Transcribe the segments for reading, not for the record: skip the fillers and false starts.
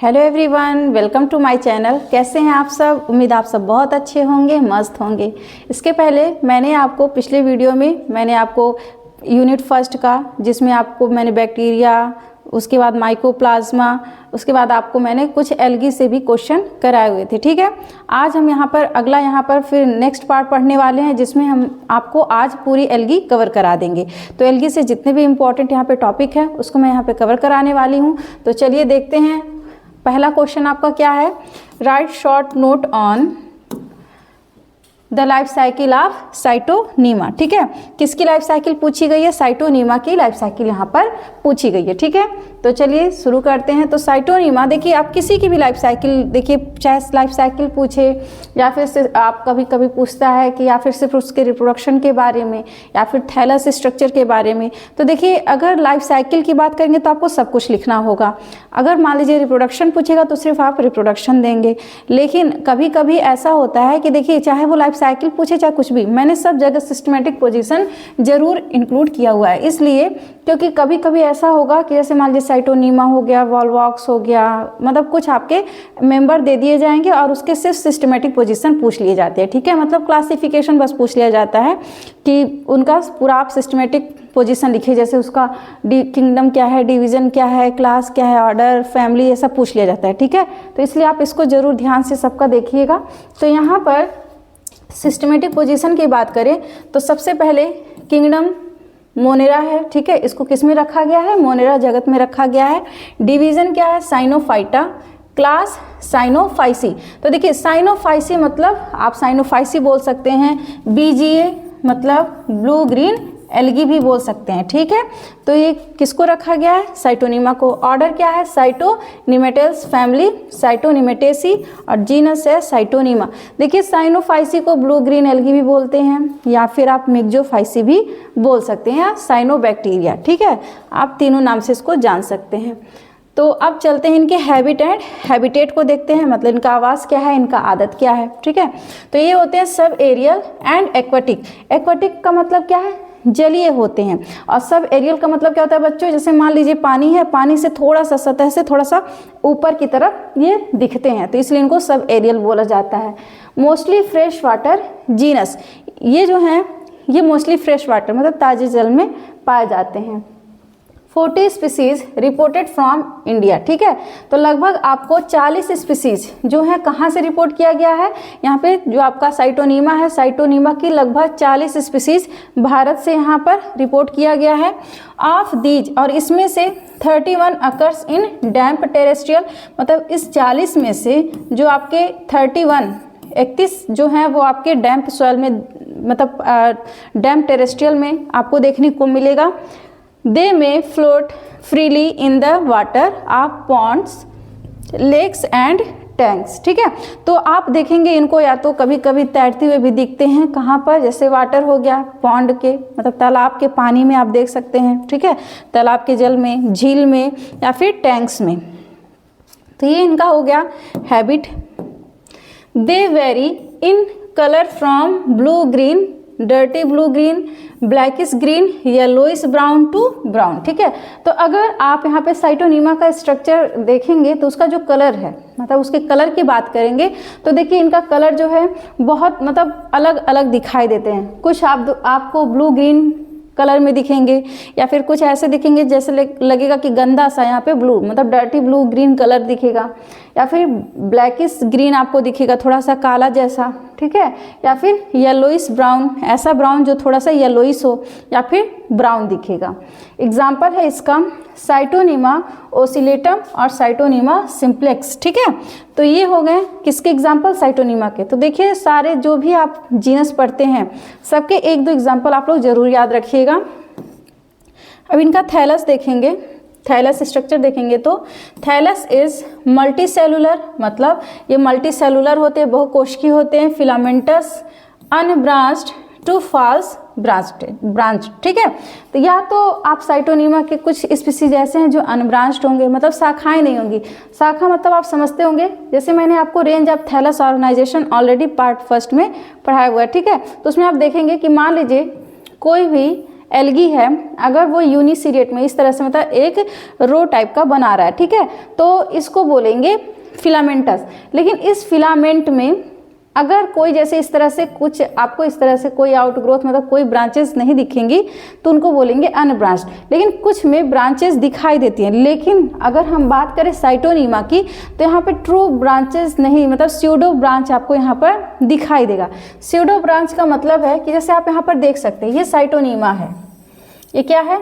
Hello everyone, welcome to my channel. कैसे हैं आप सब? उम्मीद आप सब बहुत अच्छे होंगे, मस्त होंगे। इसके पहले मैंने आपको पिछले वीडियो में मैंने आपको यूनिट फर्स्ट का, जिसमें आपको मैंने बैक्टीरिया, उसके बाद माइकोप्लाज्मा, उसके बाद आपको मैंने कुछ एल्गी से भी क्वेश्चन कराए हुए थे। ठीक है, आज हम यहाँ पर फिर नेक्स्ट पार्ट पढ़ने वाले हैं, जिसमें हम आपको आज पूरी एल्गी कवर करा देंगे। तो एल्गी से जितने भी इंपॉर्टेंट यहाँ पे टॉपिक है उसको मैं यहाँ पे कवर कराने वाली हूँ। तो चलिए देखते हैं। पहला क्वेश्चन आपका क्या है? Write short note on the life cycle of Scytonema. ठीक है, किसकी लाइफ साइकिल पूछी गई है? साइटोनीमा की लाइफ साइकिल यहाँ पर पूछी गई है। ठीक है, तो चलिए शुरू करते हैं। तो साइटोनीमा, देखिए आप किसी की भी लाइफ साइकिल देखिए, चाहे लाइफ साइकिल पूछे या फिर से आप कभी कभी पूछता है कि या फिर सिर्फ उसके रिप्रोडक्शन के बारे में या फिर थैलस स्ट्रक्चर के बारे में। तो देखिए अगर लाइफ साइकिल की बात करेंगे तो आपको सब कुछ लिखना होगा। अगर मान लीजिए रिप्रोडक्शन पूछेगा तो सिर्फ आप रिप्रोडक्शन देंगे। लेकिन कभी कभी ऐसा होता है कि देखिए चाहे वो लाइफ साइकिल पूछे चाहे कुछ भी, मैंने सब जगह सिस्टमेटिक पोजीशन जरूर इंक्लूड किया हुआ है। इसलिए क्योंकि कभी कभी ऐसा होगा कि जैसे मान लीजिए साइटोनीमा हो गया, वॉल्वॉक्स हो गया, मतलब कुछ आपके मेंबर दे दिए जाएंगे और उसके सिर्फ सिस्टमेटिक पोजीशन पूछ लिए जाते हैं। ठीक है, मतलब क्लासिफिकेशन बस पूछ लिया जाता है कि उनका पूरा आप सिस्टमेटिक पोजीशन लिखिए, जैसे उसका किंगडम क्या है, डिवीजन क्या है, क्लास क्या है, ऑर्डर, फैमिली, ये सब पूछ लिया जाता है। ठीक है, तो इसलिए आप इसको जरूर ध्यान से सबका देखिएगा। तो यहाँ पर सिस्टमेटिक पोजीशन की बात करें तो सबसे पहले किंगडम मोनेरा है। ठीक है, इसको किस में रखा गया है? मोनेरा जगत में रखा गया है। डिवीजन क्या है? साइनोफाइटा। Class Cyanophyceae. तो देखिए साइनोफाइसी मतलब आप साइनोफाइसी बोल सकते हैं, बीजीए मतलब ब्लू ग्रीन एल्गी भी बोल सकते हैं। ठीक है, तो ये किसको रखा गया है? साइटोनीमा को। ऑर्डर क्या है? साइटोनिमेटेल्स फैमिली, साइटोनिमेटेसी, और जीनस है साइटोनीमा। देखिए साइनोफाइसी को ब्लू ग्रीन एल्गी भी बोलते हैं, या फिर आप मेग्जोफाइसी भी बोल सकते हैं, या साइनोबैक्टीरिया। ठीक है, आप तीनों नाम से इसको जान सकते हैं। तो अब चलते हैं इनके हैबिटेट को देखते हैं, मतलब इनका आवास क्या है, इनका आदत क्या है। ठीक है, तो ये होते हैं sub aerial and aquatic. Aquatic का मतलब क्या है? जलीय होते हैं। और सब एरियल का मतलब क्या होता है बच्चों? जैसे मान लीजिए पानी है, पानी से थोड़ा सा, सतह से थोड़ा सा ऊपर की तरफ ये दिखते हैं, तो इसलिए इनको सब एरियल बोला जाता है। मोस्टली फ्रेश वाटर जीनस, ये जो हैं ये मोस्टली फ्रेश वाटर मतलब ताजे जल में पाए जाते हैं। 40 स्पीसीज रिपोर्टेड फ्रॉम इंडिया। ठीक है, तो लगभग आपको 40 स्पीसीज जो है कहाँ से रिपोर्ट किया गया है? यहाँ पे जो आपका साइटोनीमा है, साइटोनीमा की लगभग 40 स्पीसीज भारत से यहाँ पर रिपोर्ट किया गया है। ऑफ दीज, और इसमें से 31 अकर्स इन डैम्प टेरेस्ट्रियल, मतलब इस 40 में से जो आपके 31 जो हैं वो आपके डैम्प सॉइल में, मतलब डैम्प टेरेस्ट्रियल में आपको देखने को मिलेगा। They may float freely in the water of ponds, lakes and tanks। ठीक है, तो आप देखेंगे इनको या तो कभी कभी तैरते हुए भी दिखते हैं। कहाँ पर? जैसे वाटर हो गया, पॉन्ड के मतलब तालाब के पानी में आप देख सकते हैं। ठीक है, तालाब के जल में, झील में, या फिर टैंक्स में। तो ये इनका हो गया habit. They vary in colour from blue green, dirty blue green, blackish green, yellowish brown to brown. ठीक है, तो अगर आप यहाँ पे साइटोनीमा का स्ट्रक्चर देखेंगे तो उसका जो कलर है, मतलब उसके कलर की बात करेंगे तो देखिए इनका कलर जो है बहुत मतलब अलग अलग दिखाई देते हैं। कुछ आपको ब्लू ग्रीन कलर में दिखेंगे, या फिर कुछ ऐसे दिखेंगे जैसे लगेगा कि गंदा सा, यहाँ पे ब्लू मतलब डर्टी ब्लू ग्रीन कलर दिखेगा, या फिर ब्लैकिश ग्रीन आपको दिखेगा, थोड़ा सा काला जैसा। ठीक है, या फिर येलोइश ब्राउन, ऐसा ब्राउन जो थोड़ा सा येलोइश हो, या फिर ब्राउन दिखेगा। एग्जाम्पल है इसका साइटोनीमा ओसिलेटम और साइटोनीमा सिंप्लेक्स। ठीक है, तो ये हो गए किसके एग्जाम्पल? साइटोनीमा के। तो देखिए सारे जो भी आप जीनस पढ़ते हैं सबके एक दो एग्जाम्पल आप लोग जरूर याद रखिएगा। अब इनका थैलस देखेंगे, थैलस स्ट्रक्चर देखेंगे तो थैलस इज मल्टी सेलुलर, मतलब ये मल्टी सेलुलर होते हैं, बहुकोशिकीय होते हैं। Filamentous, unbranched to false branch. ठीक है, तो या तो आप साइटोनीमा के कुछ स्पीसीज ऐसे हैं जो अनब्रांच्ड होंगे, मतलब शाखाएं नहीं होंगी। शाखा मतलब आप समझते होंगे, जैसे मैंने आपको range of thallus organisation already part first में पढ़ाया हुआ है। ठीक है, तो उसमें आप देखेंगे कि मान लीजिए कोई भी एल्गी है, अगर वो यूनिसीरिएट में इस तरह से मतलब एक रो टाइप का बना रहा है, ठीक है, तो इसको बोलेंगे फिलामेंटस। लेकिन इस फिलामेंट में अगर कोई जैसे इस तरह से कुछ आपको इस तरह से कोई आउटग्रोथ मतलब कोई ब्रांचेस नहीं दिखेंगी तो उनको बोलेंगे अनब्रांच्ड। लेकिन कुछ में ब्रांचेस दिखाई देती हैं। लेकिन अगर हम बात करें साइटोनीमा की तो यहाँ पे ट्रू ब्रांचेस नहीं, मतलब स्यूडो ब्रांच आपको यहाँ पर दिखाई देगा। स्यूडो ब्रांच का मतलब है कि जैसे आप यहाँ पर देख सकते हैं ये साइटोनीमा है, ये क्या है,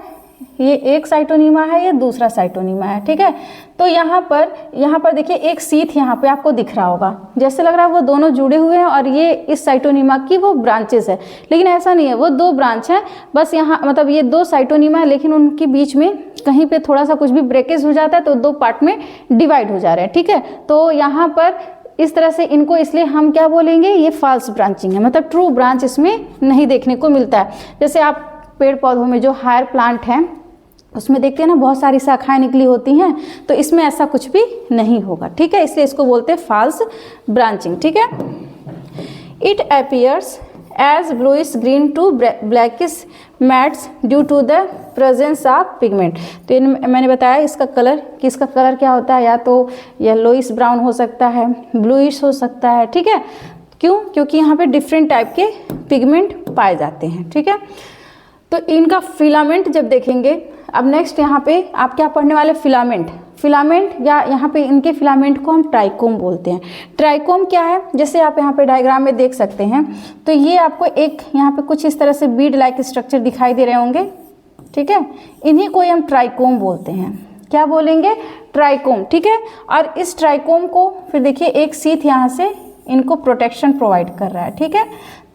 ये एक साइटोनीमा है, ये दूसरा साइटोनीमा है, ठीक है। तो यहाँ पर देखिए एक सीथ यहाँ पे आपको दिख रहा होगा, जैसे लग रहा है वो दोनों जुड़े हुए हैं और ये इस साइटोनीमा की वो ब्रांचेस है। लेकिन ऐसा नहीं है, वो दो ब्रांच है, बस यहाँ मतलब ये दो साइटोनीमा है, लेकिन उनके बीच में कहीं पे थोड़ा सा कुछ भी ब्रेकेज हो जाता है तो दो पार्ट में डिवाइड हो जा रहे हैं, ठीक है। तो यहाँ पर इस तरह से इनको इसलिए हम क्या बोलेंगे, ये फॉल्स ब्रांचिंग है, मतलब ट्रू ब्रांच इसमें नहीं देखने को मिलता है। जैसे आप पेड़ पौधों में जो हायर प्लांट हैं उसमें देखते हैं ना बहुत सारी शाखाएं निकली होती हैं, तो इसमें ऐसा कुछ भी नहीं होगा, ठीक है, इसलिए इसको बोलते हैं फॉल्स ब्रांचिंग, ठीक है। It appears as bluish green to blackish mats due to the presence of pigment. तो मैंने बताया इसका कलर कि इसका कलर क्या होता है, या तो येलोइश ब्राउन हो सकता है, ब्लूइश हो सकता है, ठीक है। क्यों? क्योंकि यहाँ पे डिफरेंट टाइप के पिगमेंट पाए जाते हैं, ठीक है। तो इनका फिलामेंट जब देखेंगे, अब नेक्स्ट यहाँ पे आप क्या पढ़ने वाले, फिलामेंट या यहाँ पे इनके फिलामेंट को हम ट्राइकोम बोलते हैं। ट्राइकोम क्या है, जैसे आप यहाँ पे डायग्राम में देख सकते हैं, तो ये आपको एक यहाँ पे कुछ इस तरह से बीड लाइक स्ट्रक्चर दिखाई दे रहे होंगे, ठीक है, इन्हीं को हम ट्राइकोम बोलते हैं। क्या बोलेंगे? ट्राइकोम, ठीक है। और इस ट्राइकोम को फिर देखिए एक सीथ यहाँ से इनको प्रोटेक्शन प्रोवाइड कर रहा है, ठीक है।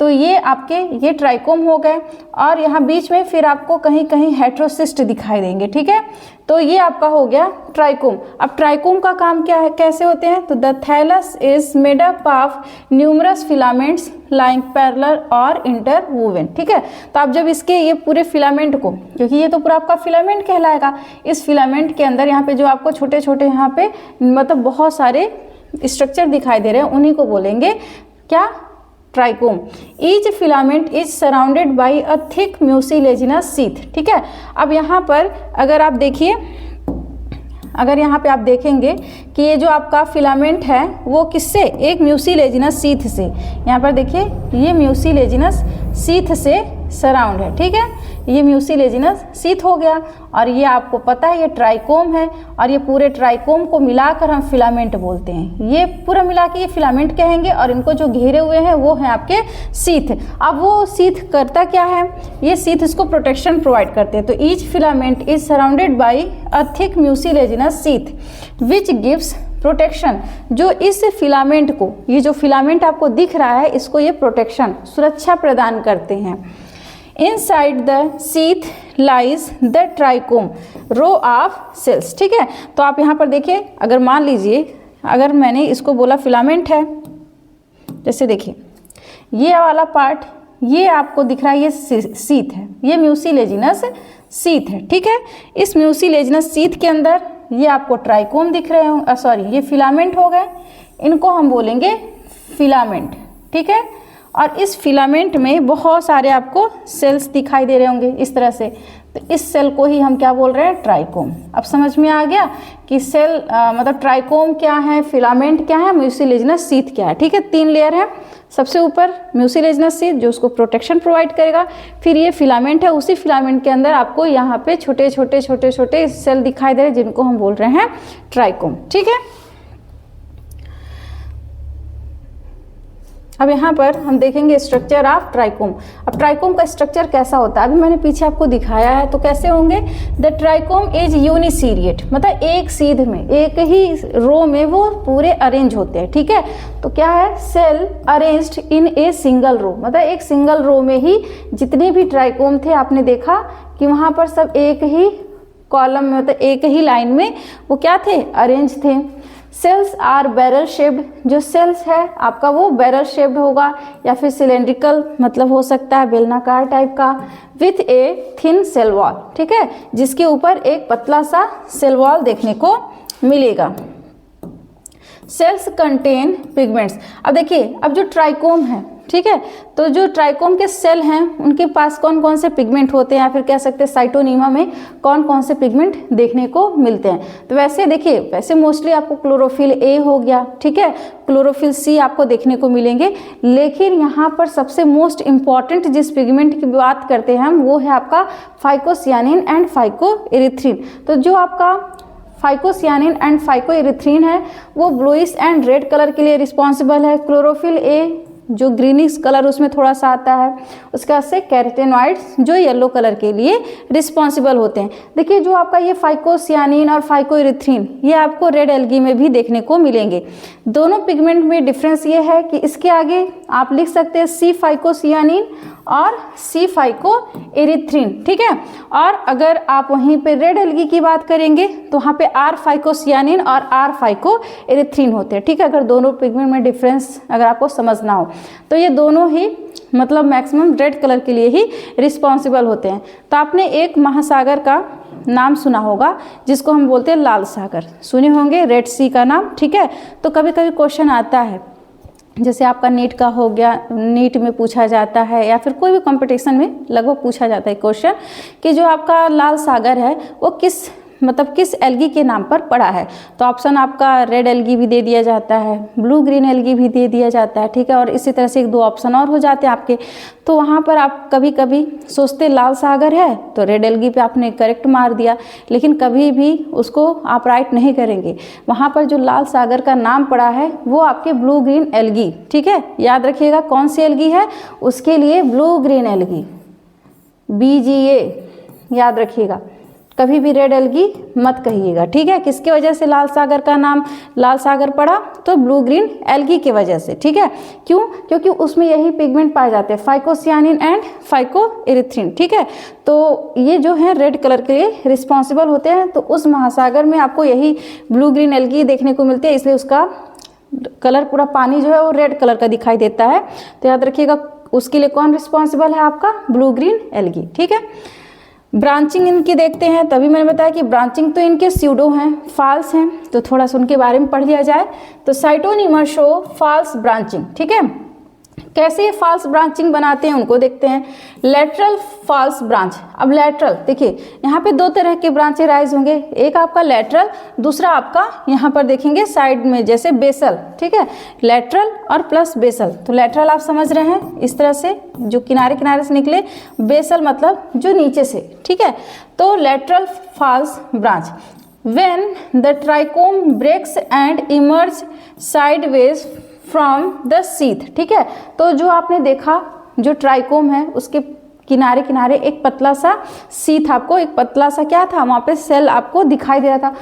तो ये आपके ये ट्राइकोम हो गए, और यहाँ बीच में फिर आपको कहीं कहीं हेट्रोसिस्ट दिखाई देंगे, ठीक है। तो ये आपका हो गया ट्राइकोम। अब ट्राइकोम का काम क्या है, कैसे होते हैं, तो the thallus is made up of numerous filaments lying parallel और इंटरवोवन, ठीक है। तो आप जब इसके ये पूरे फिलामेंट को, क्योंकि ये तो पूरा आपका फिलामेंट कहलाएगा, इस फिलामेंट के अंदर यहाँ पे जो आपको छोटे छोटे यहाँ पे मतलब बहुत सारे स्ट्रक्चर दिखाई दे रहे हैं, उन्हीं को बोलेंगे क्या, trichome. Each filament is surrounded by a thick mucilaginous sheath, ठीक है। अब यहाँ पर अगर आप देखिए, अगर यहाँ पे आप देखेंगे कि ये जो आपका फिलामेंट है वो किससे, एक म्यूसिलेजिनस सीथ से, यहाँ पर देखिए ये म्यूसिलेजिनस सीथ से सराउंड है, ठीक है। ये म्यूसिलेजिनस सीथ हो गया, और ये आपको पता है ये ट्राइकोम है, और ये पूरे ट्राइकोम को मिलाकर हम फिलामेंट बोलते हैं। ये पूरा मिला के ये फिलामेंट कहेंगे, और इनको जो घेरे हुए हैं वो हैं आपके सीथ। अब वो सीथ करता क्या है, ये सीथ इसको प्रोटेक्शन प्रोवाइड करते हैं। तो each filament is surrounded by a thick mucilaginous sheath which gives protection. जो इस फिलामेंट को, ये जो फिलामेंट आपको दिख रहा है, इसको ये प्रोटेक्शन, सुरक्षा प्रदान करते हैं। Inside the sheath lies the trichome row of cells, ठीक है। तो आप यहाँ पर देखिए, अगर मान लीजिए अगर मैंने इसको बोला फिलामेंट है, जैसे देखिए ये वाला पार्ट ये आपको दिख रहा है, ये सीथ है, ये म्यूसिलेजिनस सीथ है, ठीक है। इस म्यूसिलेजिनस सीथ के अंदर ये आपको ट्राइकोम दिख रहे होंगे, सॉरी ये फिलामेंट हो गए, इनको हम बोलेंगे फिलामेंट, ठीक है। और इस फिलामेंट में बहुत सारे आपको सेल्स दिखाई दे रहे होंगे इस तरह से, तो इस सेल को ही हम क्या बोल रहे हैं, ट्राइकोम। अब समझ में आ गया कि सेल मतलब ट्राइकोम क्या है, फिलामेंट क्या है, म्यूसिलेजिनस सीथ क्या है, ठीक है। 3 लेयर है, सबसे ऊपर म्यूसिलेजिनस सीथ जो उसको प्रोटेक्शन प्रोवाइड करेगा, फिर ये फिलामेंट है, उसी फिलामेंट के अंदर आपको यहाँ पे छोटे छोटे छोटे छोटे सेल दिखाई दे रहे हैं जिनको हम बोल रहे हैं ट्राइकोम, ठीक है। अब यहाँ पर हम देखेंगे स्ट्रक्चर ऑफ ट्राइकोम। अब ट्राइकोम का स्ट्रक्चर कैसा होता है, अभी मैंने पीछे आपको दिखाया है, तो कैसे होंगे, द ट्राइकोम इज यूनिसीरिएट, मतलब एक सीध में, एक ही रो में वो पूरे अरेंज होते हैं, ठीक है। तो क्या है, cell arranged in a single row, मतलब एक सिंगल रो में ही जितने भी ट्राइकोम थे, आपने देखा कि वहाँ पर सब एक ही कॉलम में, मतलब एक ही लाइन में वो क्या थे, अरेंज थे। सेल्स आर बैरल शेप्ड, जो सेल्स है आपका वो बैरल शेप्ड होगा, या फिर सिलेंड्रिकल मतलब हो सकता है बेलनाकार टाइप का, with a thin cell wall, ठीक है, जिसके ऊपर एक पतला सा सेल वॉल देखने को मिलेगा। Sales contain pigments. अब देखिए, अब जो ट्राइकोम है, ठीक है। तो जो ट्राइकोम के सेल हैं उनके पास कौन कौन से पिगमेंट होते हैं, या फिर कह सकते हैं साइटोनीमा में कौन कौन से पिगमेंट देखने को मिलते हैं। तो वैसे देखिए, वैसे मोस्टली आपको क्लोरोफिल ए हो गया, ठीक है, क्लोरोफिल सी आपको देखने को मिलेंगे, लेकिन यहाँ पर सबसे मोस्ट इम्पॉर्टेंट जिस पिगमेंट की बात करते हैं हम, वो है आपका फाइकोसियानिन एंड फाइकोइरिथ्रिन। तो जो आपका फाइकोसियानिन एंड फाइकोइरिथ्रिन है वो ब्लूइश एंड रेड कलर के लिए रिस्पॉन्सिबल है। क्लोरोफिल ए जो ग्रीनिश कलर उसमें थोड़ा सा आता है, उसके बाद से कैरोटेनॉइड्स जो येलो कलर के लिए रिस्पॉन्सिबल होते हैं। देखिए जो आपका ये फाइकोसियानिन और फाइकोइरिथ्रिन ये आपको रेड एल्गी में भी देखने को मिलेंगे। दोनों पिगमेंट में डिफरेंस ये है कि इसके आगे आप लिख सकते हैं सी फाइकोसियानिन और सी फाइकोइरिथ्रिन, ठीक है। और अगर आप वहीं पे रेड एल्गी की बात करेंगे तो वहाँ पे आर फाइकोसियानिन और आर फाइकोइरिथ्रिन होते हैं, ठीक है। अगर दोनों पिगमेंट में डिफरेंस अगर आपको समझना हो तो ये दोनों ही मतलब मैक्सिमम रेड कलर के लिए ही रिस्पॉन्सिबल होते हैं। तो आपने एक महासागर का नाम सुना होगा जिसको हम बोलते हैं लाल सागर, सुने होंगे, रेड सी का नाम, ठीक है। तो कभी कभी क्वेश्चन आता है, जैसे आपका नीट का हो गया, नीट में पूछा जाता है या फिर कोई भी कंपटीशन में लगभग पूछा जाता है क्वेश्चन कि जो आपका लाल सागर है वो किस एल्गी के नाम पर पड़ा है। तो ऑप्शन आपका रेड एल्गी भी दे दिया जाता है, ब्लू ग्रीन एल्गी भी दे दिया जाता है, ठीक है। और इसी तरह से एक दो ऑप्शन और हो जाते हैं आपके। तो वहाँ पर आप कभी कभी सोचते लाल सागर है तो रेड एल्गी पे आपने करेक्ट मार दिया, लेकिन कभी भी उसको आप राइट नहीं करेंगे। वहाँ पर जो लाल सागर का नाम पड़ा है वो आपके ब्लू ग्रीन एल्गी, ठीक है। याद रखिएगा कौन सी एल्गी है, उसके लिए ब्लू ग्रीन एल्गी, BGA याद रखिएगा, कभी भी रेड एल्गी मत कहिएगा, ठीक है। किसके वजह से लाल सागर का नाम लाल सागर पड़ा, तो ब्लू ग्रीन एल्गी की वजह से, ठीक है। क्यों? क्योंकि उसमें यही पिगमेंट पाए जाते हैं, फाइकोसियानिन एंड फाइकोइरिथ्रिन, ठीक है। तो ये जो है रेड कलर के लिए रिस्पॉन्सिबल होते हैं। तो उस महासागर में आपको यही ब्लू ग्रीन एल्गी देखने को मिलती है, इसलिए उसका कलर पूरा पानी जो है वो रेड कलर का दिखाई देता है। तो याद रखिएगा उसके लिए कौन रिस्पॉन्सिबल है, आपका ब्लू ग्रीन एल्गी, ठीक है। ब्रांचिंग इनकी देखते हैं, तभी मैंने बताया कि ब्रांचिंग तो इनके स्यूडो हैं, फॉल्स हैं, तो थोड़ा सा उनके बारे में पढ़ लिया जाए। तो साइटोनीमा शो फॉल्स ब्रांचिंग, ठीक है। कैसे ये फॉल्स ब्रांचिंग बनाते हैं उनको देखते हैं। लेटरल फॉल्स ब्रांच, अब लेटरल देखिए यहाँ पे दो तरह के ब्रांचें राइज होंगे, एक आपका लेटरल, दूसरा आपका यहाँ पर देखेंगे साइड में जैसे बेसल, ठीक है। लेटरल और प्लस बेसल, तो लेटरल आप समझ रहे हैं इस तरह से जो किनारे किनारे से निकले, बेसल मतलब जो नीचे से, ठीक है। तो lateral false branch when the trichome breaks and emerge sideways from the sheath, ठीक है। तो जो आपने देखा जो ट्राइकोम है उसके किनारे किनारे एक पतला सा शीथ, आपको एक पतला सा क्या था वहाँ पे सेल आपको दिखाई दे रहा था।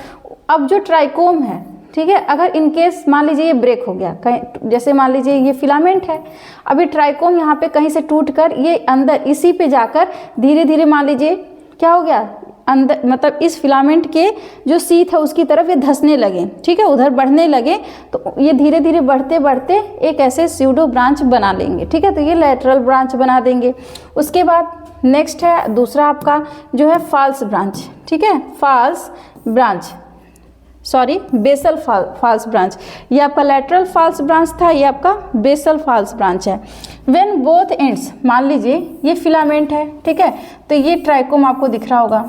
अब जो ट्राइकोम है, ठीक है, अगर इनकेस मान लीजिए ये ब्रेक हो गया कहीं, जैसे मान लीजिए ये फिलामेंट है, अभी ट्राइकोम यहाँ पे कहीं से टूट कर ये अंदर इसी पे जाकर धीरे धीरे मान लीजिए क्या हो गया, अंदर मतलब इस फिलामेंट के जो शीथ है उसकी तरफ ये धंसने लगे, ठीक है, उधर बढ़ने लगे, तो ये धीरे धीरे बढ़ते बढ़ते एक ऐसे स्यूडो ब्रांच बना लेंगे, ठीक है। तो ये लेटरल ब्रांच बना देंगे। उसके बाद नेक्स्ट है दूसरा आपका जो है फॉल्स ब्रांच, ठीक है, false branch, sorry basal false branch. ये आपका लेटरल फॉल्स ब्रांच था, ये आपका बेसल फॉल्स ब्रांच है। व्हेन बोथ एंड्स, मान लीजिए ये फिलामेंट है, ठीक है, तो ये ट्राइकोम आपको दिख रहा होगा,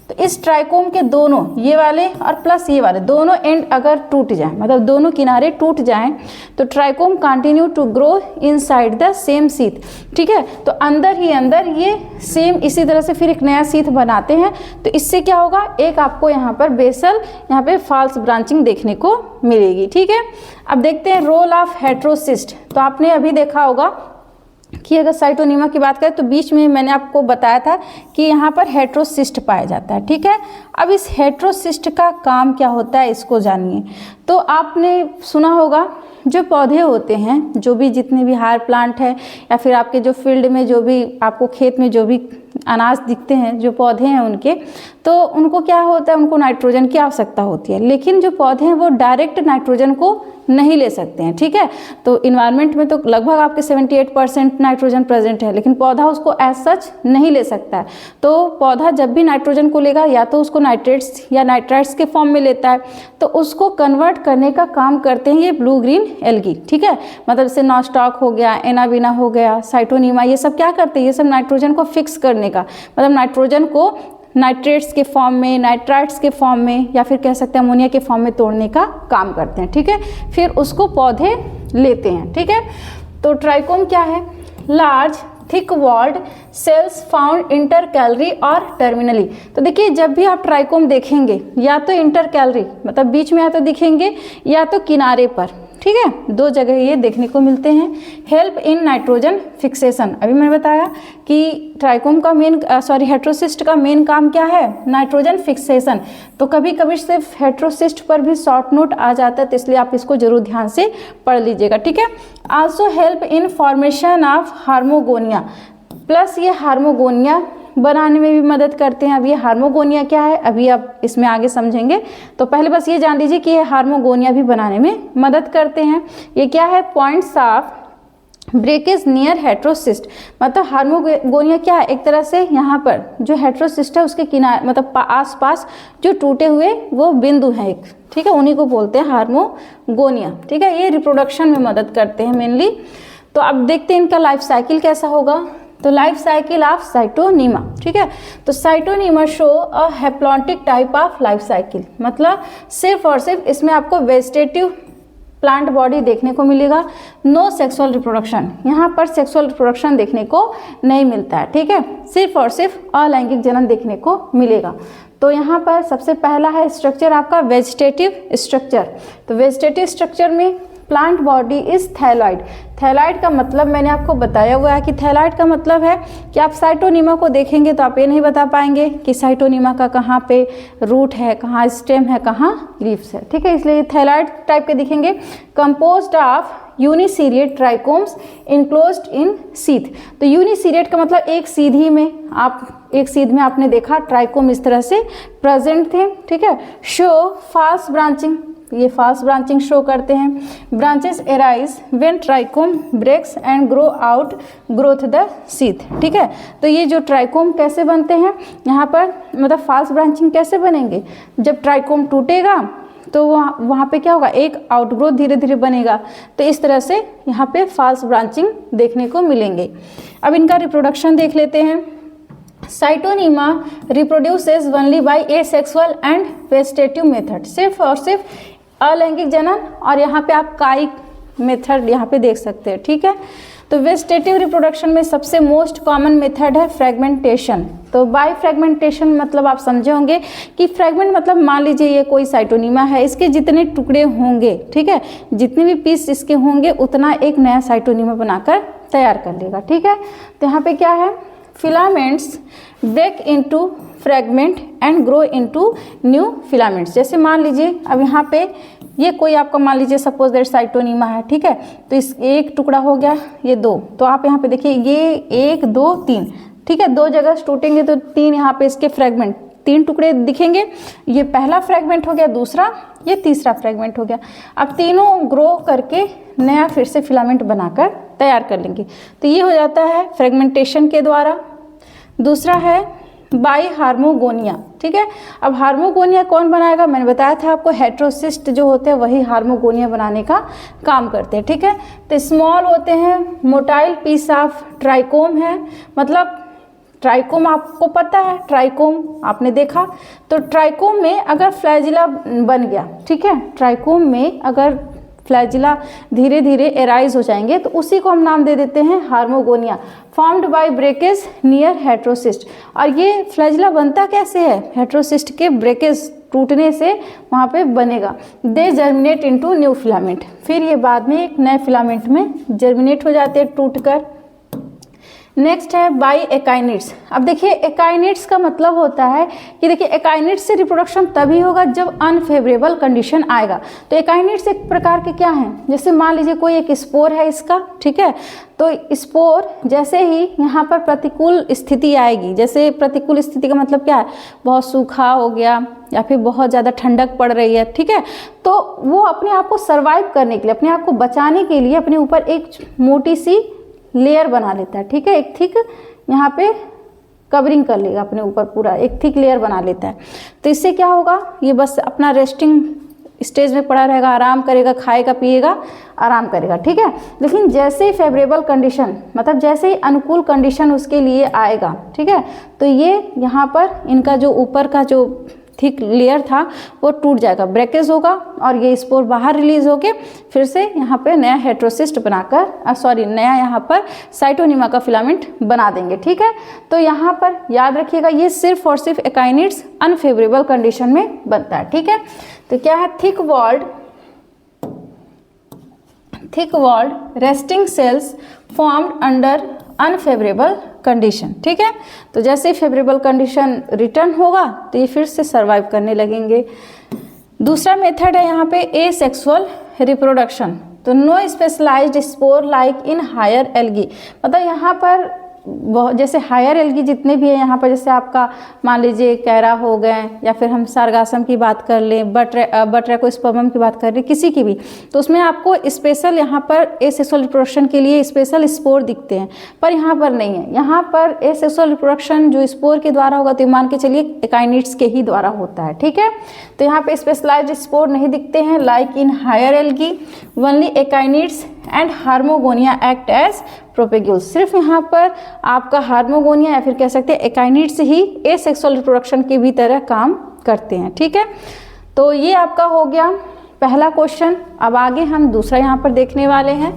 तो इस ट्राइकोम के दोनों ये वाले और प्लस ये वाले दोनों एंड अगर टूट जाए, मतलब दोनों किनारे टूट जाएं, तो trichome continue to grow inside the same sheath, ठीक है। तो अंदर ही अंदर ये सेम इसी तरह से फिर एक नया शीथ बनाते हैं। तो इससे क्या होगा, एक आपको यहाँ पर बेसल, यहाँ पे फॉल्स ब्रांचिंग देखने को मिलेगी, ठीक है। अब देखते हैं रोल ऑफ हेट्रोसिस्ट। तो आपने अभी देखा होगा कि अगर साइटोनीमा की बात करें तो बीच में मैंने आपको बताया था कि यहाँ पर हेट्रोसिस्ट पाया जाता है, ठीक है। अब इस हेट्रोसिस्ट का काम क्या होता है इसको जानिए। तो आपने सुना होगा जो पौधे होते हैं, जो भी जितने भी हायर प्लांट है या फिर आपके जो फील्ड में जो भी आपको खेत में जो भी अनाज दिखते हैं, जो पौधे हैं उनके, तो उनको क्या होता है, उनको नाइट्रोजन की आवश्यकता होती है, लेकिन जो पौधे हैं वो डायरेक्ट नाइट्रोजन को नहीं ले सकते हैं, ठीक है। तो इन्वायरमेंट में तो लगभग आपके 78% नाइट्रोजन प्रेजेंट है, लेकिन पौधा उसको एज सच नहीं ले सकता है। तो पौधा जब भी नाइट्रोजन को लेगा या तो उसको नाइट्रेट्स या नाइट्राइट्स के फॉर्म में लेता है, तो उसको कन्वर्ट करने का काम करते हैं ये ब्लू ग्रीन एल्गी, ठीक है। मतलब जैसे नॉस्टॉक हो गया, एनाबिना हो गया, साइटोनीमा, ये सब क्या करते हैं, ये सब नाइट्रोजन को फिक्स करने का, मतलब नाइट्रोजन को नाइट्रेट्स के फॉर्म में, नाइट्राइट्स के फॉर्म में, या फिर कह सकते हैं अमोनिया के फॉर्म में तोड़ने का काम करते हैं, ठीक है। फिर उसको पौधे लेते हैं, ठीक है। तो ट्राइकोम क्या है, large thick walled cells found intercalary और टर्मिनली। तो देखिए जब भी आप ट्राइकोम देखेंगे या तो इंटर कैलरी मतलब बीच में या तो दिखेंगे या तो किनारे पर, ठीक है, दो जगह ये देखने को मिलते हैं। हेल्प इन नाइट्रोजन फिक्सेशन, अभी मैंने बताया कि ट्राइकोम का हेट्रोसिस्ट का मेन काम क्या है, नाइट्रोजन फिक्सेशन। तो कभी कभी सिर्फ हेट्रोसिस्ट पर भी शॉर्ट नोट आ जाता है, तो इसलिए आप इसको जरूर ध्यान से पढ़ लीजिएगा, ठीक है। Also help in formation of hormogonia, plus ये हार्मोगोनिया बनाने में भी मदद करते हैं। अब ये हार्मोगोनिया क्या है, अभी आप इसमें आगे समझेंगे। तो पहले बस ये जान लीजिए कि ये हार्मोगोनिया भी बनाने में मदद करते हैं। ये क्या है, points of breakage near heterocyst, मतलब हार्मोगोनिया क्या है, एक तरह से यहाँ पर जो हेट्रोसिस्ट है उसके किनारे मतलब आसपास जो टूटे हुए वो बिंदु हैं एक, ठीक है, उन्हीं को बोलते हैं हार्मोगोनिया, ठीक है। ये रिप्रोडक्शन में मदद करते हैं मेनली। तो अब देखते हैं इनका लाइफ साइकिल कैसा होगा। तो लाइफ साइकिल ऑफ साइटोनीमा, ठीक है। तो Scytonema show a haplontic type of life cycle, मतलब सिर्फ और सिर्फ इसमें आपको वेजिटेटिव प्लांट बॉडी देखने को मिलेगा, नो सेक्सुअल रिप्रोडक्शन, यहाँ पर सेक्सुअल रिप्रोडक्शन देखने को नहीं मिलता है, ठीक है। सिर्फ और सिर्फ अलैंगिक जनन देखने को मिलेगा। तो यहाँ पर सबसे पहला है स्ट्रक्चर आपका वेजिटेटिव स्ट्रक्चर। तो वेजिटेटिव स्ट्रक्चर में plant body is thalloid. Thalloid का मतलब मैंने आपको बताया हुआ है कि थैलॉइड का मतलब है कि आप साइटोनीमा को देखेंगे तो आप ये नहीं बता पाएंगे कि साइटोनीमा का कहाँ पे रूट है, कहाँ स्टेम है, कहाँ लीव्स है, ठीक है। इसलिए थैलॉइड टाइप के दिखेंगे। Composed of uniseriate trichomes enclosed in sheath. तो यूनिसीरिएट का मतलब एक सीधी में, आप एक सीध में आपने देखा ट्राइकोम इस तरह से प्रेजेंट थे, ठीक है। शो फास्ट ब्रांचिंग, ये फास्ट ब्रांचिंग शो करते हैं। Branches arise when trichome breaks and grow out growth the sheath, ठीक है। तो ये जो ट्राइकोम कैसे बनते हैं यहाँ पर, मतलब फास्ट ब्रांचिंग कैसे बनेंगे, जब ट्राइकोम टूटेगा तो वहाँ पे क्या होगा, एक आउटग्रोथ धीरे धीरे बनेगा। तो इस तरह से यहाँ पे फास्ट ब्रांचिंग देखने को मिलेंगे। अब इनका रिप्रोडक्शन देख लेते हैं। Scytonema reproduces only by asexual and vegetative method, सिर्फ और सिर्फ अलैंगिक जनन, और यहाँ पे आप कायिक मेथड यहाँ पे देख सकते हैं, ठीक है। तो वेजिटेटिव रिप्रोडक्शन में सबसे मोस्ट कॉमन मेथड है फ्रेगमेंटेशन। तो बाय फ्रेगमेंटेशन मतलब आप समझे होंगे कि फ्रेगमेंट मतलब मान लीजिए ये कोई साइटोनीमा है, इसके जितने टुकड़े होंगे, ठीक है, जितने भी पीस इसके होंगे उतना एक नया साइटोनीमा बनाकर तैयार कर लेगा, ठीक है। तो यहाँ पे क्या है, filaments break into fragment and grow into new filaments. जैसे मान लीजिए अब यहाँ पे ये कोई आपका मान लीजिए सपोज दैट साइटोनीमा है, ठीक है। तो इस एक टुकड़ा हो गया, ये दो, तो आप यहाँ पे देखिए ये 1 2 3, ठीक है, दो जगह टूटेंगे तो 3 यहाँ पे इसके फ्रेगमेंट, 3 टुकड़े दिखेंगे। ये पहला फ्रेगमेंट हो गया, दूसरा, ये तीसरा फ्रेगमेंट हो गया। अब तीनों ग्रो करके नया फिर से फिलामेंट बनाकर तैयार कर लेंगे। तो ये हो जाता है फ्रेगमेंटेशन के द्वारा। दूसरा है बाई हार्मोगोनिया, ठीक है। अब हार्मोगोनिया कौन बनाएगा, मैंने बताया था आपको, हेट्रोसिस्ट जो होते हैं वही हार्मोगोनिया बनाने का काम करते हैं, ठीक है। तो स्मॉल होते हैं, मोटाइल पीस ऑफ ट्राइकोम है, मतलब ट्राइकोम आपको पता है, ट्राइकोम आपने देखा। तो ट्राइकोम में अगर फ्लैजिला बन गया, ठीक है, ट्राइकोम में अगर फ्लैजिला धीरे धीरे एराइज हो जाएंगे तो उसी को हम नाम दे देते हैं hormogonia, formed by breakage near heterocyst. और ये फ्लैजिला बनता कैसे है, हेट्रोसिस्ट के ब्रेकेज टूटने से वहाँ पे बनेगा। दे जर्मिनेट इनटू न्यू फिलामेंट, फिर ये बाद में एक नए फिलामेंट में जर्मिनेट हो जाते हैं टूटकर। नेक्स्ट है बाई एकाइनिड्स। अब देखिए एकाइनिड्स का मतलब होता है कि देखिए एकाइनिड्स से रिप्रोडक्शन तभी होगा जब अनफेवरेबल कंडीशन आएगा। तो एकाइनिड्स एक प्रकार के क्या हैं, जैसे मान लीजिए कोई एक स्पोर है इसका, ठीक है, तो स्पोर जैसे ही यहाँ पर प्रतिकूल स्थिति आएगी, जैसे प्रतिकूल स्थिति का मतलब क्या है, बहुत सूखा हो गया या फिर बहुत ज़्यादा ठंडक पड़ रही है, ठीक है, तो वो अपने आप को सर्वाइव करने के लिए, अपने आप को बचाने के लिए अपने ऊपर एक मोटी सी लेयर बना लेता है, ठीक है, एक थिक यहाँ पे कवरिंग कर लेगा अपने ऊपर, पूरा एक थिक लेयर बना लेता है। तो इससे क्या होगा, ये बस अपना रेस्टिंग स्टेज में पड़ा रहेगा, आराम करेगा, खाएगा पिएगा, आराम करेगा, ठीक है। लेकिन जैसे ही फेवरेबल कंडीशन, मतलब जैसे ही अनुकूल कंडीशन उसके लिए आएगा, ठीक है, तो ये यहाँ पर इनका जो ऊपर का जो थिक लेयर था वो टूट जाएगा, ब्रेकेज होगा, और ये स्पोर बाहर रिलीज होके फिर से यहाँ पे नया हेट्रोसिस्ट बनाकर नया यहाँ पर साइटोनिमा का फिलामेंट बना देंगे, ठीक है। तो यहाँ पर याद रखिएगा ये सिर्फ और सिर्फ एकाइनिड्स अनफेवरेबल कंडीशन में बनता है, ठीक है। तो क्या है, thick walled resting cells formed under unfavourable condition, ठीक है। तो जैसे ही फेवरेबल कंडीशन रिटर्न होगा तो ये फिर से सर्वाइव करने लगेंगे। दूसरा मेथड है यहाँ पे एसेक्सुअल रिप्रोडक्शन। तो no specialised spore like in higher algae, मतलब यहाँ पर बहुत जैसे हायर एल्गी जितने भी है यहाँ पर, जैसे आपका मान लीजिए कैरा हो गए, या फिर हम सारगासम की बात कर लें, बट्रैकोस्पर्मम की बात कर लें, किसी की भी, तो उसमें आपको स्पेशल यहाँ पर एसेक्सुअल रिप्रोडक्शन के लिए स्पेशल स्पोर दिखते हैं, पर यहाँ पर नहीं है। यहाँ पर एसेक्सुअल रिप्रोडक्शन जो स्पोर के द्वारा होगा तो मान के चलिए एकाइनिड्स के ही द्वारा होता है, ठीक है। तो यहाँ पे स्पेशलाइज्ड स्पोर नहीं दिखते हैं like in higher algae, only akinetes and hormogonia act as propagules. सिर्फ यहाँ पर आपका हार्मोगोनिया या फिर कह सकते हैं एकाइनिड्स ही एसेक्सुअल रिप्रोडक्शन की भी तरह काम करते हैं, ठीक है। तो ये आपका हो गया पहला क्वेश्चन। अब आगे हम दूसरा यहाँ पर देखने वाले हैं।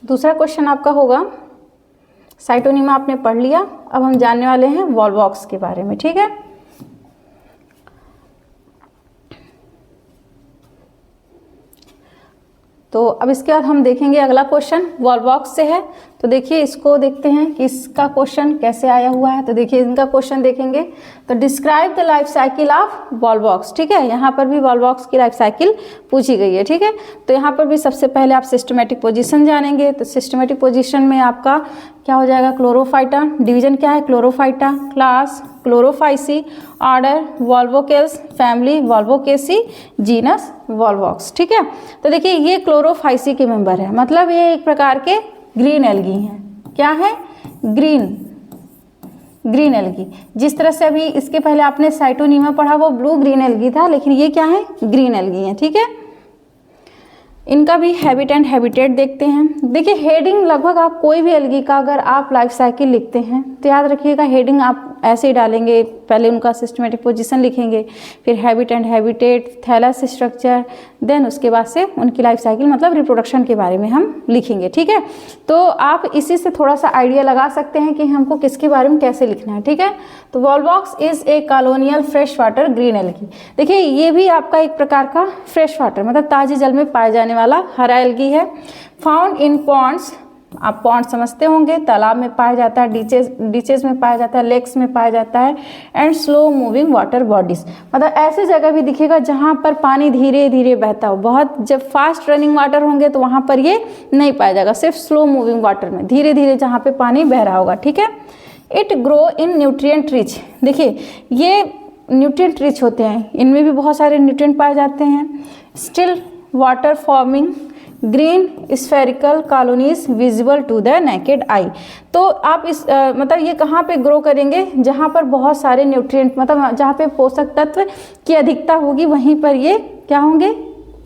दूसरा क्वेश्चन आपका होगा, साइटोनिमा आपने पढ़ लिया, अब हम जानने वाले हैं वॉल्वॉक्स के बारे में, ठीक है। तो अब इसके बाद हम देखेंगे अगला क्वेश्चन वॉल्वॉक्स से है। तो देखिए इसको देखते हैं कि इसका क्वेश्चन कैसे आया हुआ है। तो देखिए इनका क्वेश्चन देखेंगे, तो describe the life cycle of Volvox, ठीक है। यहाँ पर भी वॉल्वॉक्स की लाइफ साइकिल पूछी गई है, ठीक है। तो यहाँ पर भी सबसे पहले आप सिस्टमेटिक पोजीशन जानेंगे। तो सिस्टमेटिक पोजीशन में आपका क्या हो जाएगा, क्लोरोफाइटा, डिवीजन क्या है, Chlorophyta, class Chlorophyceae, order Volvocales, family Volvocaceae, genus Volvox, ठीक है। तो देखिए ये क्लोरोफाइसी के मेंबर है, मतलब ये एक प्रकार के ग्रीन एल्गी हैं। क्या है, ग्रीन एल्गी। जिस तरह से अभी इसके पहले आपने साइटोनिमा पढ़ा वो ब्लू ग्रीन एल्गी था, लेकिन ये क्या है, ग्रीन एल्गी है, ठीक है। इनका भी हैबिट एंड हैबिटेट देखते हैं। देखिए हेडिंग लगभग आप कोई भी एल्गी का अगर आप लाइफ साइकिल लिखते हैं तो याद रखिएगा हेडिंग आप ऐसे ही डालेंगे, पहले उनका सिस्टमेटिक पोजीशन लिखेंगे, फिर habit and habitat, thallus structure, then उसके बाद से उनकी लाइफ साइकिल मतलब रिप्रोडक्शन के बारे में हम लिखेंगे, ठीक है। तो आप इसी से थोड़ा सा आइडिया लगा सकते हैं कि हमको किसके बारे में कैसे लिखना है, ठीक है। तो Volvox is a colonial fresh water green algae. देखिए ये भी आपका एक प्रकार का फ्रेश वाटर मतलब ताजे जल में पाए जाने वाला हरा एल्गी है। फाउंड इन पॉन्ड्स, आप पॉन्ड समझते होंगे, तालाब में पाया जाता है, डीचेज में पाया जाता है, लेक्स में पाया जाता है, and slow moving water bodies, मतलब ऐसे जगह भी दिखेगा जहाँ पर पानी धीरे धीरे बहता हो। बहुत जब फास्ट रनिंग वाटर होंगे तो वहाँ पर ये नहीं पाया जाएगा, सिर्फ स्लो मूविंग वाटर में धीरे धीरे जहाँ पे पानी बह रहा होगा, ठीक है। It grow in nutrient rich, देखिए ये न्यूट्रिएंट रिच होते हैं, इनमें भी बहुत सारे न्यूट्रिएंट पाए जाते हैं। Still water forming green spherical colonies visible to the naked eye. तो आप इस मतलब ये कहाँ पे ग्रो करेंगे, जहाँ पर बहुत सारे न्यूट्रिएंट मतलब जहाँ पे पोषक तत्व की अधिकता होगी वहीं पर ये क्या होंगे,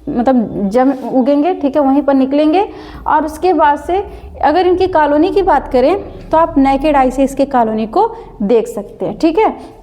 मतलब जम उगेंगे, ठीक है, वहीं पर निकलेंगे। और उसके बाद से अगर इनकी कॉलोनी की बात करें तो आप नेकेड आई से इसके कॉलोनी को देख सकते हैं, ठीक है।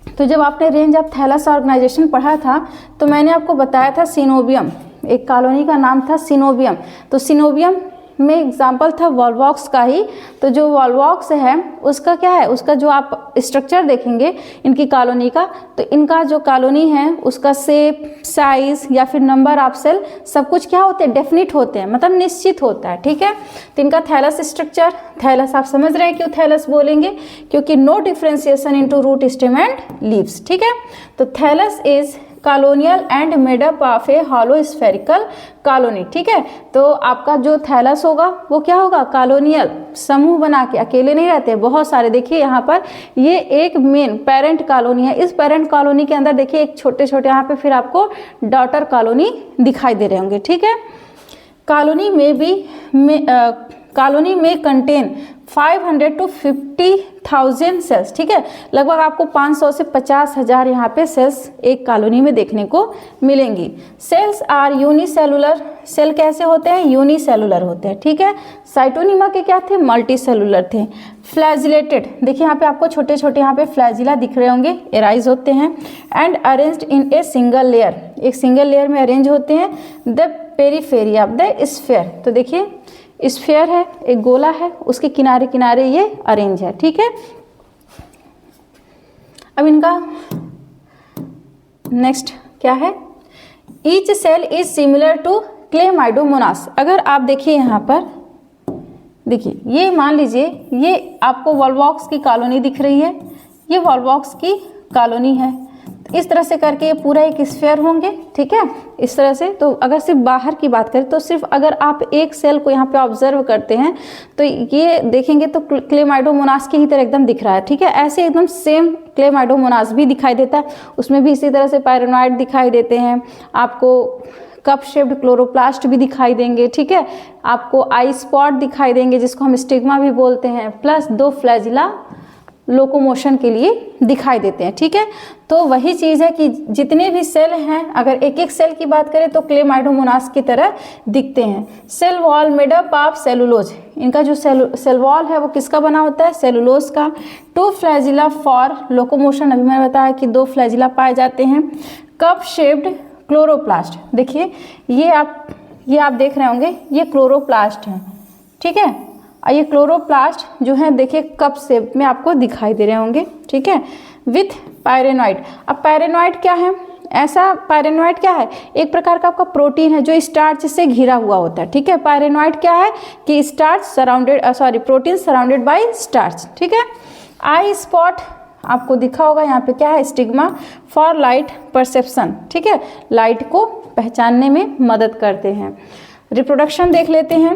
तो जब आपने रेंज ऑफ थैलस ऑर्गेनाइजेशन पढ़ा था तो मैंने आपको बताया था सिनोबियम, एक कॉलोनी का नाम था सिनोबियम। तो सिनोबियम में एग्जाम्पल था वॉल्वॉक्स का ही। तो जो वॉल्वॉक्स है उसका क्या है, उसका जो आप स्ट्रक्चर देखेंगे इनकी कॉलोनी का, तो इनका जो कॉलोनी है उसका शेप, साइज या फिर नंबर ऑफ सेल सब कुछ क्या होते हैं, डेफिनिट होते हैं, मतलब निश्चित होता है। ठीक है, तो इनका थैलस स्ट्रक्चर, थैलस आप समझ रहे हैं क्यों थैलस बोलेंगे, क्योंकि no differentiation into root stem and leaves. ठीक है, तो thallus is colonial and made up of a hollow spherical colony. ठीक है, तो आपका जो थैलस होगा वो क्या होगा, कॉलोनियल, समूह बना के, अकेले नहीं रहते, बहुत सारे। देखिए यहाँ पर ये एक मेन पेरेंट कॉलोनी है, इस पेरेंट कॉलोनी के अंदर देखिए एक छोटे छोटे यहाँ पे फिर आपको डॉटर कॉलोनी दिखाई दे रहे होंगे। ठीक है, कॉलोनी में कंटेन 500 to 50,000 सेल्स। ठीक है, लगभग आपको 500 से 50,000 यहाँ पे सेल्स एक कॉलोनी में देखने को मिलेंगी। सेल्स आर यूनिसेलुलर, सेल कैसे होते हैं, यूनिसेलुलर होते हैं। ठीक है, साइटोनिमा के क्या थे, मल्टी सेलुलर थे। फ्लैजिलेटेड, देखिए यहाँ पे आपको छोटे छोटे यहाँ पे फ्लैजिला दिख रहे होंगे, एराइज होते हैं। And arranged in a single layer, एक सिंगल लेयर में अरेंज होते हैं। The periphery of the sphere, तो देखिए स्फीयर है, एक गोला है, उसके किनारे किनारे ये अरेंज है। ठीक है, अब इनका नेक्स्ट क्या है, each cell is similar to Chlamydomonas. अगर आप देखिए यहाँ पर, देखिए ये मान लीजिए ये आपको वॉल्वॉक्स की कॉलोनी दिख रही है, ये वॉल्वॉक्स की कॉलोनी है, इस तरह से करके ये पूरा एक स्फीयर होंगे। ठीक है, इस तरह से। तो अगर सिर्फ बाहर की बात करें तो सिर्फ अगर आप एक सेल को यहाँ पे ऑब्जर्व करते हैं तो ये देखेंगे तो क्लेमाइडोमोनास की ही तरह एकदम दिख रहा है। ठीक है, ऐसे एकदम सेम क्लेमाइडोमोनास भी दिखाई देता है, उसमें भी इसी तरह से पायरेनॉइड दिखाई देते हैं, आपको कप शेप्ड क्लोरोप्लास्ट भी दिखाई देंगे। ठीक है, आपको आई स्पॉट दिखाई देंगे जिसको हम स्टिग्मा भी बोलते हैं, प्लस 2 फ्लैजिला लोकोमोशन के लिए दिखाई देते हैं। ठीक है, तो वही चीज़ है कि जितने भी सेल हैं, अगर एक एक सेल की बात करें तो क्लेमाइडोमोनास की तरह दिखते हैं। Cell wall made up of cellulose, इनका जो सेल वॉल है वो किसका बना होता है, सेलुलोज का। 2 फ्लैजिला फॉर लोकोमोशन, अभी मैंने बताया कि 2 फ्लैजिला पाए जाते हैं। कप शेप्ड क्लोरोप्लास्ट, देखिए ये आप देख रहे होंगे, ये क्लोरोप्लास्ट है। ठीक है, ये क्लोरोप्लास्ट जो है देखिए कप शेप में आपको दिखाई दे रहे होंगे। ठीक है, विथ पायरेनॉइड। अब पायरेनॉइड क्या है, ऐसा पायरेनॉइड क्या है, एक प्रकार का आपका प्रोटीन है जो स्टार्च से घिरा हुआ होता है। ठीक है, पायरेनॉइड क्या है कि प्रोटीन सराउंडेड बाय स्टार्च। ठीक है, आई स्पॉट आपको दिखा होगा, यहाँ पे क्या है, स्टिग्मा फॉर लाइट परसेप्शन। ठीक है, लाइट को पहचानने में मदद करते हैं। रिप्रोडक्शन देख लेते हैं,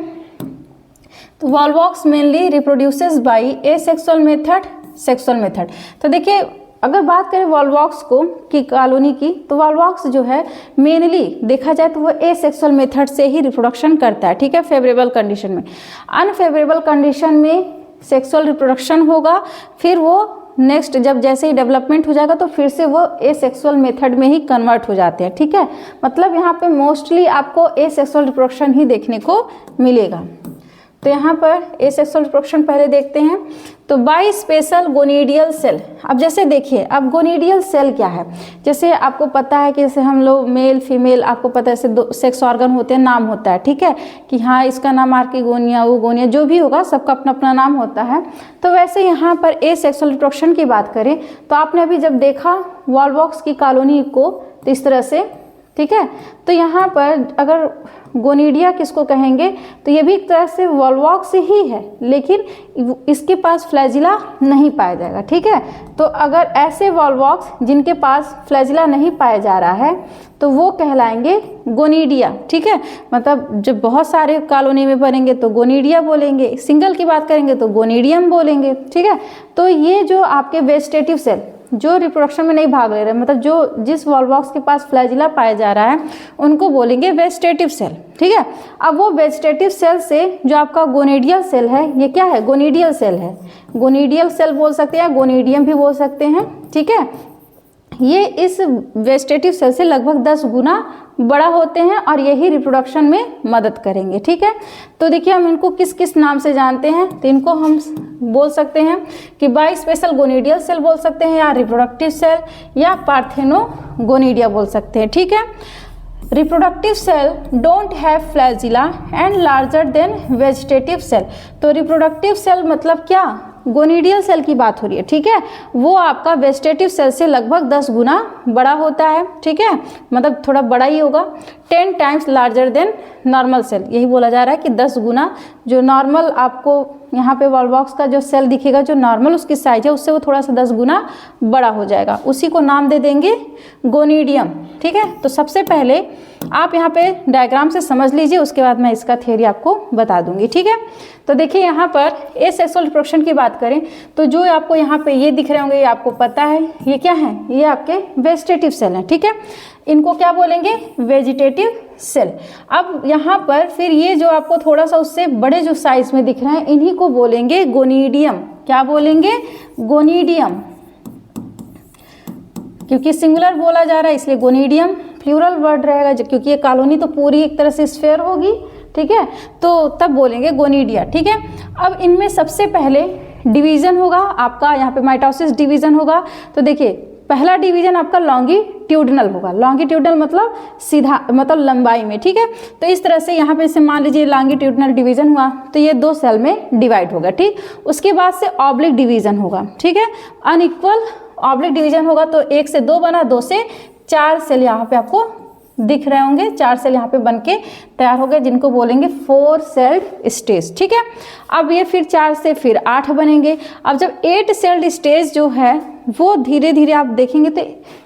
तो Volvox mainly reproduces by asexual method, sexual method. तो देखिए अगर बात करें वॉल्वॉक्स की कॉलोनी की, तो वॉल्वॉक्स जो है मेनली देखा जाए तो वो एसेक्सुअल मेथड से ही रिप्रोडक्शन करता है। ठीक है, फेवरेबल कंडीशन में। अनफेवरेबल कंडीशन में सेक्सुअल रिप्रोडक्शन होगा, फिर वो नेक्स्ट जब जैसे ही डेवलपमेंट हो जाएगा तो फिर से वो एसेक्सुअल मेथड में ही कन्वर्ट हो जाते हैं। ठीक है, मतलब यहाँ पे मोस्टली आपको एसेक्सुअल रिप्रोडक्शन ही देखने को मिलेगा। तो यहाँ पर एसेक्सुअल रिप्रोडक्शन पहले देखते हैं। तो बाई स्पेशल गोनीडियल सेल, अब जैसे देखिए, अब गोनीडियल सेल क्या है, जैसे आपको पता है कि जैसे हम लोग मेल फीमेल, आपको पता है जैसे 2 सेक्स ऑर्गन होते हैं, नाम होता है। ठीक है, कि हाँ इसका नाम आर्किगोनिया, वो गोनिया, जो भी होगा सबका अपना अपना नाम होता है। तो वैसे यहाँ पर एसेक्सुअल रिप्रोडक्शन की बात करें तो आपने अभी जब देखा वॉल्वॉक्स की कॉलोनी को तो इस तरह से, ठीक है, तो यहाँ पर अगर गोनीडिया किसको कहेंगे तो ये भी एक तरह से वॉल्वॉक्स ही है, लेकिन इसके पास फ्लैजिला नहीं पाया जाएगा। ठीक है, तो अगर ऐसे वॉल्वॉक्स जिनके पास फ्लैजिला नहीं पाया जा रहा है तो वो कहलाएंगे गोनीडिया। ठीक है, मतलब जब बहुत सारे कॉलोनी में बनेंगे तो गोनीडिया बोलेंगे, सिंगल की बात करेंगे तो गोनीडियम बोलेंगे। ठीक है, तो ये जो आपके वेजिटेटिव सेल जो रिप्रोडक्शन में नहीं भाग ले रहे, मतलब जो जिस वॉल्वॉक्स के पास फ्लैजिला पाया जा रहा है उनको बोलेंगे वेजिटेटिव सेल। ठीक है, अब वो वेजिटेटिव सेल से जो आपका गोनीडियल सेल है, ये क्या है, गोनीडियल सेल है, गोनीडियल सेल बोल सकते हैं, गोनीडियम भी बोल सकते हैं। ठीक है, ये इस वेजिटेटिव सेल से लगभग 10 गुना बड़ा होते हैं और यही रिप्रोडक्शन में मदद करेंगे। ठीक है, तो देखिए हम इनको किस किस नाम से जानते हैं, तो इनको हम बोल सकते हैं कि बाई स्पेशल गोनीडियल सेल बोल सकते हैं, या रिप्रोडक्टिव सेल, या पार्थेनोगोनीडिया बोल सकते हैं। ठीक है, reproductive cell don't have flagella and larger than vegetative cell. तो रिप्रोडक्टिव सेल मतलब क्या, गोनिडियल सेल की बात हो रही है, ठीक है। वो आपका वेजिटेटिव सेल से लगभग 10 गुना बड़ा होता है, ठीक है, मतलब थोड़ा बड़ा ही होगा। 10 times larger than normal cell, यही बोला जा रहा है कि 10 गुना जो नॉर्मल आपको यहाँ पे वॉलबॉक्स का जो सेल दिखेगा, जो नॉर्मल उसकी साइज है, उससे वो थोड़ा सा 10 गुना बड़ा हो जाएगा। उसी को नाम दे देंगे गोनिडियम, ठीक है। तो सबसे पहले आप यहाँ पे डायग्राम से समझ लीजिए, उसके बाद मैं इसका थ्योरी आपको बता दूंगी, ठीक है। तो देखिए यहाँ पर एसेक्सुअल रिप्रोडक्शन की बात करें तो जो आपको यहाँ पे ये दिख रहे होंगे, ये आपको पता है ये क्या है, ये आपके वेजिटेटिव सेल हैं, ठीक है। इनको क्या बोलेंगे, वेजिटेटिव सेल। अब यहाँ पर फिर ये जो आपको थोड़ा सा उससे बड़े जो साइज में दिख रहे हैं, इन्हीं को बोलेंगे गोनिडियम। क्या बोलेंगे, गोनिडियम, क्योंकि सिंगुलर बोला जा रहा है इसलिए गोनिडियम। प्लूरल वर्ड रहेगा क्योंकि ये कॉलोनी तो पूरी एक तरह से स्फेयर होगी, ठीक है, तो तब बोलेंगे गोनिडिया, ठीक है। अब इनमें सबसे पहले डिवीजन होगा आपका, यहाँ पे माइटोसिस डिवीजन होगा। तो देखिए पहला डिवीजन आपका लॉन्गिट्यूडनल होगा। लॉन्गिट्यूडनल मतलब सीधा, मतलब लंबाई में, ठीक है। तो इस तरह से यहाँ पे से मान लीजिए लॉन्गिट्यूडनल डिवीजन हुआ तो ये 2 सेल में डिवाइड होगा, ठीक। उसके बाद से ऑब्लिक डिवीजन होगा, ठीक है। अनइक्वल ऑब्लिक डिवीजन होगा तो 1 से 2 बना, 2 से 4 सेल यहाँ पे आपको दिख रहे होंगे, 4 सेल यहाँ पे बनके तैयार हो गए, जिनको बोलेंगे 4 सेल्ड स्टेज, ठीक है। अब ये फिर 4 से फिर 8 बनेंगे। अब जब 8 सेल्ड स्टेज जो है वो धीरे धीरे आप देखेंगे तो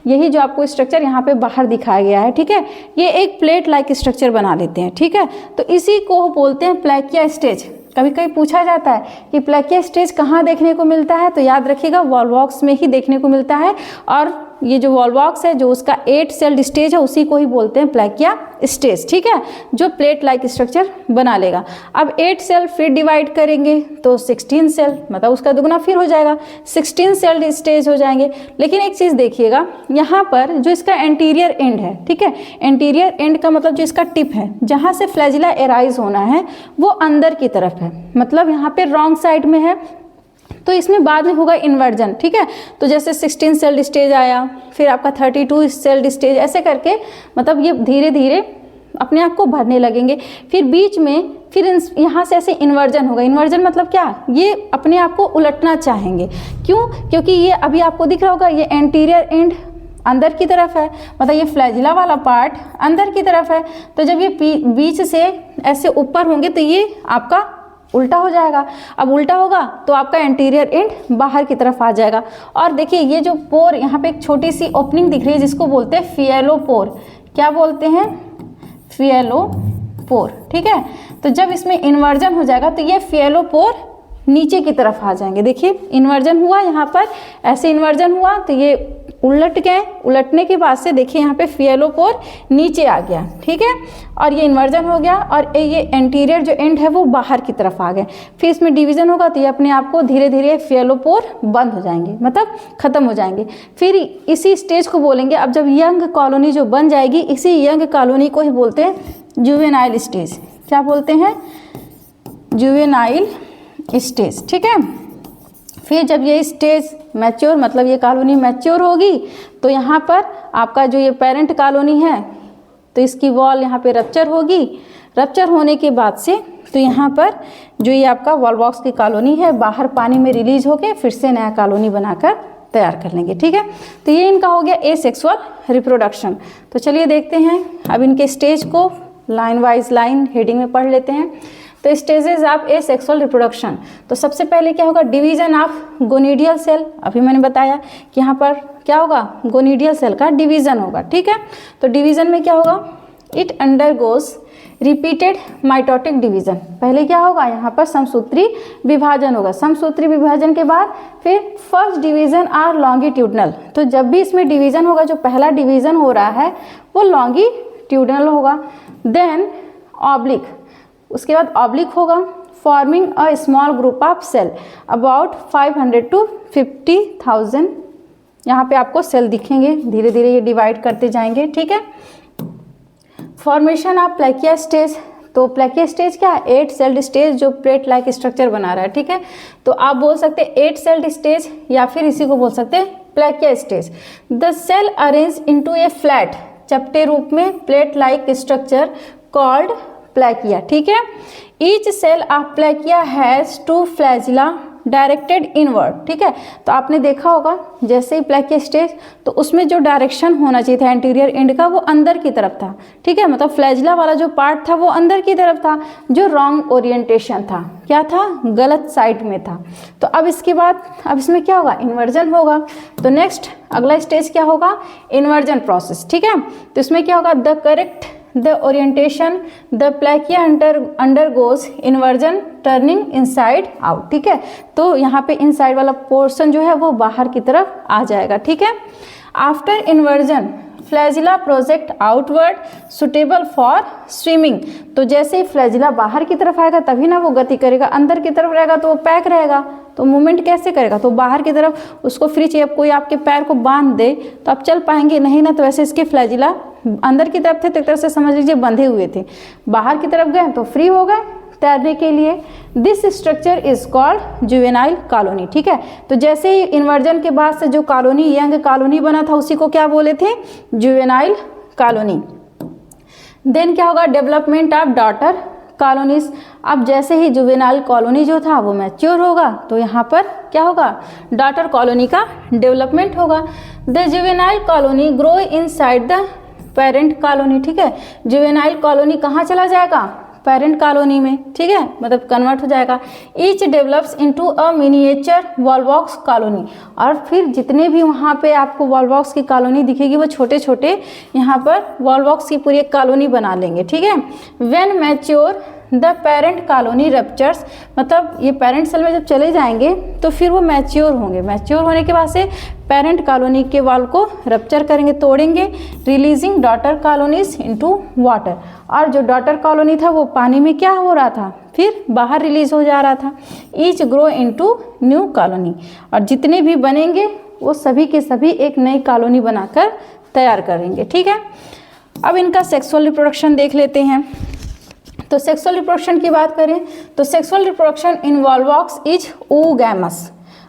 यही जो आपको स्ट्रक्चर यहाँ पे बाहर दिखाया गया है, ठीक है, ये एक प्लेट लाइक स्ट्रक्चर बना लेते हैं, ठीक है। तो इसी को बोलते हैं प्लैकिया स्टेज। कभी कभी पूछा जाता है कि प्लैकिया स्टेज कहाँ देखने को मिलता है, तो याद रखिएगा वॉलबॉक्स में ही देखने को मिलता है। और ये जो वॉलबॉक्स है जो उसका 8 सेल्ड स्टेज है उसी को ही बोलते हैं प्लैकिया स्टेज, ठीक है, जो प्लेट लाइक स्ट्रक्चर बना लेगा। अब 8 सेल फिर डिवाइड करेंगे तो 16 सेल, मतलब उसका दुगना फिर हो जाएगा, 16 सेल्ड स्टेज हो जाएंगे। लेकिन एक चीज़ देखिएगा यहाँ पर जो इसका एंटीरियर एंड है, ठीक है, एंटीरियर एंड का मतलब जो इसका टिप है जहाँ से फ्लैजिला एराइज होना है वो अंदर की तरफ है, मतलब यहाँ पे रॉन्ग साइड में है, तो इसमें बाद में होगा इन्वर्जन, ठीक है। तो जैसे 16 सेल्ड स्टेज आया, फिर आपका 32 सेल्ड स्टेज, ऐसे करके मतलब ये धीरे धीरे अपने आप को भरने लगेंगे। फिर बीच में फिर यहाँ से ऐसे इन्वर्जन होगा। इन्वर्जन मतलब क्या, ये अपने आप को उलटना चाहेंगे। क्यों, क्योंकि ये अभी आपको दिख रहा होगा ये एंटीरियर एंड अंदर की तरफ है, मतलब ये फ्लैजिला वाला पार्ट अंदर की तरफ है। तो जब ये बीच से ऐसे ऊपर होंगे तो ये आपका उल्टा हो जाएगा। अब उल्टा होगा तो आपका एंटीरियर एंड बाहर की तरफ आ जाएगा। और देखिए ये जो पोर, यहाँ पे एक छोटी सी ओपनिंग दिख रही है जिसको बोलते हैं फियलोपोर। क्या बोलते हैं, फियलोपोर, ठीक है। तो जब इसमें इन्वर्जन हो जाएगा तो ये फियलोपोर नीचे की तरफ आ जाएंगे। देखिए इन्वर्जन हुआ, यहाँ पर ऐसे इन्वर्जन हुआ तो ये उलट गए, उलटने के बाद से देखिए यहाँ पे फियलोपोर नीचे आ गया, ठीक है, और ये इन्वर्जन हो गया और ये एंटीरियर जो एंड है वो बाहर की तरफ आ गए। फिर इसमें डिवीजन होगा तो ये अपने आप को धीरे धीरे फियलोपोर बंद हो जाएंगे, मतलब खत्म हो जाएंगे। फिर इसी स्टेज को बोलेंगे, अब जब यंग कॉलोनी जो बन जाएगी, इसी यंग कॉलोनी को ही बोलते हैं जुवेनाइल स्टेज। क्या बोलते हैं, जुवेनाइल स्टेज, ठीक है। फिर जब ये स्टेज मैच्योर, मतलब ये कॉलोनी मैच्योर होगी तो यहाँ पर आपका जो ये पेरेंट कॉलोनी है तो इसकी वॉल यहाँ पे रप्चर होगी। रप्चर होने के बाद से तो यहाँ पर जो ये आपका वॉलबॉक्स की कॉलोनी है बाहर पानी में रिलीज होके फिर से नया कॉलोनी बनाकर तैयार कर लेंगे, ठीक है। तो ये इनका हो गया एसेक्सुअल रिप्रोडक्शन। तो चलिए देखते हैं अब इनके स्टेज को लाइन वाइज लाइन हेडिंग में पढ़ लेते हैं। तो स्टेजेस ऑफ एसेक्सुअल रिप्रोडक्शन, तो सबसे पहले क्या होगा, डिवीजन ऑफ गोनिडियल सेल। अभी मैंने बताया कि यहाँ पर क्या होगा, गोनिडियल सेल का डिवीजन होगा, ठीक है। तो डिवीजन में क्या होगा, it undergoes repeated mitotic division. पहले क्या होगा, यहाँ पर समसूत्री विभाजन होगा। समसूत्री विभाजन के बाद फिर फर्स्ट डिवीजन आर लॉन्गिट्यूडनल। तो जब भी इसमें डिवीजन होगा, जो पहला डिवीजन हो रहा है वो लॉन्गिट्यूडनल होगा। देन ऑब्लिक, उसके बाद ऑब्लिक होगा, forming a small group of cell about 500 to 50,000। यहाँ पे आपको सेल दिखेंगे, धीरे धीरे ये डिवाइड करते जाएंगे, ठीक है। फॉर्मेशन ऑफ प्लैकिया स्टेज, तो प्लैकिया स्टेज क्या है, 8 सेल्ड स्टेज जो प्लेट लाइक स्ट्रक्चर बना रहा है, ठीक है। तो आप बोल सकते हैं 8 सेल्ड स्टेज या फिर इसी को बोल सकते हैं plakea stage. The cell arrange into a flat चपटे रूप में plate like structure called plakea, ठीक है। Each cell of plakea has 2 flagella directed inward, ठीक है। तो आपने देखा होगा जैसे ही प्लैकिया स्टेज, तो उसमें जो डायरेक्शन होना चाहिए था एंटीरियर एंड का वो अंदर की तरफ था, ठीक है। मतलब फ्लैजिला वाला जो पार्ट था वो अंदर की तरफ था, जो रॉन्ग ओरिएंटेशन था, क्या था, गलत साइड में था। तो अब इसके बाद अब इसमें क्या होगा, इन्वर्जन होगा। तो नेक्स्ट अगला स्टेज क्या होगा, इन्वर्जन प्रोसेस, ठीक है। तो इसमें क्या होगा, the correct the orientation the plakea undergoes inversion turning inside out, ठीक है। तो यहाँ पे इनसाइड वाला पोर्शन जो है वो बाहर की तरफ आ जाएगा, ठीक है। After inversion flagella project outward suitable for swimming. तो जैसे ही फ्लैजिला बाहर की तरफ आएगा तभी ना वो गति करेगा, अंदर की तरफ रहेगा तो वो पैक रहेगा, तो मूवमेंट कैसे करेगा, तो बाहर की तरफ उसको फ्री चाहिए। अब कोई आपके पैर को बांध दे तो आप चल पाएंगे नहीं ना, तो ऐसे इसके फ्लैजिला अंदर की तरफ थे तो एक तरह से समझ लीजिए बंधे हुए थे, बाहर की तरफ गए तो फ्री हो गए तैरने के लिए। This structure is called juvenile colony, ठीक है। तो जैसे ही इन्वर्जन के बाद से जो कॉलोनी यंग कॉलोनी बना था उसी को क्या बोले थे, जुवेनाइल कॉलोनी। देन क्या होगा, डेवलपमेंट ऑफ डॉटर कॉलोनीज। अब जैसे ही जुवेनाइल कॉलोनी जो था वो मैच्योर होगा तो यहाँ पर क्या होगा, डॉटर कॉलोनी का डेवलपमेंट होगा। The juvenile colony grow inside the parent colony, ठीक है। जुवेनाइल कॉलोनी कहाँ चला जाएगा, पेरेंट कॉलोनी में, ठीक है, मतलब कन्वर्ट हो जाएगा। Each develops into a miniature Volvox colony. और फिर जितने भी वहाँ पे आपको वॉलवॉक्स की कॉलोनी दिखेगी वो छोटे छोटे यहाँ पर वॉलवॉक्स की पूरी एक कॉलोनी बना लेंगे, ठीक है। When mature the parent colony ruptures, मतलब ये पेरेंट सेल में जब चले जाएंगे तो फिर वो मैच्योर होंगे, मैच्योर होने के बाद से पेरेंट कॉलोनी के वॉल को रप्चर करेंगे, तोड़ेंगे, releasing daughter colonies into water. और जो डॉटर कॉलोनी था वो पानी में क्या हो रहा था, फिर बाहर रिलीज हो जा रहा था। Each grow into new colony, और जितने भी बनेंगे वो सभी के सभी एक नई कॉलोनी बनाकर तैयार करेंगे, ठीक है। अब इनका सेक्सुअल रिप्रोडक्शन देख लेते हैं। तो सेक्सुअल रिप्रोडक्शन की बात करें तो sexual reproduction in Volvox is oogamous।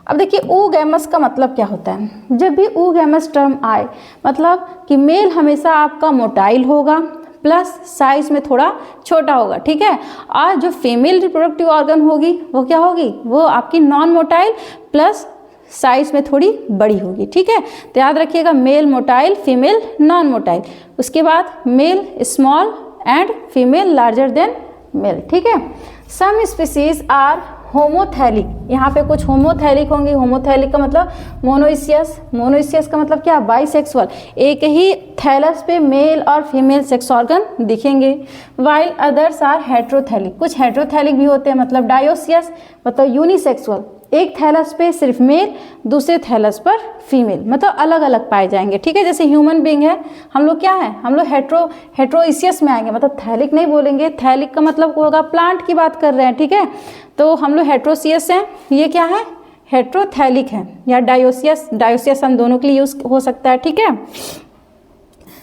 अब देखिए oogamous का मतलब क्या होता है, जब भी oogamous टर्म आए मतलब कि मेल हमेशा आपका मोटाइल होगा प्लस साइज में थोड़ा छोटा होगा, ठीक है। और जो फीमेल रिप्रोडक्टिव ऑर्गन होगी वो क्या होगी, वो आपकी नॉन मोटाइल प्लस साइज में थोड़ी बड़ी होगी, ठीक है। तो याद रखिएगा, male motile, female non motile, उसके बाद male small and female larger than male, ठीक है। सम स्पीसीज आर होमोथैलिक, यहाँ पे कुछ होमोथैलिक होंगे। होमोथैलिक का मतलब मोनोइसियस, मोनोइसियस का मतलब क्या, बाइसेक्सुअल, एक ही थैलस पे मेल और फीमेल सेक्स ऑर्गन दिखेंगे। वाइल अदर्स आर हेट्रोथैलिक, कुछ हेट्रोथैलिक भी होते हैं, मतलब डायोसियस मतलब यूनिसेक्सुअल, एक थैलस पे सिर्फ मेल, दूसरे थैलस पर फीमेल, मतलब अलग अलग पाए जाएंगे, ठीक है। जैसे ह्यूमन बीइंग है, हम लोग क्या है, हम लोग हेट्रोइसियस में आएंगे, मतलब थैलिक नहीं बोलेंगे, थैलिक का मतलब होगा प्लांट की बात कर रहे हैं, ठीक है। तो हम लोग हेट्रोसियस हैं, ये क्या है, हेट्रोथैलिक है, या डायोसियस, डायोसियस हम दोनों के लिए यूज हो सकता है, ठीक है।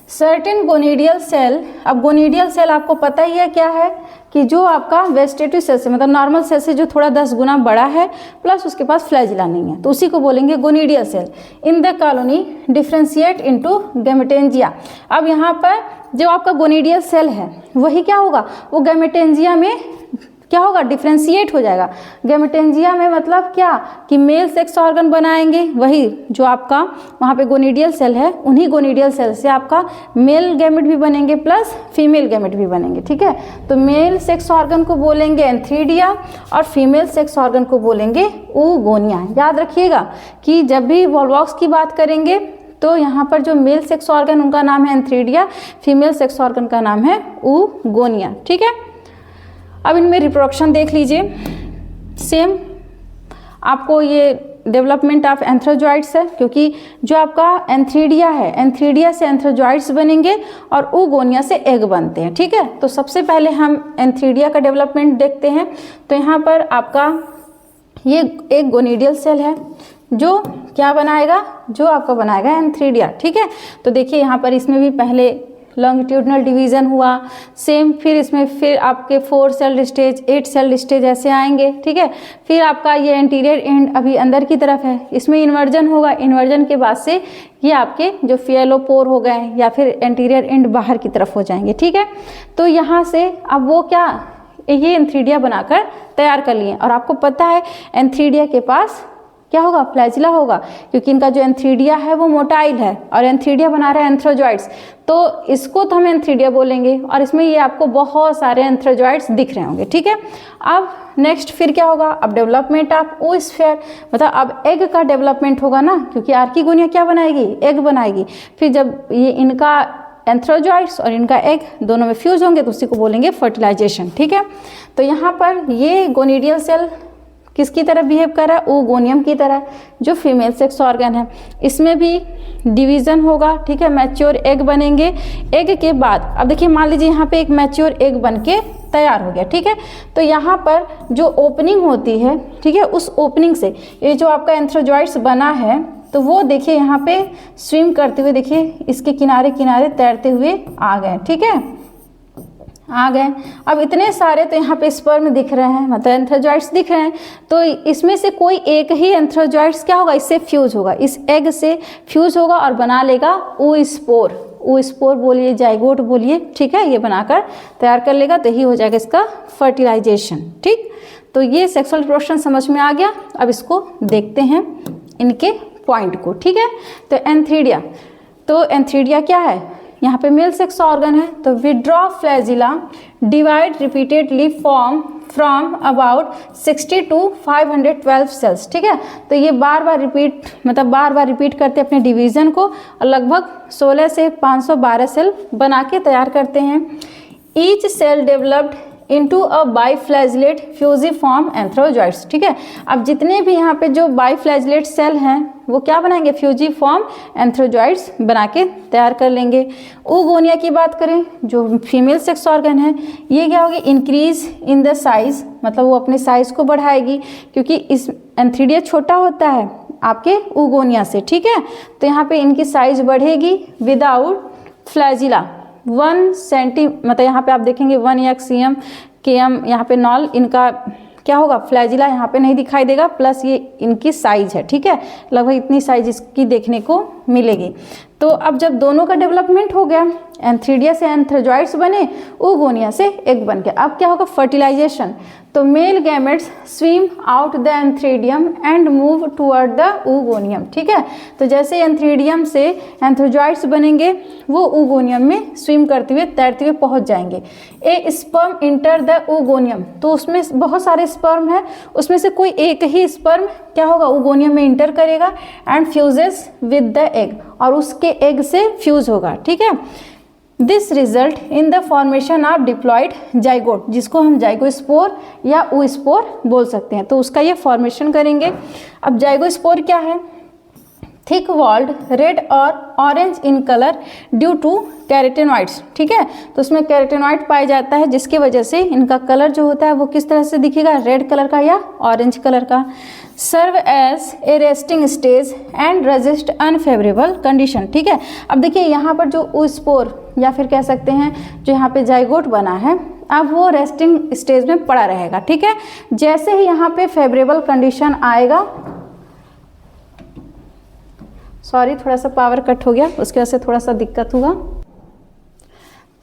सर्टेन गोनिडियल सेल, अब गोनिडियल सेल आपको पता ही है क्या है, कि जो आपका वेजिटेटिव सेल से मतलब नॉर्मल सेल से जो थोड़ा 10 गुना बड़ा है प्लस उसके पास फ्लैजिला नहीं है, तो उसी को बोलेंगे gonidial cell. In the colony differentiate into gametangia. अब यहाँ पर जो आपका गोनिडियल सेल है वही क्या होगा, वो गैमेटेंजिया में क्या होगा, डिफ्रेंशिएट हो जाएगा। गैमेटेंजिया में मतलब क्या, कि मेल सेक्स ऑर्गन बनाएंगे, वही जो आपका वहाँ पे गोनिडियल सेल है, उन्हीं गोनिडियल सेल से आपका मेल गैमेट भी बनेंगे प्लस फीमेल गैमेट भी बनेंगे, ठीक है। तो मेल सेक्स ऑर्गन को बोलेंगे एंथ्रीडिया और फीमेल सेक्स ऑर्गन को बोलेंगे oogonia। याद रखिएगा कि जब भी वॉलवॉक्स की बात करेंगे तो यहाँ पर जो मेल सेक्स ऑर्गन उनका नाम है एंथ्रीडिया, फीमेल सेक्स ऑर्गन का नाम है oogonia, ठीक है। अब इनमें रिप्रोडक्शन देख लीजिए, सेम आपको ये डेवलपमेंट ऑफ एंथ्रोजॉइड्स है, क्योंकि जो आपका एंथ्रीडिया है, एंथ्रीडिया से एंथ्रोजॉइड्स बनेंगे और oogonia से एग बनते हैं, ठीक है। तो सबसे पहले हम एंथ्रीडिया का डेवलपमेंट देखते हैं। तो यहाँ पर आपका ये एक गोनिडियल सेल है जो क्या बनाएगा, जो आपका बनाएगा एंथ्रीडिया, ठीक है। तो देखिए यहाँ पर इसमें भी पहले लॉन्गिट्यूडनल डिवीज़न हुआ, सेम फिर इसमें फिर आपके 4 सेल स्टेज, 8 सेल स्टेज ऐसे आएंगे, ठीक है। फिर आपका ये एंटीरियर एंड अभी अंदर की तरफ है, इसमें इन्वर्जन होगा, इन्वर्जन के बाद से ये आपके जो फेलोपोर हो गए या फिर एंटीरियर एंड बाहर की तरफ हो जाएंगे, ठीक है। तो यहाँ से अब वो क्या, ये एंथ्रीडिया बनाकर तैयार कर लिए। और आपको पता है एंथ्रीडिया के पास क्या होगा, फ्लैजिला होगा, क्योंकि इनका जो एंथ्रीडिया है वो मोटाइल है और एंथ्रीडिया बना रहा है एंथ्रोजॉइड्स, तो इसको तो हम एंथ्रीडिया बोलेंगे। और इसमें ये आपको बहुत सारे एंथ्रोजॉइड्स दिख रहे होंगे, ठीक है। अब नेक्स्ट फिर क्या होगा, अब डेवलपमेंट ऑफ oosphere, मतलब अब एग का डेवलपमेंट होगा ना, क्योंकि आर्किगोनिया क्या बनाएगी, एग बनाएगी। फिर जब ये इनका एंथ्रोजॉइड्स और इनका एग दोनों में फ्यूज होंगे तो उसी को बोलेंगे फर्टिलाइजेशन, ठीक है। तो यहाँ पर ये गोनिडियल सेल किसकी तरह बिहेव कर रहा है, oogoनियम की तरह, जो फीमेल सेक्स ऑर्गन है। इसमें भी डिवीज़न होगा, ठीक है, मैच्योर एग बनेंगे। एग के बाद अब देखिए, मान लीजिए यहाँ पे एक मैच्योर एग बन के तैयार हो गया, ठीक है। तो यहाँ पर जो ओपनिंग होती है, ठीक है, उस ओपनिंग से ये जो आपका एंथ्रोजॉइड्स बना है, तो वो देखिए यहाँ पे स्विम करते हुए, देखिए इसके किनारे किनारे तैरते हुए आ गए, ठीक है, आ गए। अब इतने सारे तो यहाँ पे स्पर्म दिख रहे हैं, मतलब एंथ्रोजॉइड्स दिख रहे हैं, तो इसमें से कोई एक ही एंथ्रोजॉइड्स क्या होगा, इससे फ्यूज होगा, इस एग से फ्यूज होगा और बना लेगा oospore। oospore बोलिए, जाइगोट बोलिए, ठीक है, ये बनाकर तैयार कर लेगा, तो यही हो जाएगा इसका फर्टिलाइजेशन, ठीक। तो ये सेक्सुअल रिप्रोडक्शन समझ में आ गया। अब इसको देखते हैं इनके पॉइंट को, ठीक है। तो एंथ्रीडिया, तो एंथ्रीडिया क्या है, यहाँ पे मेल सेक्स ऑर्गन है, तो withdraw flagella divide repeatedly form from about 60 to 512 cells, ठीक है। तो ये बार बार रिपीट, मतलब बार बार रिपीट करते हैं अपने डिवीज़न को और लगभग 16 से 512 सेल बना के तैयार करते हैं। Each cell developed into a biflagellate fusiform antherozoids, ठीक है। अब जितने भी यहाँ पे जो बाईफ्लैजिलेट सेल हैं वो क्या बनाएंगे, फ्यूजिफॉर्म एंथ्रोजॉइड्स बना के तैयार कर लेंगे। oogonia की बात करें, जो फीमेल सेक्स ऑर्गन है, ये क्या होगी, इंक्रीज इन द साइज, मतलब वो अपने साइज को बढ़ाएगी, क्योंकि इस एंथ्रीडिया छोटा होता है आपके oogonia से, ठीक है। तो यहाँ पे इनकी साइज बढ़ेगी विदाउट फ्लैजिला 1 सेंटी, मतलब यहाँ पे आप देखेंगे 1 cm km, यहाँ पे नॉल इनका क्या होगा, फ्लैजिला यहाँ पे नहीं दिखाई देगा, प्लस ये इनकी साइज है, ठीक है, लगभग इतनी साइज इसकी देखने को मिलेगी। तो अब जब दोनों का डेवलपमेंट हो गया, एंथ्रीडिया से एंथ्रोजॉइड्स बने, oogonia से एग बन गया, अब क्या होगा, फर्टिलाइजेशन। तो male gametes swim out the antheridium and move toward the oogonium, ठीक है। तो जैसे एंथ्रीडियम से एंथ्रोजॉइड्स बनेंगे, वो oogoनियम में स्विम करते हुए तैरते हुए पहुंच जाएंगे। ए स्पर्म इंटर द oogoनियम, तो उसमें बहुत सारे स्पर्म है, उसमें से कोई एक ही स्पर्म क्या होगा, oogoनियम में इंटर करेगा and fuses with the egg, और उसके एग से फ्यूज होगा, ठीक है। This result in the formation of diploid zygote, जिसको हम जाइगोस्पोर या oospore बोल सकते हैं, तो उसका ये फॉर्मेशन करेंगे। अब जाइगोस्पोर क्या है, थिक वॉल्ड, रेड और orange in colour due to carotenoids, ठीक है। तो उसमें कैरोटेनॉइड पाया जाता है, जिसकी वजह से इनका कलर जो होता है वो किस तरह से दिखेगा, रेड कलर का या ऑरेंज कलर का। Serve as a resting stage and resist unfavourable condition, ठीक है। अब देखिए यहाँ पर जो oospore या फिर कह सकते हैं जो यहाँ पे जाइगोट बना है, अब वो रेस्टिंग स्टेज में पड़ा रहेगा, ठीक है। जैसे ही यहाँ पे फेवरेबल कंडीशन आएगा, सॉरी थोड़ा सा पावर कट हो गया, उसकी वजह से थोड़ा सा दिक्कत हुआ।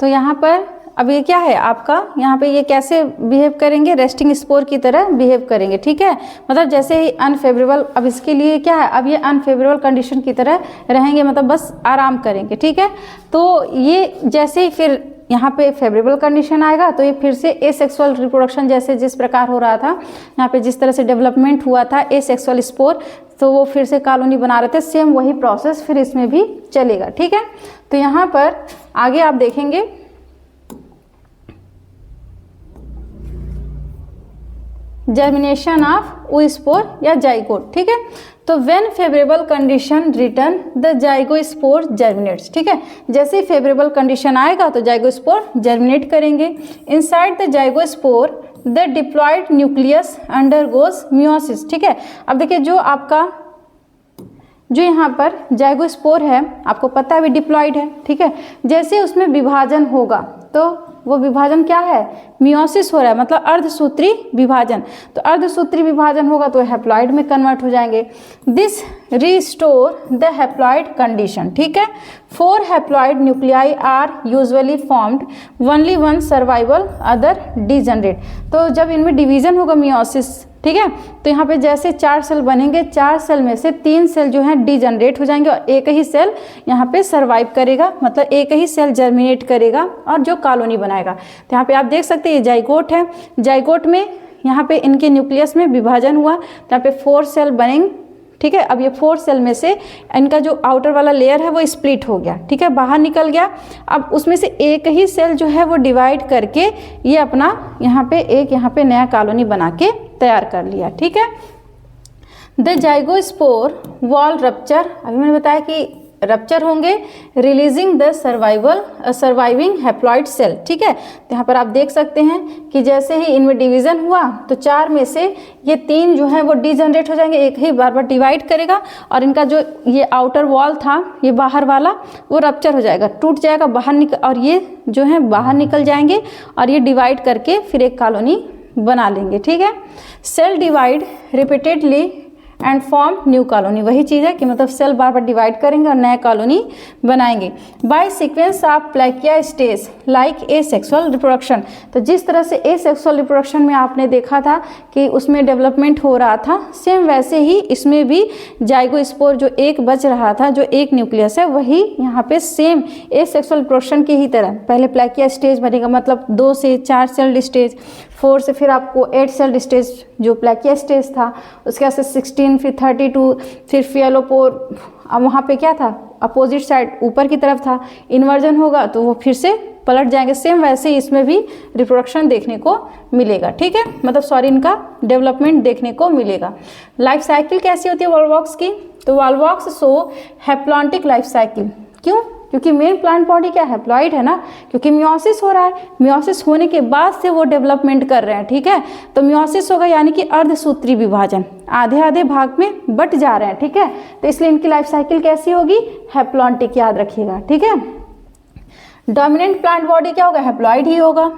तो यहाँ पर अब ये क्या है आपका, यहाँ पे ये कैसे बिहेव करेंगे, रेस्टिंग स्पोर की तरह बिहेव करेंगे, ठीक है। मतलब जैसे ही अनफेवरेबल, अब इसके लिए क्या है, अब ये अनफेवरेबल कंडीशन की तरह रहेंगे, मतलब बस आराम करेंगे, ठीक है। तो ये जैसे ही फिर यहाँ पे फेवरेबल कंडीशन आएगा, तो ये फिर से एसेक्सुअल रिप्रोडक्शन जैसे जिस प्रकार हो रहा था, यहाँ पे जिस तरह से डेवलपमेंट हुआ था एसेक्सुअल स्पोर, तो वो फिर से कॉलोनी बना रहे थे, सेम वही प्रोसेस फिर इसमें भी चलेगा, ठीक है। तो यहाँ पर आगे आप देखेंगे जर्मिनेशन ऑफ oospore या जाइगोट, ठीक है। तो when favourable condition return the zygospore germinates, ठीक है। जैसे ही फेवरेबल कंडीशन आएगा तो जाइगोस्पोर जर्मिनेट करेंगे। Inside the zygospore the diploid nucleus undergoes meiosis, ठीक है। अब देखिए जो आपका जो यहाँ पर जाइगोस्पोर है, आपको पता है भी डिप्लॉइड है, ठीक है। जैसे उसमें विभाजन होगा तो वो विभाजन क्या है, मियोसिस हो रहा है, मतलब अर्धसूत्री विभाजन। तो अर्धसूत्री विभाजन होगा तो हैप्लॉइड में कन्वर्ट हो जाएंगे। This restore the haploid condition, ठीक है। 4 haploid nuclei are usually formed, only 1 survival, other degenerate. तो जब इनमें डिवीजन होगा मियोसिस, ठीक है, तो यहाँ पे जैसे 4 सेल बनेंगे, 4 सेल में से 3 सेल जो है डिजनरेट हो जाएंगे और एक ही सेल यहाँ पे सर्वाइव करेगा, मतलब एक ही सेल जर्मिनेट करेगा और जो कॉलोनी बनाएगा। तो यहाँ पे आप देख सकते हैं ये जाइगोट है, जाइगोट में यहाँ पे इनके न्यूक्लियस में विभाजन हुआ तो यहाँ पे 4 सेल बनेंगे, ठीक है। अब ये 4 सेल में से इनका जो आउटर वाला लेयर है वो स्प्लिट हो गया, ठीक है, बाहर निकल गया। अब उसमें से एक ही सेल जो है वो डिवाइड करके ये अपना यहाँ पे नया कॉलोनी बना के तैयार कर लिया, ठीक है। द जाइगोस्पोर वॉल रप्चर, अभी मैंने बताया कि रप्चर होंगे, releasing the surviving haploid cell, ठीक है। तो यहाँ पर आप देख सकते हैं कि जैसे ही इनमें डिवीजन हुआ तो 4 में से ये 3 जो है वो डिजनरेट हो जाएंगे, एक ही बार बार डिवाइड करेगा और इनका जो ये आउटर वॉल था, ये बाहर वाला, वो रप्चर हो जाएगा, टूट जाएगा बाहर निकल, और ये जो है बाहर निकल जाएंगे और ये डिवाइड करके फिर एक कॉलोनी बना लेंगे, ठीक है। Cell divide repeatedly and form new colony, वही चीज़ है कि मतलब सेल बार बार डिवाइड करेंगे और नया कॉलोनी बनाएंगे। By sequence of plakea stage like asexual reproduction, तो जिस तरह से ए सेक्सुअल रिप्रोडक्शन में आपने देखा था कि उसमें डेवलपमेंट हो रहा था, सेम वैसे ही इसमें भी जाइगोस्पोर जो एक बच रहा था, जो एक न्यूक्लियस है, वही यहाँ पे सेम ए सेक्सुअल रिप्रोडक्शन की ही तरह पहले प्लैकिया स्टेज बनेगा, मतलब 2 से 4 सेल स्टेज, 4 से फिर आपको 8 सेल स्टेज जो प्लैकिया स्टेज था, उसके बाद से 16, फिर 32, फिर फेलोपोर। अब वहाँ पे क्या था, अपोजिट साइड ऊपर की तरफ था, इन्वर्जन होगा तो वो फिर से पलट जाएंगे। सेम वैसे ही इसमें भी रिप्रोडक्शन देखने को मिलेगा, ठीक है, मतलब सॉरी इनका डेवलपमेंट देखने को मिलेगा। लाइफ साइकिल कैसी होती है वॉल्वॉक्स की, तो Volvox show haplontic life cycle. क्यों, क्योंकि मेन प्लांट बॉडी क्या हैप्लॉइड है ना, क्योंकि मियोसिस हो रहा है, मियोसिस होने के बाद से वो डेवलपमेंट कर रहे हैं, ठीक है। तो मियोसिस होगा यानी कि अर्धसूत्री विभाजन, आधे आधे भाग में बट जा रहे हैं, ठीक है। तो इसलिए इनकी लाइफ साइकिल कैसी होगी, हैप्लॉन्टिक, याद रखिएगा, ठीक है। डोमिनेंट प्लांट बॉडी क्या होगा, हैप्लॉइड ही होगा।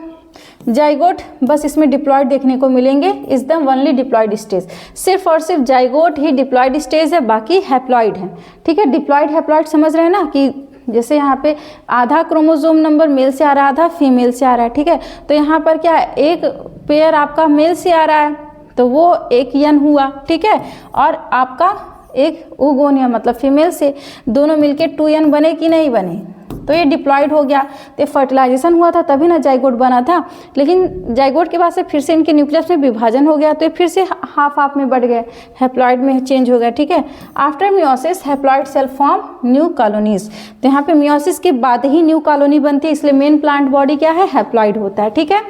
जाइगोट बस इसमें डिप्लॉइड देखने को मिलेंगे, is the only diploid stage, सिर्फ और सिर्फ जाइगोट ही डिप्लॉइड स्टेज है, बाकी हैप्लॉइड है, ठीक है। डिप्लॉइड हैप्लॉइड समझ रहे हैं ना, कि जैसे यहाँ पे आधा क्रोमोसोम नंबर मेल से आ रहा है, आधा फीमेल से आ रहा है, ठीक है। तो यहाँ पर क्या है, एक पेयर आपका मेल से आ रहा है तो वो एक यन हुआ, ठीक है, और आपका एक ओगोनिया मतलब फीमेल से, दोनों मिलके 2 यन बने कि नहीं बने, तो ये डिप्लॉइड हो गया। तो फर्टिलाइजेशन हुआ था तभी ना जाइगोट बना था, लेकिन जाइगोट के बाद से फिर से इनके न्यूक्लियस में विभाजन हो गया तो ये फिर से हाफ हाफ में बढ़ गए, हैप्लॉइड में चेंज हो गया, ठीक है। After meiosis haploid cell form new colonies, तो यहाँ पे मियोसिस के बाद ही न्यू कॉलोनी बनती है, इसलिए मेन प्लांट बॉडी क्या है, हैप्लॉइड होता है, ठीक है।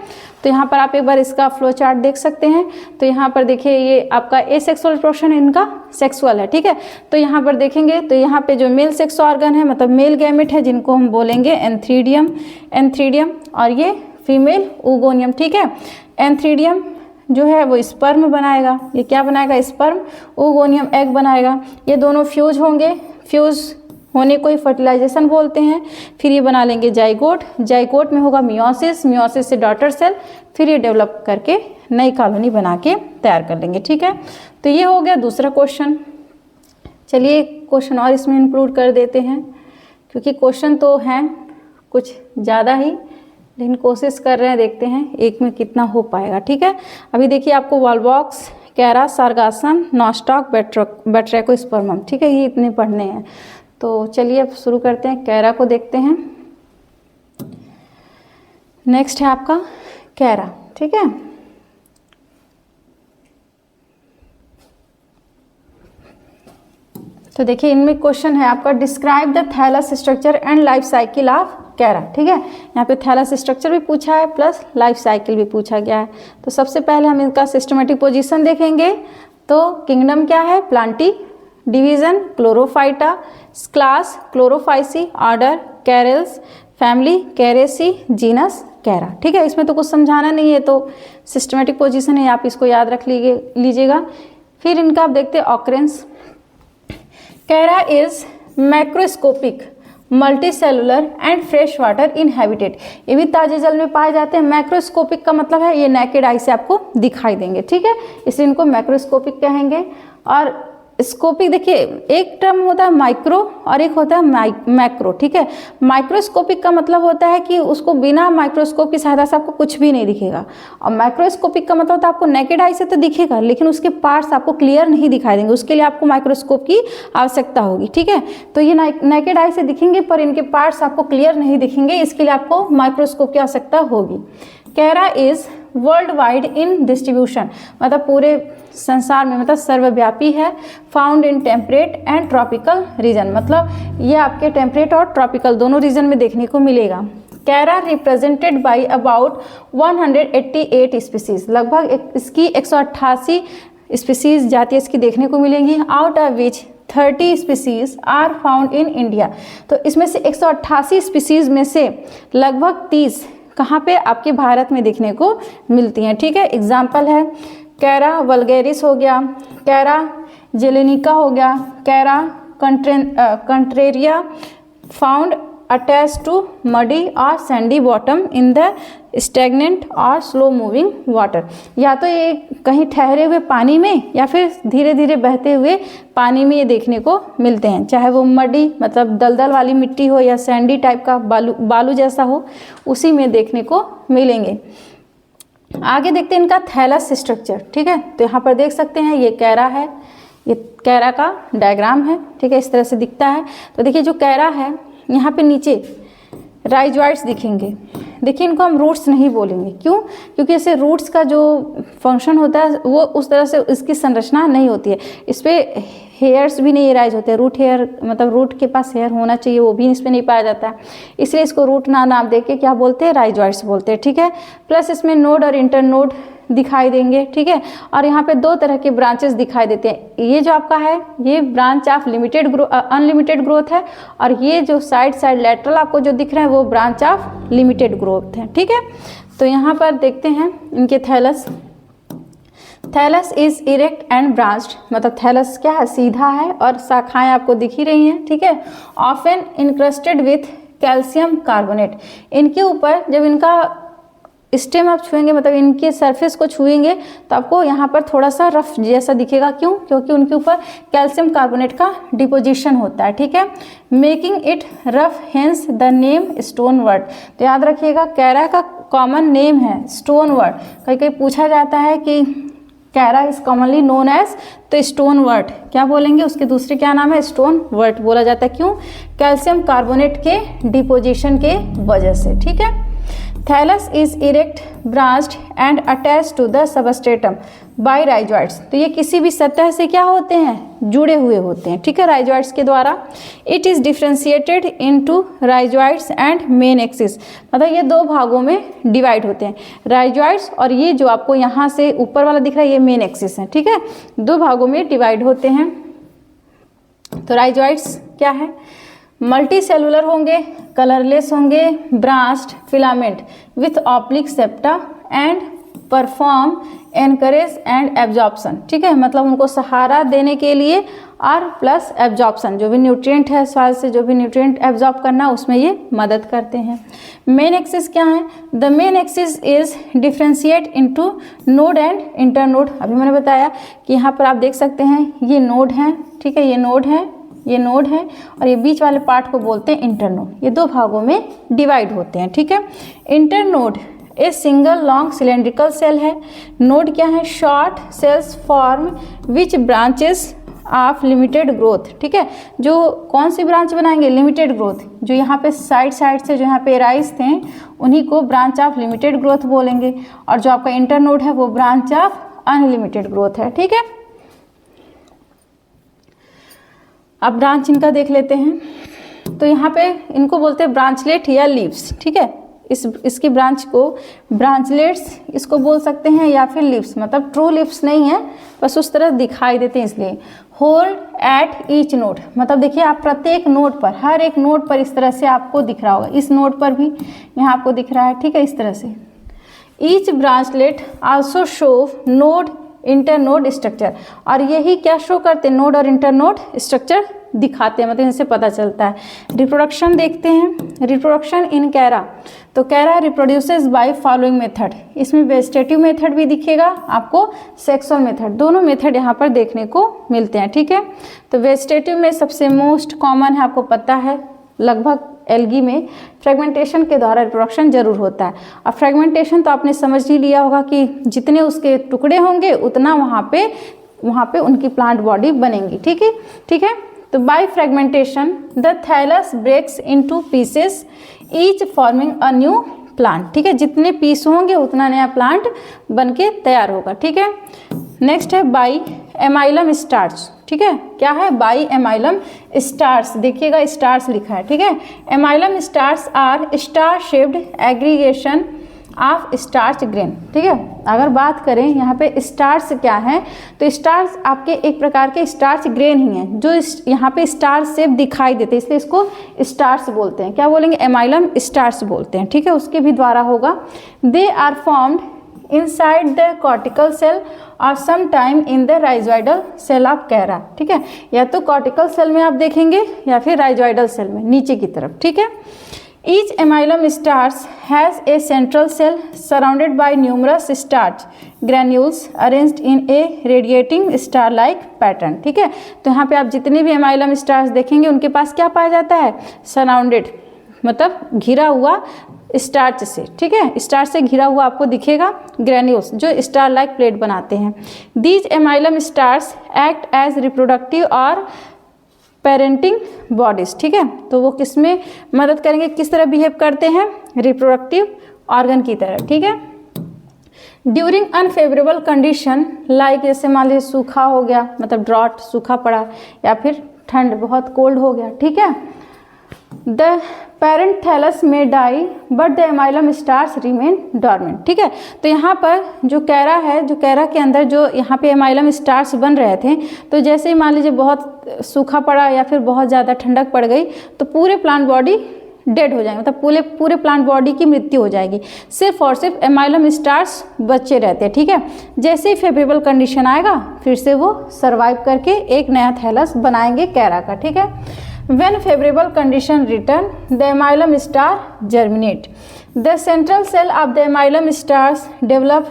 तो यहाँ पर आप एक बार इसका फ्लो चार्ट देख सकते हैं। तो यहाँ पर देखिए ये आपका एसेक्सुअल रिप्रोडक्शन, इनका सेक्सुअल है, ठीक है। तो यहाँ पर देखेंगे तो यहाँ पे जो मेल सेक्स ऑर्गन है मतलब मेल गैमेट है, जिनको हम बोलेंगे एंथ्रीडियम, और ये फीमेल ओगोनियम, ठीक है। एंथ्रीडियम जो है वो स्पर्म बनाएगा, ये क्या बनाएगा, स्पर्म, ओगोनियम एग बनाएगा, ये दोनों फ्यूज होंगे, फ्यूज होने को ही फर्टिलाइजेशन बोलते हैं। फिर ये बना लेंगे जाइगोट, जाइगोट में होगा मियोसिस, मियोसिस से डॉटर सेल, फिर ये डेवलप करके नई कॉलोनी बना के तैयार कर लेंगे, ठीक है। तो ये हो गया दूसरा क्वेश्चन। चलिए क्वेश्चन और इसमें इंक्लूड कर देते हैं, क्योंकि क्वेश्चन तो हैं कुछ ज़्यादा ही, लेकिन कोशिश कर रहे हैं, देखते हैं एक में कितना हो पाएगा, ठीक है। अभी देखिए आपको वॉल्वॉक्स, कैरा, सार्गासन, नॉस्टॉक, बैट्रैकोस्पर्मम, ठीक है, ये इतने पढ़ने हैं। तो चलिए अब शुरू करते हैं, कैरा को देखते हैं। नेक्स्ट है आपका कैरा, ठीक है। तो देखिए इनमें क्वेश्चन है आपका, describe the thallus structure and life cycle of Chara, ठीक है। यहाँ पे थैलस स्ट्रक्चर भी पूछा है प्लस लाइफ साइकिल भी पूछा गया है। तो सबसे पहले हम इनका सिस्टमेटिक पोजीशन देखेंगे। तो किंगडम क्या है, Plantae, division Chlorophyta, class Chlorophyceae, order Charales, family Characeae, genus Chara, ठीक है। इसमें तो कुछ समझाना नहीं है, तो सिस्टमेटिक पोजीशन है, आप इसको याद रख लीजिएगा। फिर इनका आप देखते हैं occurrence. Chara is macroscopic multicellular and fresh water inhabitant. ये भी ताजे जल में पाए जाते हैं। मैक्रोस्कोपिक का मतलब है ये नेकेड आई से आपको दिखाई देंगे, ठीक है, इसलिए इनको मैक्रोस्कोपिक कहेंगे। और स्कोपिक देखिए, एक टर्म होता है माइक्रो और एक होता है मैक्रो, ठीक है। माइक्रोस्कोपिक का मतलब होता है कि उसको बिना माइक्रोस्कोप की सहायता से आपको कुछ भी नहीं दिखेगा, और मैक्रोस्कोपिक का मतलब होता है आपको नेकेड आई से तो दिखेगा लेकिन उसके पार्ट्स आपको क्लियर नहीं दिखाई देंगे, उसके लिए आपको माइक्रोस्कोप की आवश्यकता होगी, ठीक है। तो ये नेकेड आई से दिखेंगे पर इनके पार्ट्स आपको क्लियर नहीं दिखेंगे, इसके लिए आपको माइक्रोस्कोप की आवश्यकता होगी। Chara is world wide in distribution, मतलब पूरे संसार में, मतलब सर्वव्यापी है। Found in temperate and tropical region, मतलब ये आपके टेम्परेट और ट्रॉपिकल दोनों रीजन में देखने को मिलेगा। Chara represented by about 188 species, लगभग इसकी 188 स्पीसीज जातियाँ इसकी देखने को मिलेंगी। Out of which 30 species are found in India, तो इसमें से 188 स्पीसीज में से लगभग 30 कहाँ पे आपके भारत में देखने को मिलती हैं, ठीक है। एग्जाम्पल है कैरा वल्गेरिस हो गया, कैरा जेलेनिका हो गया, कैरा कंट्रेरिया फाउंड अटैच्ड टू मडी और Sandy bottom in the stagnant और स्लो मूविंग वाटर, या तो ये कहीं ठहरे हुए पानी में या फिर धीरे धीरे बहते हुए पानी में ये देखने को मिलते हैं, चाहे वो मडी मतलब दलदल वाली मिट्टी हो या सैंडी टाइप का बालू जैसा हो, उसी में देखने को मिलेंगे। आगे देखते हैं इनका थैलस स्ट्रक्चर, ठीक है। तो यहाँ पर देख सकते हैं ये कैरा है, ये कैरा का डायग्राम है, ठीक है, इस तरह से दिखता है। तो देखिए जो कैरा है यहाँ पे नीचे राइजॉइड्स दिखेंगे, देखिए इनको हम रूट्स नहीं बोलेंगे, क्यों? क्योंकि ऐसे रूट्स का जो फंक्शन होता है वो उस तरह से इसकी संरचना नहीं होती है, इस पर हेयर्स भी नहीं राइज होते हैं। रूट हेयर मतलब रूट के पास हेयर होना चाहिए, वो भी इसमें नहीं पाया जाता है, इसलिए इसको रूट नाम दे के क्या बोलते हैं, राइजॉइड्स बोलते हैं, ठीक है। प्लस इसमें नोड और इंटर नोड दिखाई देंगे, ठीक है। और यहाँ पे दो तरह के ब्रांचेस दिखाई देते हैं, ये जो आपका है ये ब्रांच ऑफ अनलिमिटेड ग्रोथ है, और ये जो साइड लेटरल आपको जो दिख रहा है वो ब्रांच ऑफ लिमिटेड ग्रोथ है, ठीक है। तो यहाँ पर देखते हैं इनके thallus. Thallus is erect and branched, मतलब थैलस क्या है, सीधा है और शाखाएं आपको दिख ही रही हैं, ठीक है। ऑफन इनक्रस्टेड विथ कैल्शियम कार्बोनेट, इनके ऊपर जब इनका स्टेम आप छुएंगे मतलब इनके सरफेस को छुएंगे तो आपको यहाँ पर थोड़ा सा रफ जैसा दिखेगा, क्यों? क्योंकि उनके ऊपर कैल्शियम कार्बोनेट का डिपोजिशन होता है, ठीक है। Making it rough, hence the name stonewort. तो याद रखिएगा कैरा का कॉमन नेम है स्टोन वर्ट। कहीं कहीं पूछा जाता है कि Chara is commonly known as, तो स्टोन वर्ट क्या बोलेंगे, उसके दूसरे क्या नाम है, स्टोन वर्ट बोला जाता है, क्यों? कैल्शियम कार्बोनेट के डिपोजिशन के वजह से, ठीक है। Thallus is erect, branched and attach to the substratum by rhizoids. तो ये किसी भी सतह से क्या होते हैं, जुड़े हुए होते हैं, ठीक है, राइजॉइड्स के द्वारा। It is differentiated into rhizoids and main axis, मतलब ये दो भागों में डिवाइड होते हैं, राइजॉइड्स और ये जो आपको यहाँ से ऊपर वाला दिख रहा है ये मेन एक्सिस है, ठीक है, दो भागों में डिवाइड होते हैं। तो राइजॉइड्स क्या है, मल्टी सेलुलर होंगे, कलरलेस होंगे, branched filament with oblique septa and perform encourage and absorption, ठीक है, मतलब उनको सहारा देने के लिए और प्लस एब्जॉर्प्शन, जो भी न्यूट्रिएंट है सॉइल से जो भी न्यूट्रिएंट एब्जॉर्ब करना उसमें ये मदद करते हैं। मेन एक्सिस क्या है, the main axis is differentiate into node and internode. अभी मैंने बताया कि यहाँ पर आप देख सकते हैं ये नोड है, ठीक है, ये नोड है, ये नोड है, और ये बीच वाले पार्ट को बोलते हैं इंटरनोड। ये दो भागों में डिवाइड होते हैं, ठीक है। Internode a single long cylindrical cell है। नोड क्या है, short cells form which branches of limited growth, ठीक है, जो कौन सी ब्रांच बनाएंगे, लिमिटेड ग्रोथ, जो यहाँ पे साइड से जो यहाँ पे राइज थे उन्हीं को ब्रांच ऑफ लिमिटेड ग्रोथ बोलेंगे, और जो आपका इंटरनोड है वो ब्रांच ऑफ अनलिमिटेड ग्रोथ है, ठीक है। अब ब्रांच इनका देख लेते हैं। तो यहाँ पे इनको बोलते हैं ब्रांचलेट या लीव्स, ठीक है, इसकी ब्रांच को ब्रांचलेट्स इसको बोल सकते हैं या फिर लीव्स, मतलब ट्रू लीव्स नहीं है, बस उस तरह दिखाई देते हैं इसलिए। होल्ड एट ईच नोड, मतलब देखिए आप प्रत्येक नोड पर, हर एक नोड पर इस तरह से आपको दिख रहा होगा, इस नोड पर भी यहाँ आपको दिख रहा है, ठीक है, इस तरह से। Each branchlet also show node internode structure. और यही क्या शो करते हैं, नोड और इंटरनोड स्ट्रक्चर दिखाते हैं, मतलब इनसे पता चलता है। रिप्रोडक्शन देखते हैं, रिप्रोडक्शन इन कैरा। तो Chara reproduces by following method. इसमें वेजिटेटिव मेथड भी दिखेगा आपको, सेक्सुअल मेथड, दोनों मेथड यहाँ पर देखने को मिलते हैं। ठीक है, तो वेजिटेटिव में सबसे मोस्ट कॉमन है, आपको पता है, लगभग एल्गी में फ्रेगमेंटेशन के द्वारा रिप्रोडक्शन जरूर होता है। और फ्रेगमेंटेशन तो आपने समझ ही लिया होगा कि जितने उसके टुकड़े होंगे उतना वहाँ पे उनकी प्लांट बॉडी बनेंगी। ठीक है, ठीक है। तो by fragmentation the thallus breaks into pieces each forming a new plant. ठीक है, जितने पीस होंगे उतना नया प्लांट बनके तैयार होगा। ठीक है, नेक्स्ट है बाई एमाइलम स्टार्च। ठीक है, क्या है, बाई एमाइलम स्टार्स, देखिएगा स्टार्स लिखा है। ठीक है, amylum stars are star shaped aggregation of starch grain. ठीक है, अगर बात करें यहाँ पे स्टार्स क्या है, तो स्टार्स आपके एक प्रकार के स्टार्च ग्रेन ही हैं जो यहाँ पे स्टार शेप दिखाई देते हैं, इसलिए इसको स्टार्स बोलते हैं। क्या बोलेंगे, एमाइलम स्टार्स बोलते हैं। ठीक है, उसके भी द्वारा होगा। They are formed inside the cortical cell और some time in the rhizoidal cell of Chara. ठीक है, या तो कॉर्टिकल सेल में आप देखेंगे या फिर राइजोइडल सेल में नीचे की तरफ। ठीक है, each amylum stars has a central cell surrounded by numerous starch granules arranged in a radiating star like pattern. ठीक है, तो यहाँ पे आप जितने भी एमाइलम स्टार्स देखेंगे उनके पास क्या पाया जाता है, सराउंडेड, मतलब घिरा हुआ स्टार्च से। ठीक है, स्टार्च से घिरा हुआ आपको दिखेगा ग्रैन्यूल्स जो स्टार लाइक प्लेट बनाते हैं। These amylum stars act as reproductive और पेरेंटिंग बॉडीज। ठीक है, तो वो किस में मदद करेंगे, किस तरह बिहेव करते हैं, रिप्रोडक्टिव ऑर्गन की तरह। ठीक है, ड्यूरिंग अनफेवरेबल कंडीशन लाइक, जैसे मान लीजिए सूखा हो गया, मतलब ड्रॉट, सूखा पड़ा, या फिर ठंड, बहुत कोल्ड हो गया। ठीक है, द पेरेंट थैलस में die but the amylum stars remain dormant. ठीक है, तो यहाँ पर जो कैरा है, जो कैरा के अंदर जो यहाँ पे एमाइलम स्टार्स बन रहे थे, तो जैसे ही मान लीजिए बहुत सूखा पड़ा या फिर बहुत ज़्यादा ठंडक पड़ गई तो पूरे प्लांट बॉडी डेड हो जाएंगे, मतलब पूरे प्लांट बॉडी की मृत्यु हो जाएगी, सिर्फ और सिर्फ एमाइलम स्टार्स बचे रहते हैं। ठीक है, जैसे ही फेवरेबल कंडीशन आएगा फिर से वो सर्वाइव करके एक नया थैलस बनाएंगे कैरा का। ठीक है, when favorable condition return the emylem star germinate, the central cell of the emylem stars develop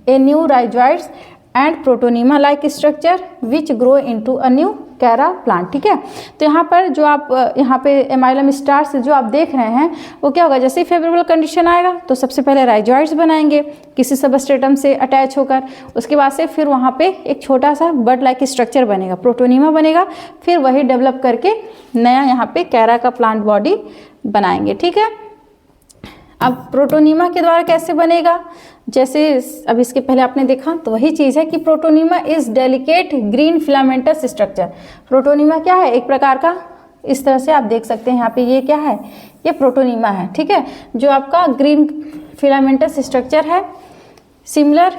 a new rhizoids and protonema like structure which grow into a new Chara plant. ठीक है, तो यहाँ पर जो आप यहाँ पे एमाइलम स्टार्स जो आप देख रहे हैं वो क्या होगा, जैसे ही फेवरेबल कंडीशन आएगा तो सबसे पहले राइजोइड्स बनाएंगे किसी सबस्ट्रेटम से अटैच होकर, उसके बाद से फिर वहाँ पे एक छोटा सा बर्ड लाइक स्ट्रक्चर बनेगा, प्रोटोनीमा बनेगा, फिर वही डेवलप करके नया यहाँ पे कैरा का प्लांट बॉडी बनाएंगे। ठीक है, अब प्रोटोनीमा के द्वारा कैसे बनेगा, जैसे अब इसके पहले आपने देखा तो वही चीज़ है कि protonema is delicate green filamentous structure. Protonema क्या है, एक प्रकार का, इस तरह से आप देख सकते हैं यहाँ पे, ये क्या है, ये प्रोटोनीमा है। ठीक है, जो आपका ग्रीन फिलामेंटस स्ट्रक्चर है, similar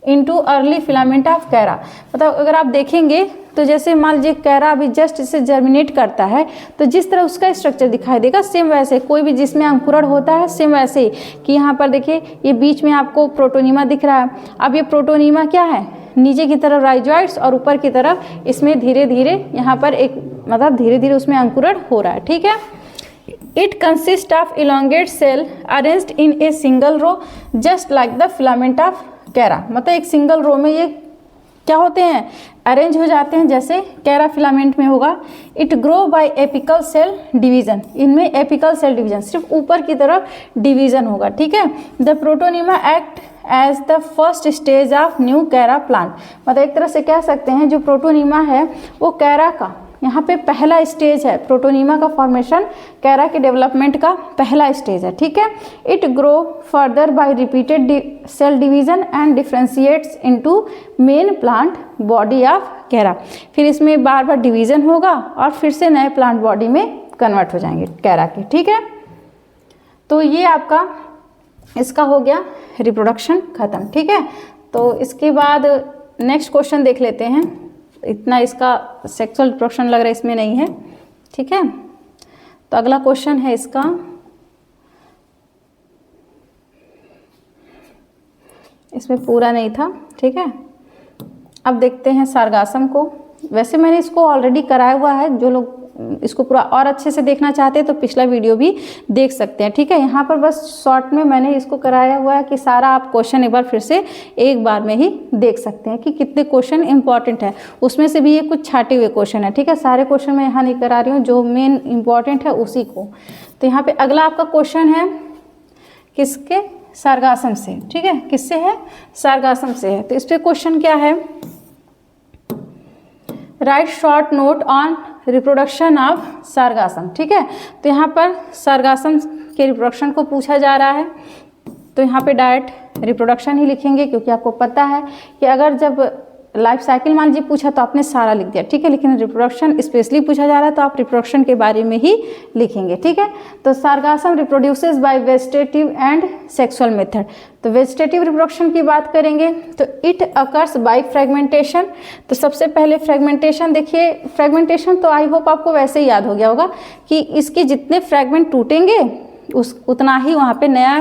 into early filament of Chara. मतलब अगर आप देखेंगे तो जैसे मान लीजिए कैरा अभी जस्ट इसे जर्मिनेट करता है तो जिस तरह उसका स्ट्रक्चर दिखाई देगा सेम वैसे, कोई भी जिसमें अंकुरण होता है सेम वैसे ही, कि यहाँ पर देखिए ये बीच में आपको प्रोटोनीमा दिख रहा है। अब ये प्रोटोनीमा क्या है, नीचे की तरफ राइजोइड्स और ऊपर की तरफ इसमें धीरे धीरे यहाँ पर एक, मतलब धीरे धीरे उसमें अंकुरण हो रहा है। ठीक है, it consist of elongate cell arranged in a single row just like the filament of Chara. मतलब एक सिंगल रो में ये क्या होते हैं, अरेंज हो जाते हैं जैसे कैरा फिलामेंट में होगा। It grow by apical cell division, इनमें एपिकल सेल डिवीजन, सिर्फ ऊपर की तरफ डिवीजन होगा। ठीक है, the protonema act as the first stage of new Chara plant. मतलब एक तरह से कह सकते हैं जो प्रोटोनीमा है वो कैरा का यहाँ पे पहला स्टेज है, प्रोटोनीमा का फॉर्मेशन कैरा के डेवलपमेंट का पहला स्टेज है। ठीक है, it grow further by repeated cell division and differentiates into main plant body of Chara. फिर इसमें बार बार डिवीजन होगा और फिर से नए प्लांट बॉडी में कन्वर्ट हो जाएंगे कैरा के। ठीक है, तो ये आपका इसका हो गया रिप्रोडक्शन खत्म। ठीक है, तो इसके बाद नेक्स्ट क्वेश्चन देख लेते हैं। इतना इसका सेक्सुअल रिप्रोडक्शन लग रहा है इसमें नहीं है। ठीक है, तो अगला क्वेश्चन है इसका, इसमें पूरा नहीं था। ठीक है, अब देखते हैं सार्गासम को। वैसे मैंने इसको ऑलरेडी कराया हुआ है, जो लोग इसको पूरा और अच्छे से देखना चाहते हैं तो पिछला वीडियो भी देख सकते हैं, ठीक है। यहाँ पर बस शॉर्ट में मैंने इसको कराया हुआ है कि सारा आप क्वेश्चन एक बार फिर से एक बार में ही देख सकते हैं कि कितने क्वेश्चन इंपॉर्टेंट है। उसमें से भी ये कुछ छाटे हुए क्वेश्चन है, ठीक है। सारे क्वेश्चन मैं यहाँ नहीं करा रही हूँ, जो मेन इंपॉर्टेंट है उसी को। तो यहाँ पे अगला आपका क्वेश्चन है किसके, सार्गासम से, ठीक है। किससे है, सार्गासम से है। तो इस पे क्वेश्चन क्या है, write short note on reproduction of Sargassum, ठीक है। तो यहाँ पर सार्गासम के रिप्रोडक्शन को पूछा जा रहा है, तो यहाँ पे डायरेक्ट रिप्रोडक्शन ही लिखेंगे, क्योंकि आपको पता है कि अगर जब लाइफ साइकिल मान लीजिए पूछा तो आपने सारा लिख दिया, ठीक है। लेकिन रिप्रोडक्शन स्पेशली पूछा जा रहा है तो आप रिप्रोडक्शन के बारे में ही लिखेंगे, ठीक है। तो Sargassum reproduces by vegetative and sexual method. तो वेजिटेटिव रिप्रोडक्शन की बात करेंगे तो इट अकर्स बाय फ्रेगमेंटेशन। तो सबसे पहले फ्रेगमेंटेशन देखिए, फ्रेगमेंटेशन तो आई होप आपको वैसे ही याद हो गया होगा कि इसके जितने फ्रेगमेंट टूटेंगे उतना ही वहाँ पे नया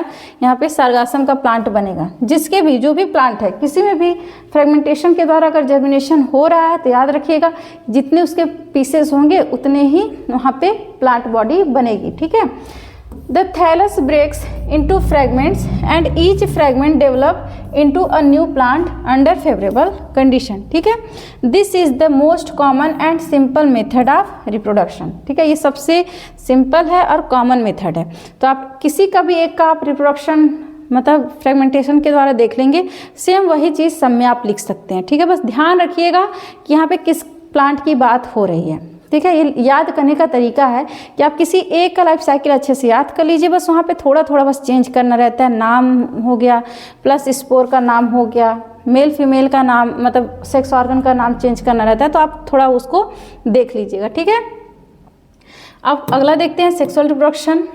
यहाँ पे सार्गासम का प्लांट बनेगा। जिसके भी जो भी प्लांट है, किसी में भी फ्रेगमेंटेशन के द्वारा अगर जर्मिनेशन हो रहा है तो याद रखिएगा जितने उसके पीसेस होंगे उतने ही वहाँ पे प्लांट बॉडी बनेगी, ठीक है। The thallus breaks into fragments and each fragment develop into a new plant under favourable condition, ठीक है। This is the most common and simple method of reproduction, ठीक है। ये सबसे सिंपल है और कॉमन मेथड है। तो आप किसी का भी एक का आप रिप्रोडक्शन मतलब फ्रेगमेंटेशन के द्वारा देख लेंगे, सेम वही चीज़ सब में आप लिख सकते हैं, ठीक है। बस ध्यान रखिएगा कि यहाँ पे किस प्लांट की बात हो रही है, ठीक है। ये याद करने का तरीका है कि आप किसी एक का लाइफ साइकिल अच्छे से याद कर लीजिए, बस वहाँ पे थोड़ा थोड़ा बस चेंज करना रहता है। नाम हो गया प्लस स्पोर का नाम हो गया, मेल फीमेल का नाम मतलब सेक्स ऑर्गन का नाम चेंज करना रहता है, तो आप थोड़ा उसको देख लीजिएगा, ठीक है। अब अगला देखते हैं sexual reproduction.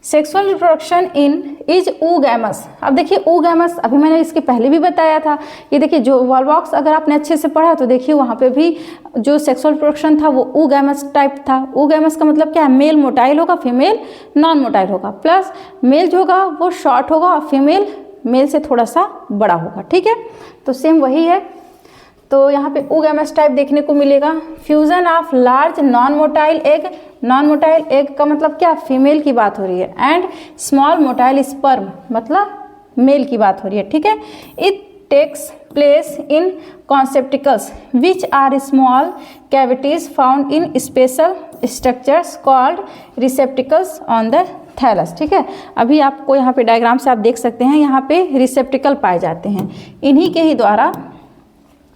Sexual reproduction in is oogamous। अब देखिए oogamous अभी मैंने इसके पहले भी बताया था। ये देखिए जो वॉलवॉक्स अगर आपने अच्छे से पढ़ा तो देखिए वहाँ पे भी जो सेक्सुअल रिप्रोडक्शन था वो oogamous टाइप था। oogamous का मतलब क्या है, मेल मोटाइल होगा, फीमेल नॉन मोटाइल होगा, प्लस मेल जो होगा वो शॉर्ट होगा और फीमेल मेल से थोड़ा सा बड़ा होगा, ठीक है। तो सेम वही है। तो यहाँ पे oogamous टाइप देखने को मिलेगा। Fusion of large non motile egg, non motile egg का मतलब क्या, फीमेल की बात हो रही है, एंड स्मॉल मोटाइल स्पर्म मतलब मेल की बात हो रही है, ठीक है। It takes place in conceptacles which are small cavities found in special structures called receptacles on the thallus, ठीक है। अभी आपको यहाँ पे डायग्राम से आप देख सकते हैं, यहाँ पे रिसेप्टिकल पाए जाते हैं, इन्हीं के ही द्वारा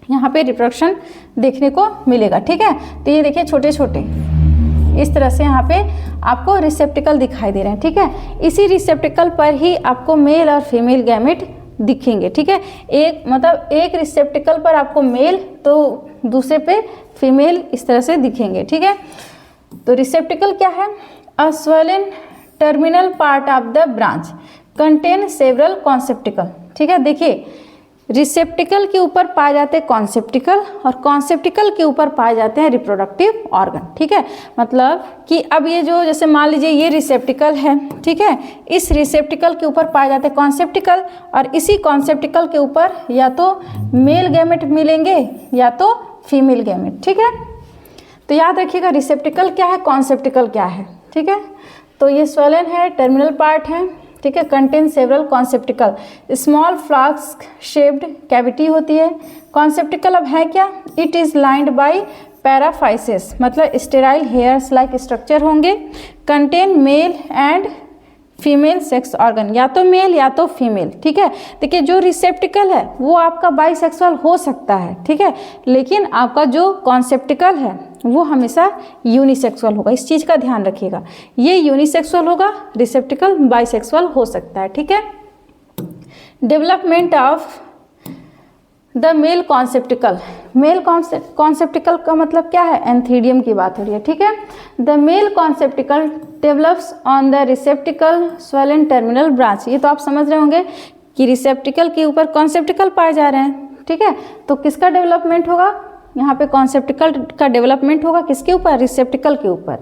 यहाँ पे रिप्रोडक्शन देखने को मिलेगा, ठीक है। तो ये देखिए छोटे छोटे इस तरह से यहाँ पे आपको रिसेप्टिकल दिखाई दे रहे हैं, ठीक है। इसी रिसेप्टिकल पर ही आपको मेल और फीमेल गैमेट दिखेंगे, ठीक है। एक मतलब एक रिसेप्टिकल पर आपको मेल तो दूसरे पे फीमेल इस तरह से दिखेंगे, ठीक है। तो रिसेप्टिकल क्या है, a swollen terminal part of the branch contain several conceptacle, ठीक है। देखिए रिसेप्टिकल के ऊपर पाए जाते हैं कॉन्सेप्टिकल और कॉन्सेप्टिकल के ऊपर पाए जाते हैं रिप्रोडक्टिव ऑर्गन, ठीक है। मतलब कि अब ये जो जैसे मान लीजिए ये रिसेप्टिकल है, ठीक है, इस रिसेप्टिकल के ऊपर पाए जाते हैं कॉन्सेप्टिकल और इसी कॉन्सेप्टिकल के ऊपर या तो मेल गैमेट मिलेंगे या तो फीमेल गैमेट, ठीक है। तो याद रखिएगा रिसेप्टिकल क्या है, कॉन्सेप्टिकल क्या है, ठीक है। तो ये स्वेलन है, टर्मिनल पार्ट है, ठीक है, contain several conceptacle, small flask shaped cavity होती है। कॉन्सेप्टिकल अब है क्या, it is lined by paraphysis मतलब स्टेराइल हेयर्स लाइक स्ट्रक्चर होंगे। Contain male and female sex organ, या तो मेल या तो फीमेल, ठीक है। देखिए जो रिसेप्टिकल है वो आपका बाइसेक्सुअल हो सकता है, ठीक है, लेकिन आपका जो कॉन्सेप्टिकल है वो हमेशा यूनिसेक्सुअल होगा। इस चीज़ का ध्यान रखिएगा, ये यूनिसेक्सुअल होगा, रिसेप्टिकल बाइसेक्सुअल हो सकता है, ठीक है। Development of the male conceptacle, male conceptacle का मतलब क्या है, एंथीडियम की बात हो रही है, ठीक है। The male conceptacle develops on the receptacle swollen terminal branch. ये तो आप समझ रहे होंगे कि रिसेप्टिकल के ऊपर कॉन्सेप्टिकल पाए जा रहे हैं, ठीक है। तो किसका डेवलपमेंट होगा, यहाँ पे कॉन्सेप्टिकल का डेवलपमेंट होगा किसके ऊपर, रिसेप्टिकल के ऊपर।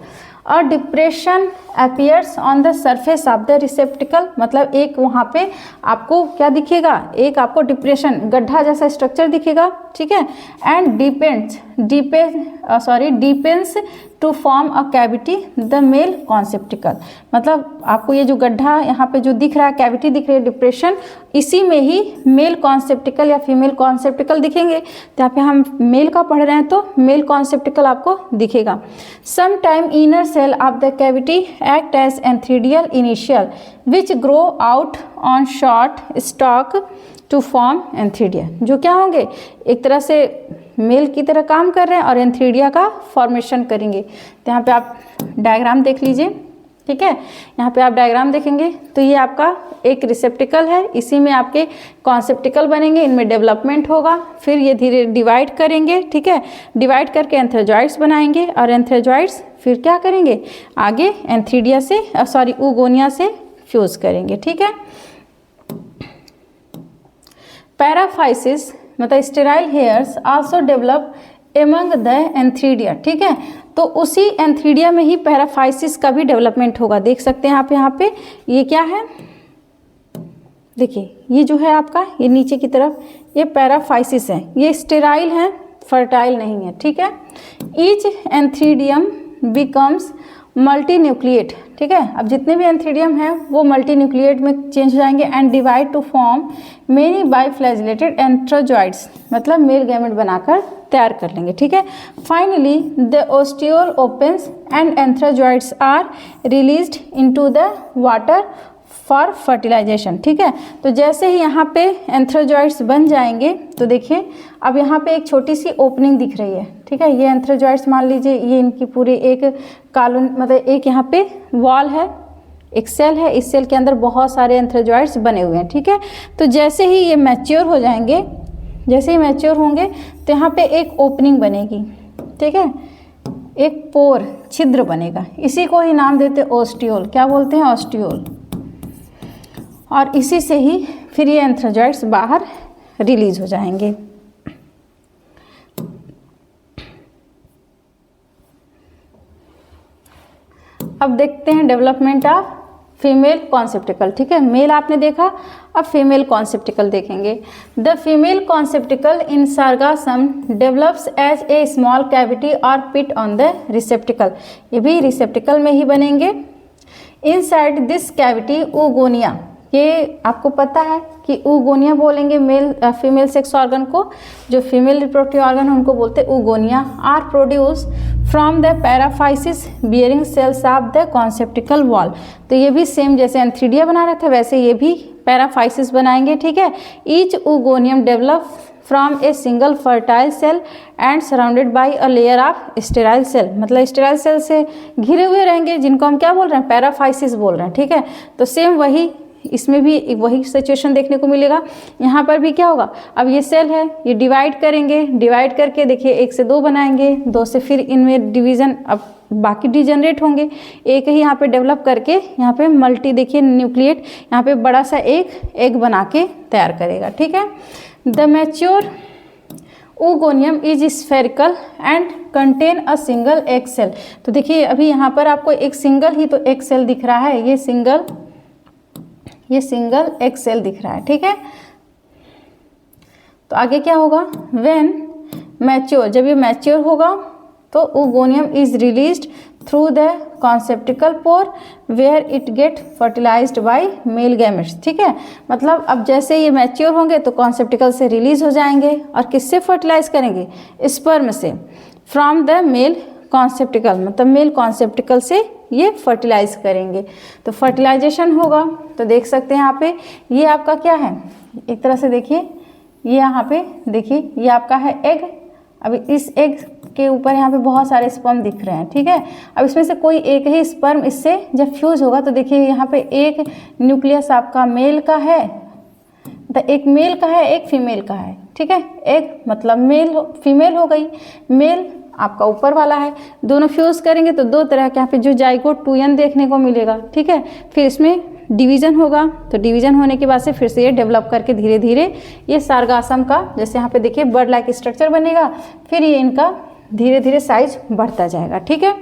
और depression appears on the surface of the रिसेप्टिकल, मतलब एक वहाँ पे आपको क्या दिखेगा, एक आपको डिप्रेशन गड्ढा जैसा स्ट्रक्चर दिखेगा, ठीक है। And deepens to form a cavity the male conceptacle, मतलब आपको ये जो गड्ढा यहाँ पे जो दिख रहा है, कैविटी दिख रही है, डिप्रेशन, इसी में ही मेल कॉन्सेप्टिकल या फीमेल कॉन्सेप्टिकल दिखेंगे। तो यहाँ पे हम मेल का पढ़ रहे हैं तो मेल कॉन्सेप्टिकल आपको दिखेगा। Some time inner cell of the cavity act as antheridial initial which grow out on short stalk to form antheridia, जो क्या होंगे, एक तरह से मेल की तरह काम कर रहे हैं और एंथ्रीडिया का फॉर्मेशन करेंगे। तो यहाँ पे आप डायग्राम देख लीजिए, ठीक है। यहाँ पे आप डायग्राम देखेंगे तो ये आपका एक रिसेप्टिकल है, इसी में आपके कॉन्सेप्टिकल बनेंगे, इनमें डेवलपमेंट होगा, फिर ये धीरे डिवाइड करेंगे, ठीक है। डिवाइड करके एंथ्रोजॉइड्स बनाएंगे और एंथ्रोजॉइड्स फिर क्या करेंगे, आगे एंथ्रीडिया से ऊगोनिया से फ्यूज करेंगे, ठीक है। पैराफाइसिस मतलब sterile hairs also develop among the antheridia, ठीक है। तो उसी एंथ्रीडिया में ही पैराफाइसिस का भी डेवलपमेंट होगा। देख सकते हैं आप यहाँ पे ये क्या है, देखिए ये जो है आपका ये नीचे की तरफ ये पैराफाइसिस है, ये स्टेराइल है, फर्टाइल नहीं है, ठीक है। Each antheridium becomes multi nucleate, ठीक है। अब जितने भी एंथ्रीडियम हैं वो मल्टी न्यूक्लिएट में चेंज हो जाएंगे and divide to form many biflagellated antherozoids, मतलब मेल गैमेट बनाकर तैयार कर लेंगे, ठीक है। Finally the ostiole opens and antherozoids are released into the water for fertilization, ठीक है। तो जैसे ही यहाँ पे एंथ्रोजॉइड्स बन जाएंगे तो देखिए अब यहाँ पे एक छोटी सी ओपनिंग दिख रही है, ठीक है। ये एंथ्रोजॉइड्स मान लीजिए ये इनकी पूरी एक कॉलोनी, मतलब एक यहाँ पे वॉल है, एक सेल है, इस सेल के अंदर बहुत सारे एंथ्रोजॉइड्स बने हुए हैं, ठीक है। तो जैसे ही ये मैच्योर हो जाएंगे, जैसे ही मैच्योर होंगे तो यहाँ पे एक ओपनिंग बनेगी, ठीक है, एक पोर छिद्र बनेगा, इसी को ही नाम देते ओस्टियोल, क्या बोलते हैं, ऑस्टियोल। और इसी से ही फिर ये एंथ्रोजॉइड्स बाहर रिलीज हो जाएंगे। अब देखते हैं डेवलपमेंट ऑफ फीमेल कॉन्सेप्टिकल, ठीक है। मेल आपने देखा, अब फीमेल कॉन्सेप्टिकल देखेंगे। The female conceptacle in Sargassum develops as a small cavity और पिट ऑन द रिसेप्टिकल, ये भी रिसेप्टिकल में ही बनेंगे। इनसाइड दिस कैविटी ऊगोनिया, ये आपको पता है कि ऊगोनिया बोलेंगे मेल फीमेल सेक्स ऑर्गन को, जो फीमेल रिप्रोडक्टिव ऑर्गन है उनको बोलते हैं oogonia, are produce from the paraphysis bearing cells of the conceptacle wall. तो ये भी सेम जैसे एंथ्रीडिया बना रहा था वैसे ये भी पैराफाइसिस बनाएंगे, ठीक है। Each oogonium develop from a single fertile cell and surrounded by a layer of sterile cell, मतलब स्टेराइल सेल से घिरे हुए रहेंगे, जिनको हम क्या बोल रहे हैं, पैराफाइसिस बोल रहे हैं, ठीक है। तो सेम वही इसमें भी वही सिचुएशन देखने को मिलेगा। यहाँ पर भी क्या होगा, अब ये सेल है, ये डिवाइड करेंगे, डिवाइड करके देखिए 1 से 2 बनाएंगे, 2 से फिर इनमें डिवीज़न, अब बाकी डिजनरेट होंगे, एक ही यहाँ पे डेवलप करके यहाँ पे मल्टी देखिए न्यूक्लिएट यहाँ पे बड़ा सा एक एग बना के तैयार करेगा, ठीक है। The mature oogonia is spherical and contain a single egg cell. तो देखिए अभी यहाँ पर आपको एक सिंगल ही तो एग सेल दिख रहा है, ये सिंगल एग सेल दिख रहा है, ठीक है। तो आगे क्या होगा, व्हेन मैच्योर, जब ये मैच्योर होगा तो oogonia is released through the conceptacle pore where it get fertilized by male gametes, ठीक है। मतलब अब जैसे ये मैच्योर होंगे तो कॉन्सेप्टिकल से रिलीज हो जाएंगे और किससे फर्टिलाइज करेंगे, स्पर्म से, फ्रॉम द मेल कॉन्सेप्टिकल, मतलब मेल कॉन्सेप्टिकल से ये फर्टिलाइज करेंगे। तो फर्टिलाइजेशन होगा तो देख सकते हैं यहाँ पे ये आपका क्या है, एक तरह से देखिए ये यहाँ पे देखिए ये आपका है एग। अभी इस एग के ऊपर यहाँ पे बहुत सारे स्पर्म दिख रहे हैं, ठीक है। अब इसमें से कोई एक ही स्पर्म इससे जब फ्यूज होगा तो देखिए यहाँ पे एक न्यूक्लियस आपका मेल का है, तो एक मेल का है, एक फीमेल का है, ठीक है। एक मतलब मेल फीमेल हो गई, मेल आपका ऊपर वाला है, दोनों फ्यूज करेंगे तो 2 तरह के यहाँ पे जो जाइगोट 2n देखने को मिलेगा, ठीक है। फिर इसमें डिवीज़न होगा, तो डिवीज़न होने के बाद से फिर से ये डेवलप करके धीरे धीरे ये सार्गासम का, जैसे यहाँ पे देखिए बर्ड लाइक स्ट्रक्चर बनेगा, फिर ये इनका धीरे धीरे साइज बढ़ता जाएगा। ठीक है,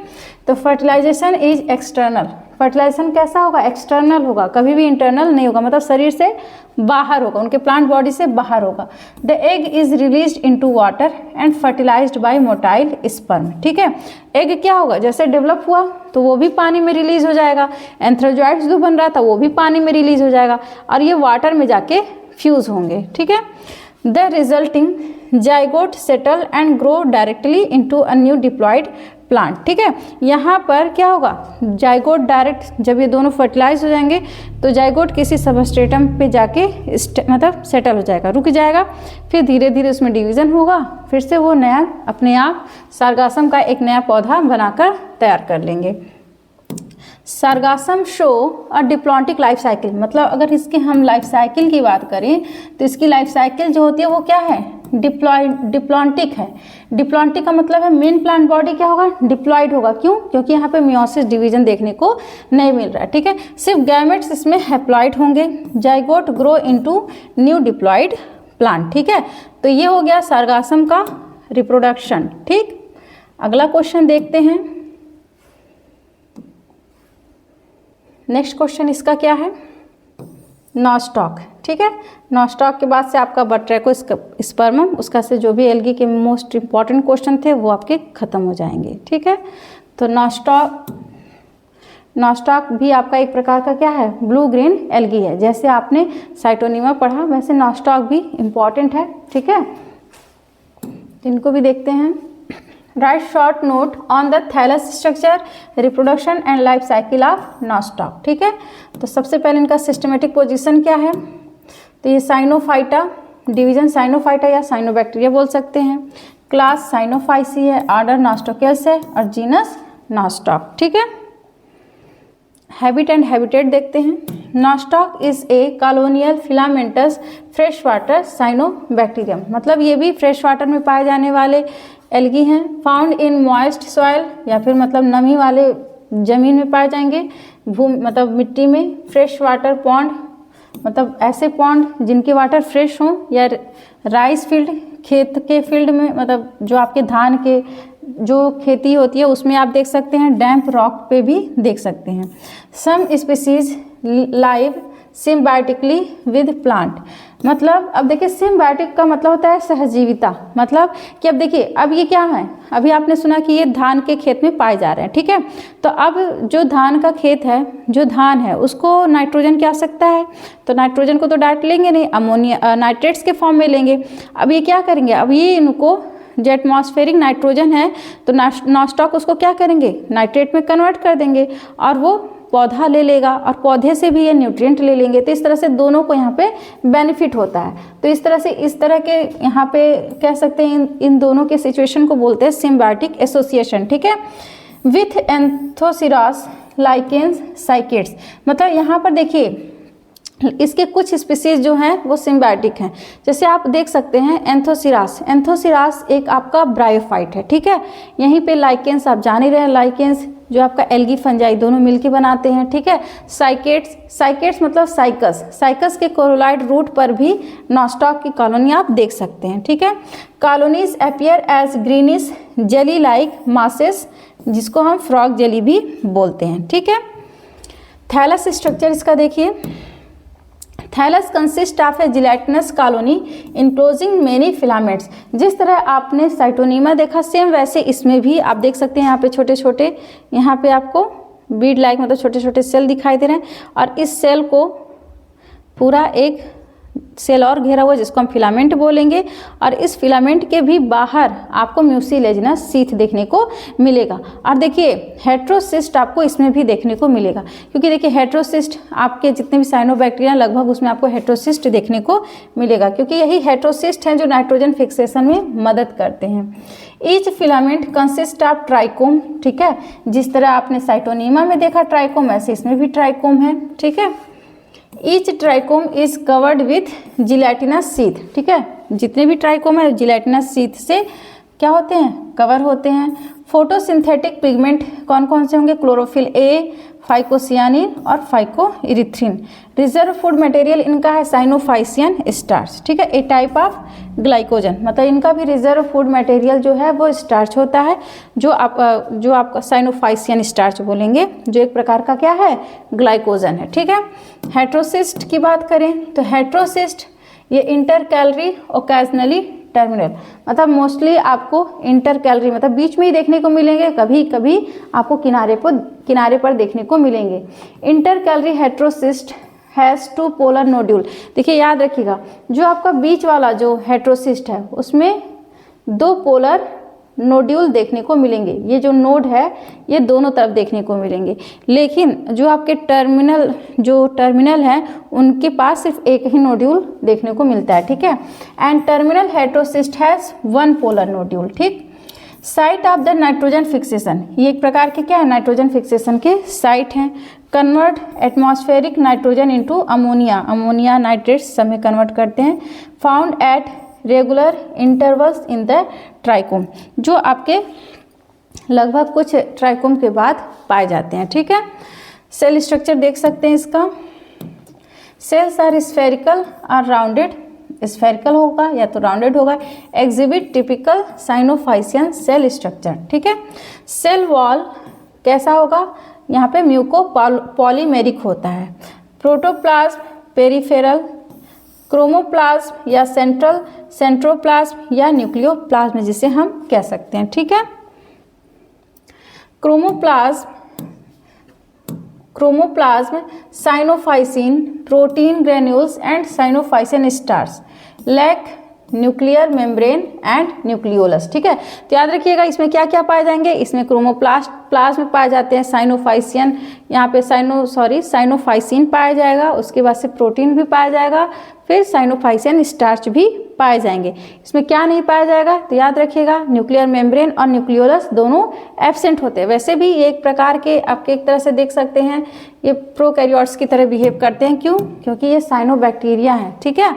तो फर्टिलाइजेशन इज एक्सटर्नल। फर्टिलाइजेशन कैसा होगा? एक्सटर्नल होगा, कभी भी इंटरनल नहीं होगा, मतलब शरीर से बाहर होगा, उनके प्लांट बॉडी से बाहर होगा। The egg is released into water and fertilised by motile sperm. ठीक है, एग क्या होगा? जैसे डेवलप हुआ तो वो भी पानी में रिलीज हो जाएगा, एंथ्रोजॉइड्स जो बन रहा था वो भी पानी में रिलीज हो जाएगा और ये वाटर में जाके फ्यूज होंगे। ठीक है, the resulting zygote settle and grow directly into a new diploid plant. ठीक है, यहाँ पर क्या होगा? जाइगोट डायरेक्ट, जब ये दोनों फर्टिलाइज हो जाएंगे तो जाइगोट किसी सबस्ट्रेटम पे जाके मतलब सेटल हो जाएगा, रुक जाएगा, फिर धीरे धीरे उसमें डिवीजन होगा, फिर से वो नया अपने आप सार्गासम का एक नया पौधा बनाकर तैयार कर लेंगे। सार्गासम शो अ डिप्लॉन्टिक लाइफ साइकिल, मतलब अगर इसके हम लाइफ साइकिल की बात करें तो इसकी लाइफ साइकिल जो होती है वो क्या है? डिप्लॉन्टिक है। डिप्लॉन्टिक का मतलब है मेन प्लांट बॉडी क्या होगा? डिप्लॉयड होगा। क्यों? क्योंकि यहाँ पे मियोसिस डिवीजन देखने को नहीं मिल रहा है। ठीक है, सिर्फ गैमेट्स इसमें हैप्लॉइड होंगे। Zygote grow into new diploid plant. ठीक है, तो ये हो गया सार्गासम का रिप्रोडक्शन। ठीक, अगला क्वेश्चन देखते हैं। नेक्स्ट क्वेश्चन इसका क्या है? नॉस्टॉक। ठीक है, नॉस्टॉक के बाद से आपका बट्रैकोस्पर्मम, उसका से जो भी एल्गी के मोस्ट इंपॉर्टेंट क्वेश्चन थे वो आपके खत्म हो जाएंगे। ठीक है, तो नॉस्टॉक भी आपका एक प्रकार का क्या है? ब्लू ग्रीन एल्गी है। जैसे आपने साइटोनिमा पढ़ा वैसे नॉस्टॉक भी इम्पॉर्टेंट है। ठीक है, इनको भी देखते हैं। Write short note on the thallus structure, reproduction and life cycle of Nostoc. ठीक है, तो सबसे पहले इनका सिस्टमेटिक पोजीशन क्या है? तो ये साइनोफाइटा, डिवीजन साइनोफाइटा या साइनोबैक्टीरिया बोल सकते हैं। क्लास साइनोफाइसी है, ऑर्डर नॉस्टोकेल्स है और जीनस नॉस्टॉक। ठीक है, हैबिट एंड हैबिटेट देखते हैं। Nostoc is a colonial filamentous fresh water cyanobacterium, मतलब ये भी फ्रेश वाटर में पाए जाने वाले एल्गी हैं। फाउंड इन मॉइस्ट सॉइल, या फिर मतलब नमी वाले जमीन में पाए जाएंगे, मतलब मिट्टी में। फ्रेश वाटर पॉन्ड, मतलब ऐसे पॉन्ड जिनके वाटर फ्रेश हों, या राइस फील्ड, खेत के फील्ड में, मतलब जो आपके धान के जो खेती होती है उसमें आप देख सकते हैं। डैम्प रॉक पे भी देख सकते हैं। Some species live symbiotically with plant, मतलब अब देखिए सिम्बायोटिक का मतलब होता है सहजीविता, मतलब कि अब देखिए अब ये क्या है? अभी आपने सुना कि ये धान के खेत में पाए जा रहे हैं। ठीक है, तो अब जो धान का खेत है, जो धान है उसको नाइट्रोजन की आवश्यकता है, तो नाइट्रोजन को तो डायरेक्ट लेंगे नहीं, अमोनिया नाइट्रेट्स के फॉर्म में लेंगे। अब ये क्या करेंगे? अब ये इनको जो एटमॉस्फेरिक नाइट्रोजन है तो नॉस्टॉक उसको क्या करेंगे? नाइट्रेट में कन्वर्ट कर देंगे और वो पौधा ले लेगा और पौधे से भी ये न्यूट्रिएंट ले लेंगे। तो इस तरह से दोनों को यहाँ पे बेनिफिट होता है। तो इस तरह के यहाँ पे कह सकते हैं इन दोनों के सिचुएशन को बोलते हैं सिम्बायोटिक एसोसिएशन। ठीक है, विथ एंथोसिरास लाइकेंस साइकेट्स, मतलब यहाँ पर देखिए इसके कुछ स्पीसीज जो हैं वो सिम्बायोटिक हैं। जैसे आप देख सकते हैं एंथोसिरास, एंथोसिरास एक आपका ब्रायोफाइट है। ठीक है, यहीं पे लाइकेंस आप जान ही रहे हैं, लाइकेंस जो आपका एल्गी फंजाई दोनों मिलके बनाते हैं। ठीक है, साइकेट्स मतलब साइकस के कोरोलाइड रूट पर भी नॉस्टॉक की कॉलोनी आप देख सकते हैं। ठीक है, colonies appear as greenish jelly like masses, जिसको हम फ्रॉग जेली भी बोलते हैं। ठीक है, थैलस स्ट्रक्चर इसका देखिए। Thallus consist of a gelatinous colony enclosing many filaments. जिस तरह आपने साइटोनिमा देखा सेम वैसे इसमें भी आप देख सकते हैं। यहाँ पे छोटे छोटे, यहाँ पे आपको बीड लाइक मतलब छोटे छोटे सेल दिखाई दे रहे हैं और इस सेल को पूरा एक सेल और घेरा हुआ जिसको हम फिलामेंट बोलेंगे, और इस फिलामेंट के भी बाहर आपको म्यूसिलेजिनस सीथ देखने को मिलेगा। और देखिए हेट्रोसिस्ट आपको इसमें भी देखने को मिलेगा, क्योंकि देखिए हेट्रोसिस्ट आपके जितने भी साइनोबैक्टीरिया लगभग उसमें आपको हेट्रोसिस्ट देखने को मिलेगा, क्योंकि यही हेट्रोसिस्ट हैं जो नाइट्रोजन फिक्सेशन में मदद करते हैं। Each filament consist of trichome. ठीक है, जिस तरह आपने साइटोनिमा में देखा ट्राइकोम, ऐसे इसमें भी ट्राइकोम है। ठीक है, each trichome is covered with gelatinous sheath. ठीक है, जितने भी ट्राइकोम है जिलेटिनस सीथ से क्या होते हैं? कवर होते हैं। फोटोसिंथेटिक पिगमेंट कौन कौन से होंगे? क्लोरोफिल ए, फाइकोसियानिन और फाइकोइरिथ्रिन। रिजर्व फूड मटेरियल इनका है साइनोफाइसियन स्टार्च, ठीक है, ए टाइप ऑफ ग्लाइकोजन, मतलब इनका भी रिजर्व फूड मटेरियल जो है वो स्टार्च होता है, जो आपका साइनोफाइसियन स्टार्च बोलेंगे, जो एक प्रकार का क्या है? ग्लाइकोजन है, ठीक है। हेट्रोसिस्ट की बात करें तो हेट्रोसिस्ट ये इंटर कैलोरी ओकेजनली टर्मिनल, मतलब मोस्टली आपको इंटर कैलोरी मतलब बीच में ही देखने को मिलेंगे, कभी कभी आपको किनारे पर देखने को मिलेंगे। Inter calorie heterocyst has 2 polar nodule. देखिए याद रखिएगा, जो आपका बीच वाला जो हेट्रोसिस्ट है उसमें 2 पोलर नोड्यूल देखने को मिलेंगे, ये जो नोड है ये दोनों तरफ देखने को मिलेंगे, लेकिन जो आपके टर्मिनल हैं उनके पास सिर्फ एक ही नोड्यूल देखने को मिलता है, ठीक है। And terminal heterocyst has 1 polar nodule, ठीक। Site of the nitrogen fixation, ये एक प्रकार के क्या है? नाइट्रोजन फिक्सेशन के साइट हैं। Convert atmospheric nitrogen into ammonia nitrate समय कन्वर्ट करते हैं। Found at regular intervals in the trichome, जो आपके लगभग कुछ ट्राइकोम के बाद पाए जाते हैं, ठीक है। सेल स्ट्रक्चर देख सकते हैं इसका। सेल्स आर स्फेरिकल और राउंडेड, स्फेरिकल होगा या तो राउंडेड होगा। Exhibit typical cyanophycean cell structure, ठीक है। सेल वॉल कैसा होगा? यहाँ पे म्यूको पॉलीमेरिक होता है। प्रोटोप्लाज्म, पेरिफेरल, क्रोमोप्लाज्म या सेंट्रोप्लाज्म या न्यूक्लियोप्लाज्म जिसे हम कह सकते हैं, ठीक है। Chromoplasm cyanophycin protein granules and cyanophycin starch lack nuclear membrane and nucleolus, ठीक है। तो याद रखिएगा इसमें क्या क्या पाए जाएंगे? इसमें क्रोमोप्लाज्म पाए जाते हैं, साइनोफाइसियन यहाँ पे साइनोफाइसिन पाया जाएगा, उसके बाद से प्रोटीन भी पाया जाएगा, फिर साइनोफाइसियन स्टार्च भी पाए जाएंगे। इसमें क्या नहीं पाया जाएगा? तो याद रखिएगा न्यूक्लियर मेम्ब्रेन और न्यूक्लियोलस दोनों एब्सेंट होते हैं। वैसे भी ये एक प्रकार के आपके एक तरह से देख सकते हैं ये प्रोकैरियोट्स की तरह बिहेव करते हैं। क्यों? क्योंकि ये साइनोबैक्टीरिया हैं, ठीक है।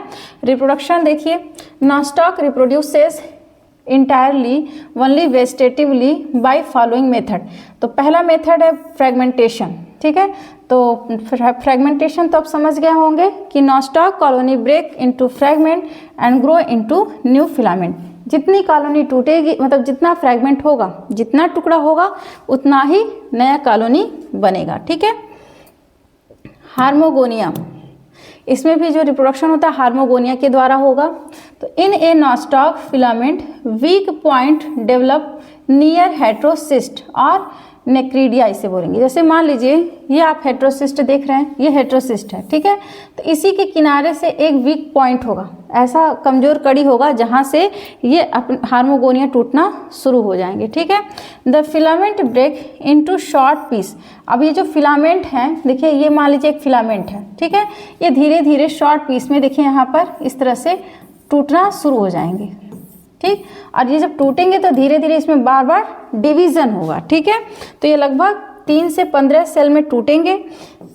रिप्रोडक्शन देखिए, नॉनस्टॉक reproduces entirely only vegetatively bye following method. तो पहला मेथड है फ्रेगमेंटेशन, ठीक है। तो फ्रेगमेंटेशन तो आप समझ गए होंगे कि Nostoc colony break into fragment and grow into new filament. जितनी कॉलोनी टूटेगी मतलब जितना फ्रेगमेंट होगा, जितना टुकड़ा होगा उतना ही नया कॉलोनी बनेगा, ठीक है। हार्मोगोनिया, इसमें भी जो रिप्रोडक्शन होता है हार्मोगोनिया के द्वारा होगा। तो in a Nostoc filament weak point develop near heterocyst और नेक्रीडिया इसे बोलेंगे। जैसे मान लीजिए ये आप हेट्रोसिस्ट देख रहे हैं, ये हेट्रोसिस्ट है, ठीक है। तो इसी के किनारे से एक वीक पॉइंट होगा, ऐसा कमजोर कड़ी होगा जहाँ से ये हार्मोगोनिया टूटना शुरू हो जाएंगे, ठीक है। The filament break into short piece. अब ये जो फिलामेंट है, देखिए ये मान लीजिए एक फिलामेंट है, ठीक है। ये धीरे धीरे शॉर्ट पीस में देखिए यहाँ पर इस तरह से टूटना शुरू हो जाएंगे, ठीक। और ये जब टूटेंगे तो धीरे धीरे इसमें बार बार डिवीजन होगा, ठीक है। तो ये लगभग 3 से 15 सेल में टूटेंगे।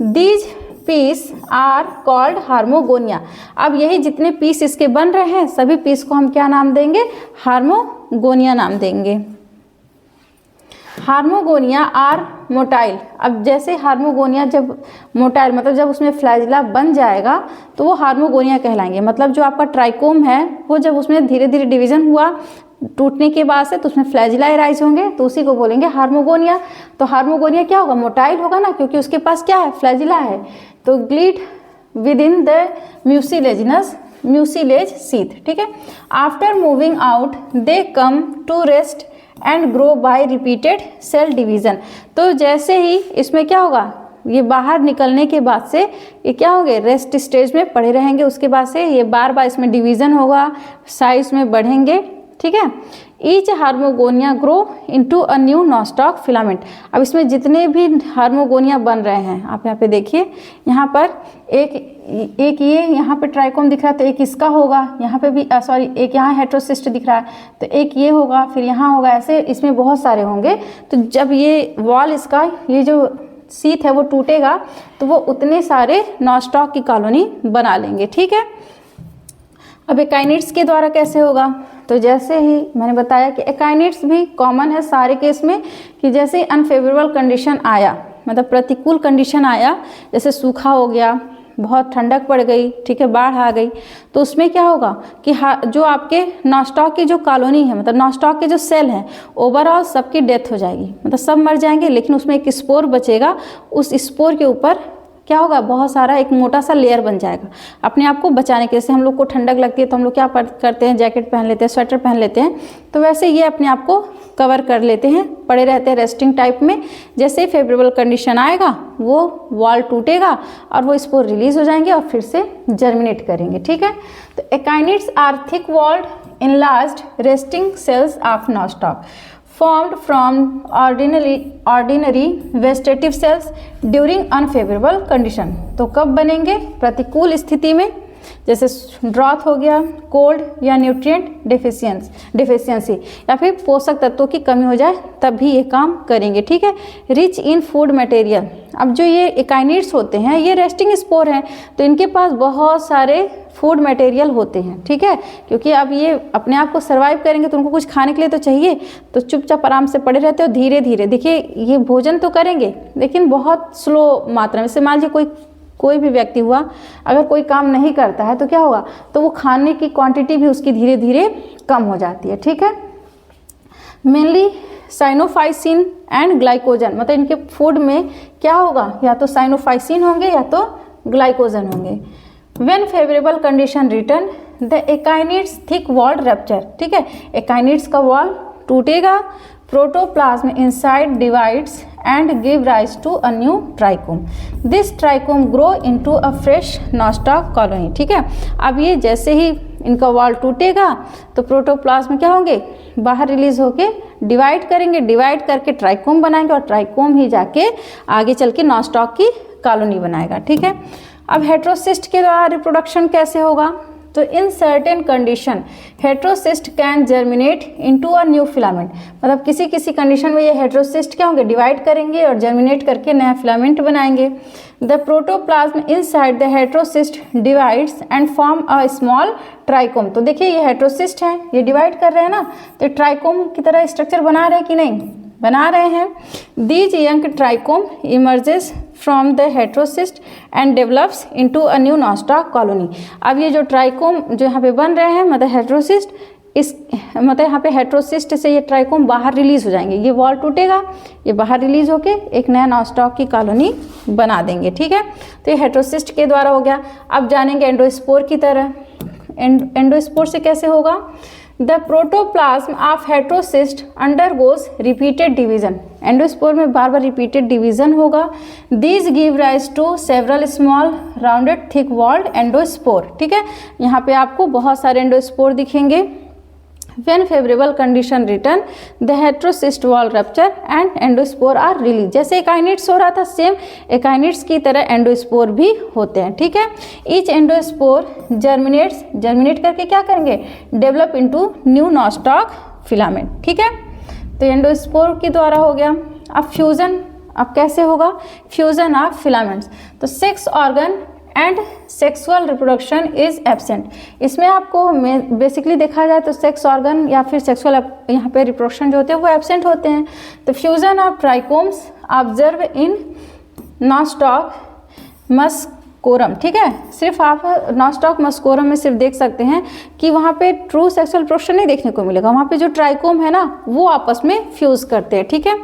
These pieces are called hormogonia. अब यही जितने पीस इसके बन रहे हैं सभी पीस को हम क्या नाम देंगे? हार्मोगोनिया नाम देंगे। हार्मोगोनिया आर मोटाइल। अब जैसे हार्मोगोनिया जब मोटाइल मतलब जब उसमें फ्लैजिला बन जाएगा तो वो हार्मोगोनिया कहलाएंगे। मतलब जो आपका ट्राइकोम है वो जब उसमें धीरे धीरे डिवीजन हुआ टूटने के बाद से तो उसमें फ्लैजिला राइज होंगे तो उसी को बोलेंगे हार्मोगोनिया। तो हार्मोगोनिया क्या होगा? मोटाइल होगा ना, क्योंकि उसके पास क्या है? फ्लैजिला है। तो glide within the mucilage sheath, ठीक है। After moving out they come to rest and grow by repeated cell division. तो जैसे ही इसमें क्या होगा? ये बाहर निकलने के बाद से ये क्या होंगे? रेस्ट स्टेज में पड़े रहेंगे। उसके बाद से ये बार बार इसमें डिवीजन होगा, साइज में बढ़ेंगे, ठीक है। Each hormogonia grow into a new Nostoc filament. अब इसमें जितने भी हार्मोगोनिया बन रहे हैं आप यहाँ पे देखिए, यहाँ पर एक ये यहाँ पे ट्राइकोम दिख रहा है तो एक इसका होगा, यहाँ पे भी एक यहाँ हेट्रोसिस्ट दिख रहा है तो एक ये होगा, फिर यहाँ होगा, ऐसे इसमें बहुत सारे होंगे। तो जब ये वॉल इसका ये जो सीथ है वो टूटेगा तो वो उतने सारे नॉनस्टॉक की कॉलोनी बना लेंगे, ठीक है। अब काइनेट्स के द्वारा कैसे होगा? तो तो जैसे ही मैंने बताया कि एकाइनेट्स भी कॉमन है सारे केस में, कि जैसे ही अनफेवरेबल कंडीशन आया, मतलब प्रतिकूल कंडीशन आया, जैसे सूखा हो गया, बहुत ठंडक पड़ गई, ठीक है, बाढ़ आ गई, तो उसमें क्या होगा कि जो आपके नॉस्टॉक की जो कॉलोनी है, मतलब नॉस्टॉक के जो सेल हैं, ओवरऑल सबकी डेथ हो जाएगी, मतलब सब मर जाएंगे, लेकिन उसमें एक स्पोर बचेगा। उस स्पोर के ऊपर क्या होगा, बहुत सारा एक मोटा सा लेयर बन जाएगा अपने आप को बचाने के। जैसे हम लोग को ठंडक लगती है तो हम लोग क्या करते हैं, जैकेट पहन लेते हैं, स्वेटर पहन लेते हैं, तो वैसे ये अपने आप को कवर कर लेते हैं, पड़े रहते हैं रेस्टिंग टाइप में। जैसे ही फेवरेबल कंडीशन आएगा वो वॉल टूटेगा और वो स्पोर रिलीज हो जाएंगे और फिर से जर्मिनेट करेंगे, ठीक है। तो akinetes are thick walled enlarged resting cells of Nostoc formed from ordinary vegetative cells during unfavorable condition। तो कब बनेंगे, प्रतिकूल स्थिति में, जैसे ड्रॉथ हो गया, कोल्ड या न्यूट्रिएंट डिफिशियंसी या फिर पोषक तत्वों की कमी हो जाए, तब भी ये काम करेंगे, ठीक है। रिच इन फूड मटेरियल, अब जो ये एकाइनेट्स होते हैं ये रेस्टिंग स्पोर हैं, तो इनके पास बहुत सारे फूड मटेरियल होते हैं, ठीक है, क्योंकि अब ये अपने आप को सर्वाइव करेंगे तो उनको कुछ खाने के लिए तो चाहिए, तो चुपचाप आराम से पड़े रहते हो, धीरे धीरे देखिए ये भोजन तो करेंगे लेकिन बहुत स्लो मात्रा में। जैसे मान लीजिए कोई भी व्यक्ति हुआ, अगर कोई काम नहीं करता है तो क्या होगा, तो वो खाने की क्वांटिटी भी उसकी धीरे धीरे कम हो जाती है, ठीक है। मेनली साइनोफाइसिन एंड ग्लाइकोजन, मतलब इनके फूड में क्या होगा, या तो साइनोफाइसिन होंगे या तो ग्लाइकोजन होंगे। When favourable condition return the akinetes thick wall rupture, ठीक है, एकाइनेट्स का वॉल टूटेगा, protoplasm inside divides and give rise to a new trichome. This trichome grow into a fresh nostoc colony, ठीक है। अब ये जैसे ही इनका वॉल टूटेगा तो प्रोटोप्लाज्म क्या होंगे, बाहर रिलीज होके डिवाइड करेंगे, डिवाइड करके ट्राइकोम बनाएंगे और ट्राइकोम ही जाके आगे चल के नॉस्टॉक की कॉलोनी बनाएगा, ठीक है। अब हेट्रोसिस्ट के द्वारा रिप्रोडक्शन कैसे होगा, तो in certain condition heterocyst can germinate into a new filament, मतलब किसी किसी कंडीशन में ये हेट्रोसिस्ट क्या होंगे, डिवाइड करेंगे और जर्मिनेट करके नया फिलामेंट बनाएंगे। The protoplasm inside the heterocyst divides and form a small trichome. तो देखिए ये हेट्रोसिस्ट है, ये डिवाइड कर रहे हैं ना, तो ट्राइकोम की तरह स्ट्रक्चर बना रहे हैं कि नहीं, बना रहे हैं। These young trichome emerges from the heterocyst and develops into a new nostoc colony. अब ये जो ट्राइकोम जो यहाँ पे बन रहे हैं, मतलब हेट्रोसिस्ट, इस मतलब यहाँ पे हेट्रोसिस्ट से ये ट्राइकोम बाहर रिलीज हो जाएंगे, ये वॉल टूटेगा, ये बाहर रिलीज होके एक नया नॉस्टॉक की कॉलोनी बना देंगे, ठीक है। तो ये हेट्रोसिस्ट के द्वारा हो गया। अब जानेंगे एंडोस्पोर की तरह। एंडोस्पोर से कैसे होगा, the protoplasm of heterocyst undergoes repeated division, endospore में बार बार रिपीटेड डिवीजन होगा। These give rise to several small rounded thick walled endospore, ठीक है। यहाँ पे आपको बहुत सारे एंडोस्पोर दिखेंगे। When favorable condition return, the heterocyst wall rupture and endospore are released। जैसे एकाइनेट्स हो रहा था सेम एकाइनेट्स की तरह एंडोस्पोर भी होते हैं, ठीक है। ईच एंडोस्पोर जर्मिनेट करके क्या करेंगे, develop into new nostoc filament, ठीक है। तो एंडोस्पोर के द्वारा हो गया। अब फ्यूजन, अब कैसे होगा, फ्यूजन ऑफ फिलामेंट्स। तो sex organ and sexual reproduction is absent. इसमें आपको बेसिकली देखा जाए तो सेक्स ऑर्गन या फिर सेक्सुअल यहाँ पे रिप्रोडक्शन जो होते हैं वो एब्सेंट होते हैं। तो fusion of trichomes observe in Nostoc muscorum, ठीक है। सिर्फ आप नॉस्टॉक मस्कोरम में सिर्फ देख सकते हैं कि वहाँ पे ट्रू सेक्सुअल रिप्रोडक्शन नहीं देखने को मिलेगा, वहाँ पे जो ट्राइकोम है ना वो आपस में फ्यूज करते हैं, ठीक है।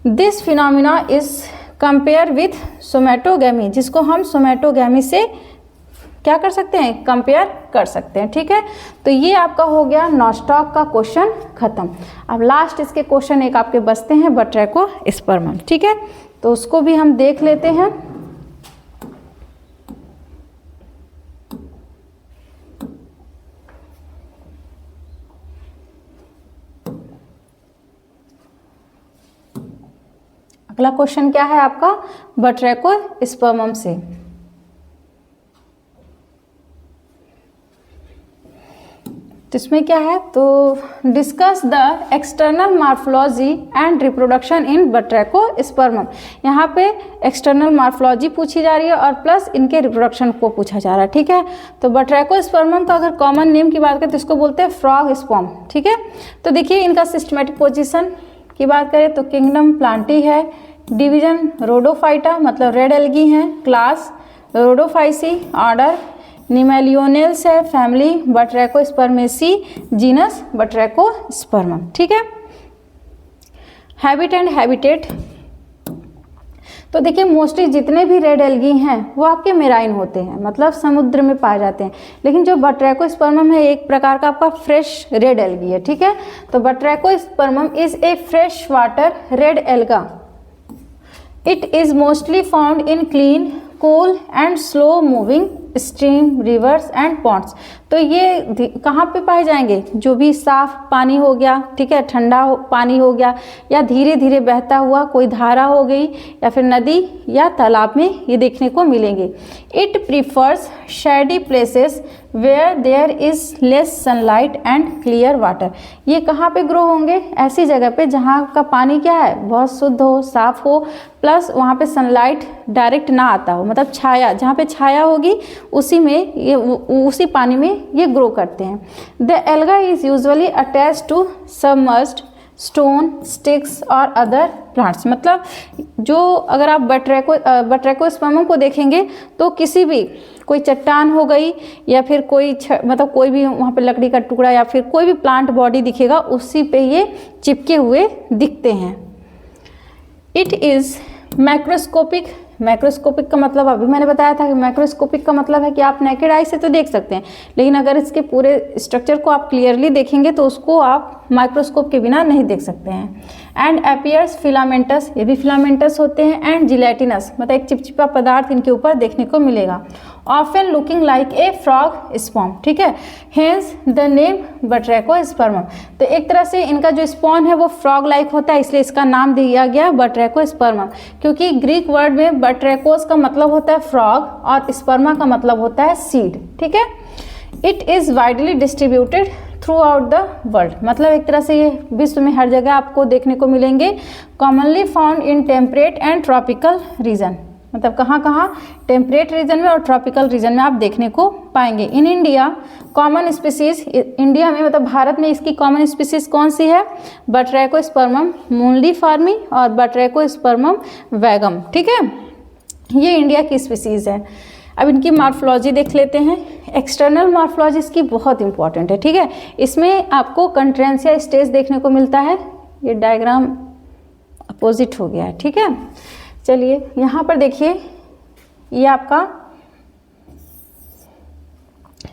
This phenomena is compare with somatogamy, जिसको हम सोमेटोगैमी से क्या कर सकते हैं, कंपेयर कर सकते हैं, ठीक है। तो ये आपका हो गया नॉस्टॉक का क्वेश्चन खत्म। अब लास्ट इसके क्वेश्चन एक आपके बचते हैं, बट्रैको स्पर्मम, ठीक है, तो उसको भी हम देख लेते हैं। अगला क्वेश्चन क्या है आपका, बट्रैको स्पर्मम से। तो इसमें क्या है, तो discuss the external morphology and reproduction in Batrachospermum. यहाँ पे एक्सटर्नल मॉर्फोलॉजी पूछी जा रही है और प्लस इनके रिप्रोडक्शन को पूछा जा रहा है, ठीक है। तो बट्रैकोस्पर्मम का अगर कॉमन नेम की बात करें तो इसको बोलते हैं फ्रॉग स्पर्म, ठीक है। तो देखिए इनका सिस्टमेटिक पोजीशन की बात करें तो किंगडम प्लांटी है, डिवीजन रोडोफाइटा मतलब रेड एल्गी हैं, क्लास रोडोफाइसी, ऑर्डर निमेलियोनेल्स है, फैमिली बट्रैकोस्पर्मेसी, जीनस बट्रैकोस्पर्मम, ठीक है। हैबिट एंड हैबिटेट, तो देखिए मोस्टली जितने भी रेड एल्गी हैं वो आपके मेराइन होते हैं, मतलब समुद्र में पाए जाते हैं। लेकिन जो बट्रैकोस्पर्मम है एक प्रकार का आपका फ्रेश रेड एल्गी है, ठीक है। तो Batrachospermum is a fresh water red alga. It is mostly found in clean, cool and slow moving stream, rivers and ponds. तो ये कहाँ पे पाए जाएंगे, जो भी साफ पानी हो गया, ठीक है, ठंडा पानी हो गया, या धीरे धीरे बहता हुआ कोई धारा हो गई, या फिर नदी या तालाब में ये देखने को मिलेंगे। It prefers shady places where there is less sunlight and clear water. ये कहाँ पे ग्रो होंगे, ऐसी जगह पे जहाँ का पानी क्या है, बहुत शुद्ध हो, साफ हो, प्लस वहाँ पे सनलाइट डायरेक्ट ना आता हो, मतलब छाया, जहाँ पे छाया होगी उसी में ये उसी पानी में ये ग्रो करते हैं। The alga is usually attach to submerged stone, sticks और अदर प्लांट्स। मतलब जो अगर आप बट्रैकोस्पर्मम को देखेंगे तो किसी भी कोई चट्टान हो गई या फिर कोई मतलब कोई भी वहाँ पे लकड़ी का टुकड़ा या फिर कोई भी प्लांट बॉडी दिखेगा उसी पे ये चिपके हुए दिखते हैं। It is macroscopic. मैक्रोस्कोपिक का मतलब अभी मैंने बताया था कि मैक्रोस्कोपिक का मतलब है कि आप नेकेड आई से तो देख सकते हैं, लेकिन अगर इसके पूरे स्ट्रक्चर को आप क्लियरली देखेंगे तो उसको आप माइक्रोस्कोप के बिना नहीं देख सकते हैं। एंड अपीयर्स फिलामेंटस, ये भी फिलामेंटस होते हैं, एंड जिलेटिनस मतलब एक चिपचिपा पदार्थ इनके ऊपर देखने को मिलेगा। Often looking like a frog sperm, ठीक है, हेंस द नेम बट्रैकोस्पर्मम। तो एक तरह से इनका जो स्पॉन है वो फ्रॉग लाइक होता है, इसलिए इसका नाम दिया गया बट्रैकोस्पर्मम। क्योंकि ग्रीक वर्ड में बट्रैकोस का मतलब होता है फ्रॉग और स्पर्मा का मतलब होता है सीड, ठीक है। It is widely distributed through out the world, मतलब एक तरह से ये विश्व में हर जगह आपको देखने को मिलेंगे। Commonly found in temperate and tropical region, मतलब कहाँ कहाँ, टेम्परेट रीजन में और ट्रॉपिकल रीजन में आप देखने को पाएंगे। In India common species, India में मतलब भारत में इसकी कॉमन स्पीसीज कौन सी है, बट्रैकोस्पर्मम मूनलीफॉर्मी और बट्रैकोस्पर्मम वैगम, ठीक है, ये इंडिया की स्पीसीज है। अब इनकी मॉर्फोलॉजी देख लेते हैं। एक्सटर्नल मॉर्फोलॉजी इसकी बहुत इंपॉर्टेंट है, ठीक है। इसमें आपको कंट्रेंसिया स्टेज देखने को मिलता है, ये डायग्राम अपोजिट हो गया है, ठीक है। चलिए यहाँ पर देखिए, ये आपका,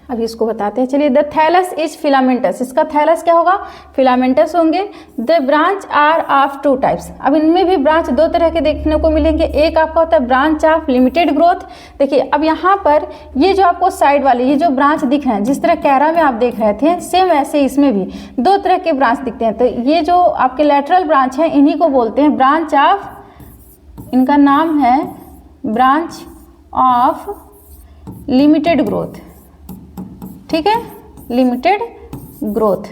अब इसको बताते हैं। चलिए, द थैलस इज फिलामेंटस, इसका थैलस क्या होगा, फिलामेंटस होंगे। The branch are of two types, अब इनमें भी ब्रांच दो तरह के देखने को मिलेंगे। एक आपका होता है ब्रांच ऑफ लिमिटेड ग्रोथ। देखिए अब यहाँ पर ये जो आपको साइड वाले ये जो ब्रांच दिख रहे हैं, जिस तरह कैरा में आप देख रहे थे, सेम ऐसे इसमें भी दो तरह के ब्रांच दिखते हैं। तो ये जो आपके लेटरल ब्रांच है इन्हीं को बोलते हैं ब्रांच ऑफ, इनका नाम है ब्रांच ऑफ लिमिटेड ग्रोथ, ठीक है, लिमिटेड ग्रोथ,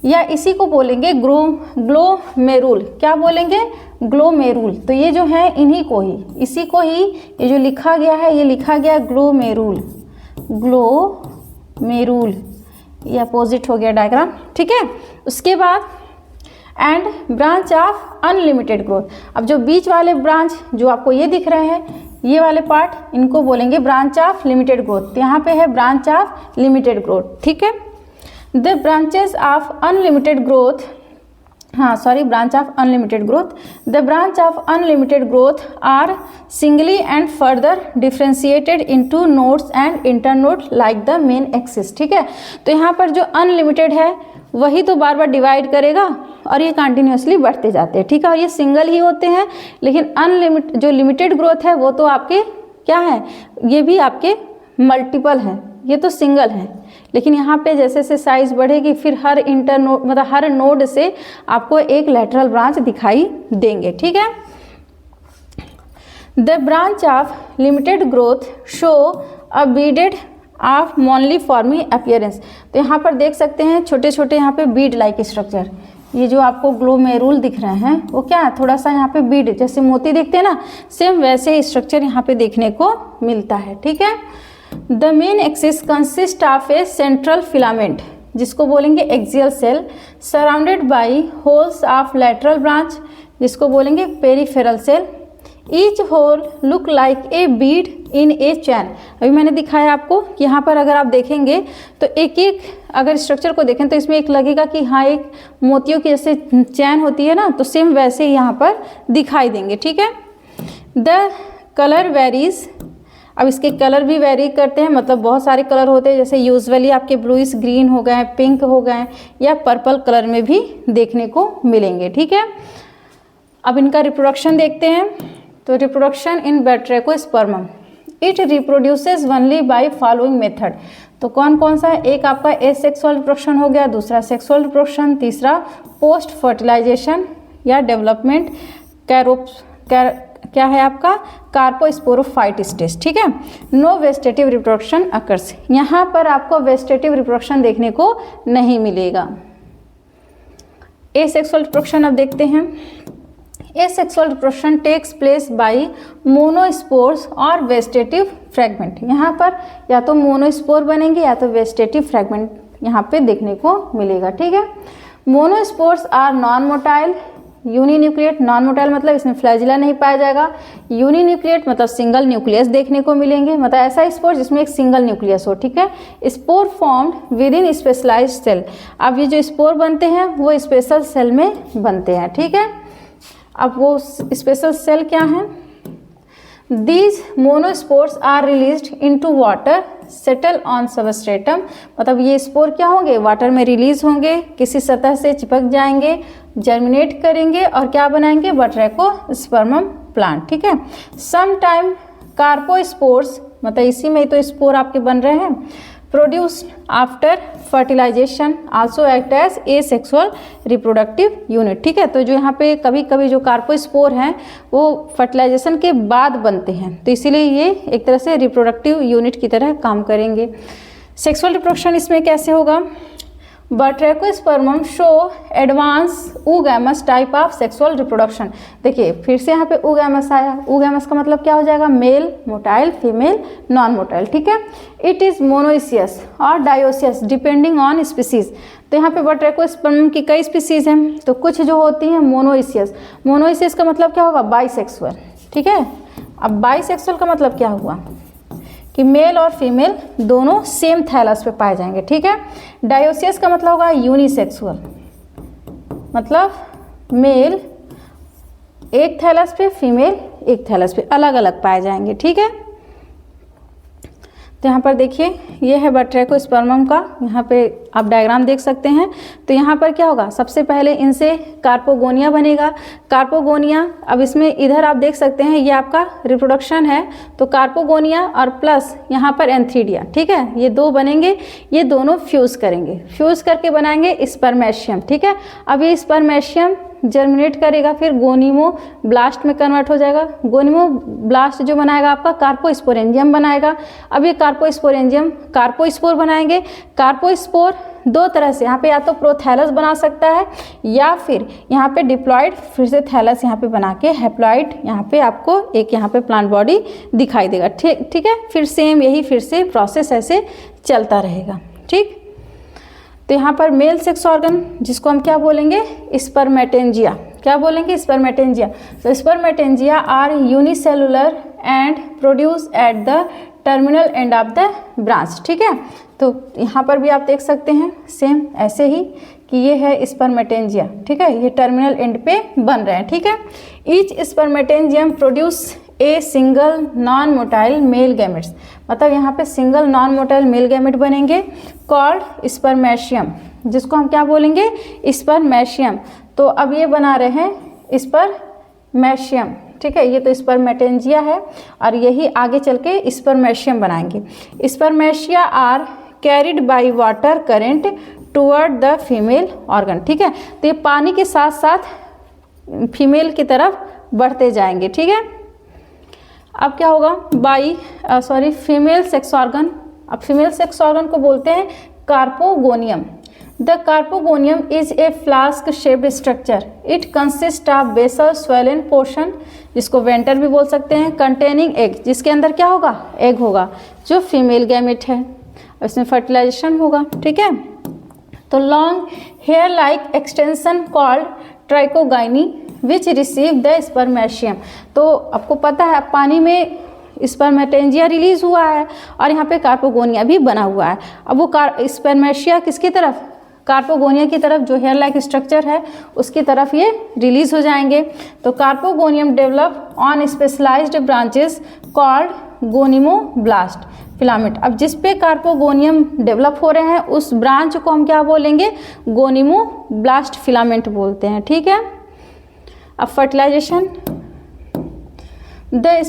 या इसी को बोलेंगे ग्लोमेरुल। क्या बोलेंगे, ग्लोमेरुल। तो ये जो है इन्हीं को ही, इसी को ही ये जो लिखा गया है, ये लिखा गया ग्लोमेरुल, ग्लोमेरुल, ये अपोजिट हो गया डायग्राम, ठीक है। उसके बाद and branch of unlimited growth. अब जो बीच वाले ब्रांच जो आपको ये दिख रहे हैं, ये वाले पार्ट, इनको बोलेंगे ब्रांच ऑफ लिमिटेड ग्रोथ। यहाँ पे है ब्रांच ऑफ लिमिटेड ग्रोथ, ठीक है। The branches of unlimited growth, branch of unlimited growth. The branch of unlimited growth are singly and further differentiated into nodes and internode like the main axis, ठीक है। तो यहाँ पर जो unlimited है वही तो बार बार डिवाइड करेगा और ये कंटिन्यूसली बढ़ते जाते हैं, ठीक है। और ये सिंगल ही होते हैं, लेकिन जो लिमिटेड ग्रोथ है वो तो आपके क्या है, ये भी आपके मल्टीपल हैं, ये तो सिंगल है। लेकिन यहाँ पे जैसे जैसे साइज बढ़ेगी फिर हर इंटरनोड मतलब हर नोड से आपको एक लेटरल ब्रांच दिखाई देंगे, ठीक है। The branch of limited growth show a beaded of moniliform appearance. तो यहाँ पर देख सकते हैं छोटे छोटे यहाँ पे बीड लाइक स्ट्रक्चर, ये जो आपको ग्लोमेरुल दिख रहे हैं वो क्या है, थोड़ा सा यहाँ पे बीड जैसे मोती दिखते हैं ना, सेम वैसे स्ट्रक्चर यहाँ पे देखने को मिलता है। ठीक है। The main axis consist of a central filament, जिसको बोलेंगे axial cell, surrounded by whorls of lateral branch, जिसको बोलेंगे peripheral cell. Each whorl look like a bead in a chain. अभी मैंने दिखाया आपको कि यहाँ पर अगर आप देखेंगे तो एक एक अगर स्ट्रक्चर को देखें तो इसमें एक लगेगा कि हाँ एक मोतियों की जैसे चैन होती है ना, तो सेम वैसे ही यहाँ पर दिखाई देंगे। ठीक है। द कलर वेरीज, अब इसके कलर भी वेरी करते हैं, मतलब बहुत सारे कलर होते हैं, जैसे यूजुअली आपके ब्लूइश ग्रीन हो गए, पिंक हो गए, या पर्पल कलर में भी देखने को मिलेंगे। ठीक है। अब इनका रिप्रोडक्शन देखते हैं। तो reproduction in Batrachospermum, it reproduces only by following method. तो कौन कौन सा है, एक आपका एसेक्सुअल रिप्रोडक्शन हो गया, दूसरा सेक्सुअल रिप्रोडक्शन, तीसरा पोस्ट फर्टिलाइजेशन या डेवलपमेंट, क्या है आपका कार्पोस्पोरोफाइट स्टेज। ठीक है। नो वेजिटेटिव रिप्रोडक्शन अकर्स, यहाँ पर आपको वेजिटेटिव रिप्रोडक्शन देखने को नहीं मिलेगा। एसेक्सुअल रिप्रोडक्शन अब देखते हैं। Asexual reproduction takes place by monospores और वेजिटेटिव फ्रैगमेंट। यहाँ पर या तो मोनोस्पोर बनेंगे या तो वेजिटेटिव फ्रैगमेंट यहाँ पे देखने को मिलेगा। ठीक है। Monospores are non motile, uninucleate, non motile मतलब इसमें फ्लैजिला नहीं पाया जाएगा, यूनिन्यूक्लिएट मतलब सिंगल न्यूक्लियस देखने को मिलेंगे, मतलब ऐसा स्पोर जिसमें एक सिंगल न्यूक्लियस हो। ठीक है। Spore formed within specialised cell, अब ये जो स्पोर बनते हैं वो स्पेशल सेल में बनते हैं। ठीक है। अब वो स्पेशल सेल क्या हैं, these monospores are released into water settle on substratum, मतलब ये स्पोर क्या होंगे, वाटर में रिलीज होंगे, किसी सतह से चिपक जाएंगे, जर्मिनेट करेंगे और क्या बनाएंगे, बैट्रेकोस्पर्मम प्लांट। ठीक है। सम टाइम कार्पोस्पोर्स, मतलब इसी में ही तो स्पोर आपके बन रहे हैं, produced after fertilisation also act as asexual reproductive unit. ठीक है। तो जो यहाँ पे कभी कभी जो कार्पोस्पोर हैं वो फर्टिलाइजेशन के बाद बनते हैं, तो इसीलिए ये एक तरह से रिप्रोडक्टिव यूनिट की तरह काम करेंगे। सेक्सुअल रिप्रोडक्शन इसमें कैसे होगा, Batrachospermum show advance oogamous type of sexual reproduction. देखिए फिर से यहाँ पे ऊगैमस आया, ऊगैमस का मतलब क्या हो जाएगा, male motile, female non motile. ठीक है। इट इज़ मोनोइसियस और डायोसियस डिपेंडिंग ऑन स्पीसीज। तो यहाँ पे बैट्रेकोस्पर्मम की कई स्पीसीज हैं, तो कुछ जो होती हैं मोनोइसियस, मोनोइसियस का मतलब क्या होगा, बाइसेक्सुअल। ठीक है। अब बाइसेक्सुअल का मतलब क्या हुआ कि मेल और फीमेल दोनों सेम थैलस पे पाए जाएंगे। ठीक है। डायोसियस का मतलब होगा यूनिसेक्सुअल, मतलब मेल एक थैलस पे, फीमेल एक थैलस पे, अलग अलग पाए जाएंगे। ठीक है। तो यहाँ पर देखिए ये है बैट्रेकोस्पर्मम का, यहाँ पे आप डायग्राम देख सकते हैं। तो यहाँ पर क्या होगा, सबसे पहले इनसे कार्पोगोनिया बनेगा। कार्पोगोनिया, अब इसमें इधर आप देख सकते हैं ये आपका रिप्रोडक्शन है, तो कार्पोगोनिया और प्लस यहाँ पर एंथ्रीडिया। ठीक है। ये दो बनेंगे, ये दोनों फ्यूज़ करेंगे, फ्यूज़ करके बनाएंगे स्पर्मेशियम। ठीक है। अब ये स्पर्मेशियम जर्मिनेट करेगा, फिर गोनिमो ब्लास्ट में कन्वर्ट हो जाएगा। गोनिमो ब्लास्ट जो बनाएगा आपका कार्पोस्पोरेंजियम बनाएगा। अब ये कार्पोस्पोरेंजियम कार्पोस्पोर बनाएंगे। कार्पोस्पोर दो तरह से, यहाँ पे या तो प्रोथैलस बना सकता है या फिर यहाँ पे डिप्लॉइड, फिर से थैलस यहाँ पे बना के हैप्लॉइड, यहाँ पे आपको एक यहाँ पे प्लांट बॉडी दिखाई देगा। ठीक है। फिर सेम यही फिर से प्रोसेस ऐसे चलता रहेगा। ठीक। तो यहाँ पर मेल सेक्स ऑर्गन जिसको हम क्या बोलेंगे, स्पर्मेटेंजिया। क्या बोलेंगे, स्पर्मेटेंजिया। तो spermatangia are unicellular and produce at the terminal end of the branch. ठीक है। तो यहाँ पर भी आप देख सकते हैं सेम ऐसे ही कि ये है स्पर्मेटेंजिया। ठीक है। ये टर्मिनल एंड पे बन रहे हैं। ठीक है। Each spermatangium produce a single non motile male gametes, मतलब यहाँ पे single non motile male gamete बनेंगे, कॉल्ड स्पर्मेशियम, जिसको हम क्या बोलेंगे, स्पर्मेशियम। तो अब ये बना रहे हैं स्पर्मेशियम। ठीक है। ये तो स्पर्मेटेंजिया है और यही आगे चल के स्पर्मेशियम बनाएंगे। Spermatia are carried by water current toward the female organ. ठीक है। तो ये पानी के साथ साथ फीमेल की तरफ बढ़ते जाएंगे। ठीक है। अब क्या होगा, फीमेल सेक्स ऑर्गन अब फीमेल सेक्स ऑर्गन को बोलते हैं carpogonium. The carpogonium is a flask shaped structure. It consist of basal swollen portion, जिसको वेंटर भी बोल सकते हैं, कंटेनिंग एग, जिसके अंदर क्या होगा, एग होगा जो फीमेल गैमेट है, इसमें फर्टिलाइजेशन होगा। ठीक है, तो long hair like extension called trichogyne which receive the spermatium. तो आपको पता है पानी में स्पर्मेटेंजिया रिलीज हुआ है और यहाँ पे कार्पोगोनिया भी बना हुआ है। अब वो स्पर्मेशिया किसकी तरफ, कार्पोगोनिया की तरफ, जो हेयर लाइक स्ट्रक्चर है उसकी तरफ ये रिलीज हो जाएंगे। तो carpogonium develop on specialized branches called gonimoblast filament. अब जिस पे कार्पोगोनियम डेवलप हो रहे हैं उस ब्रांच को हम क्या बोलेंगे, गोनिमोब्लास्ट फिलामेंट बोलते हैं। ठीक है, अब fertilization, the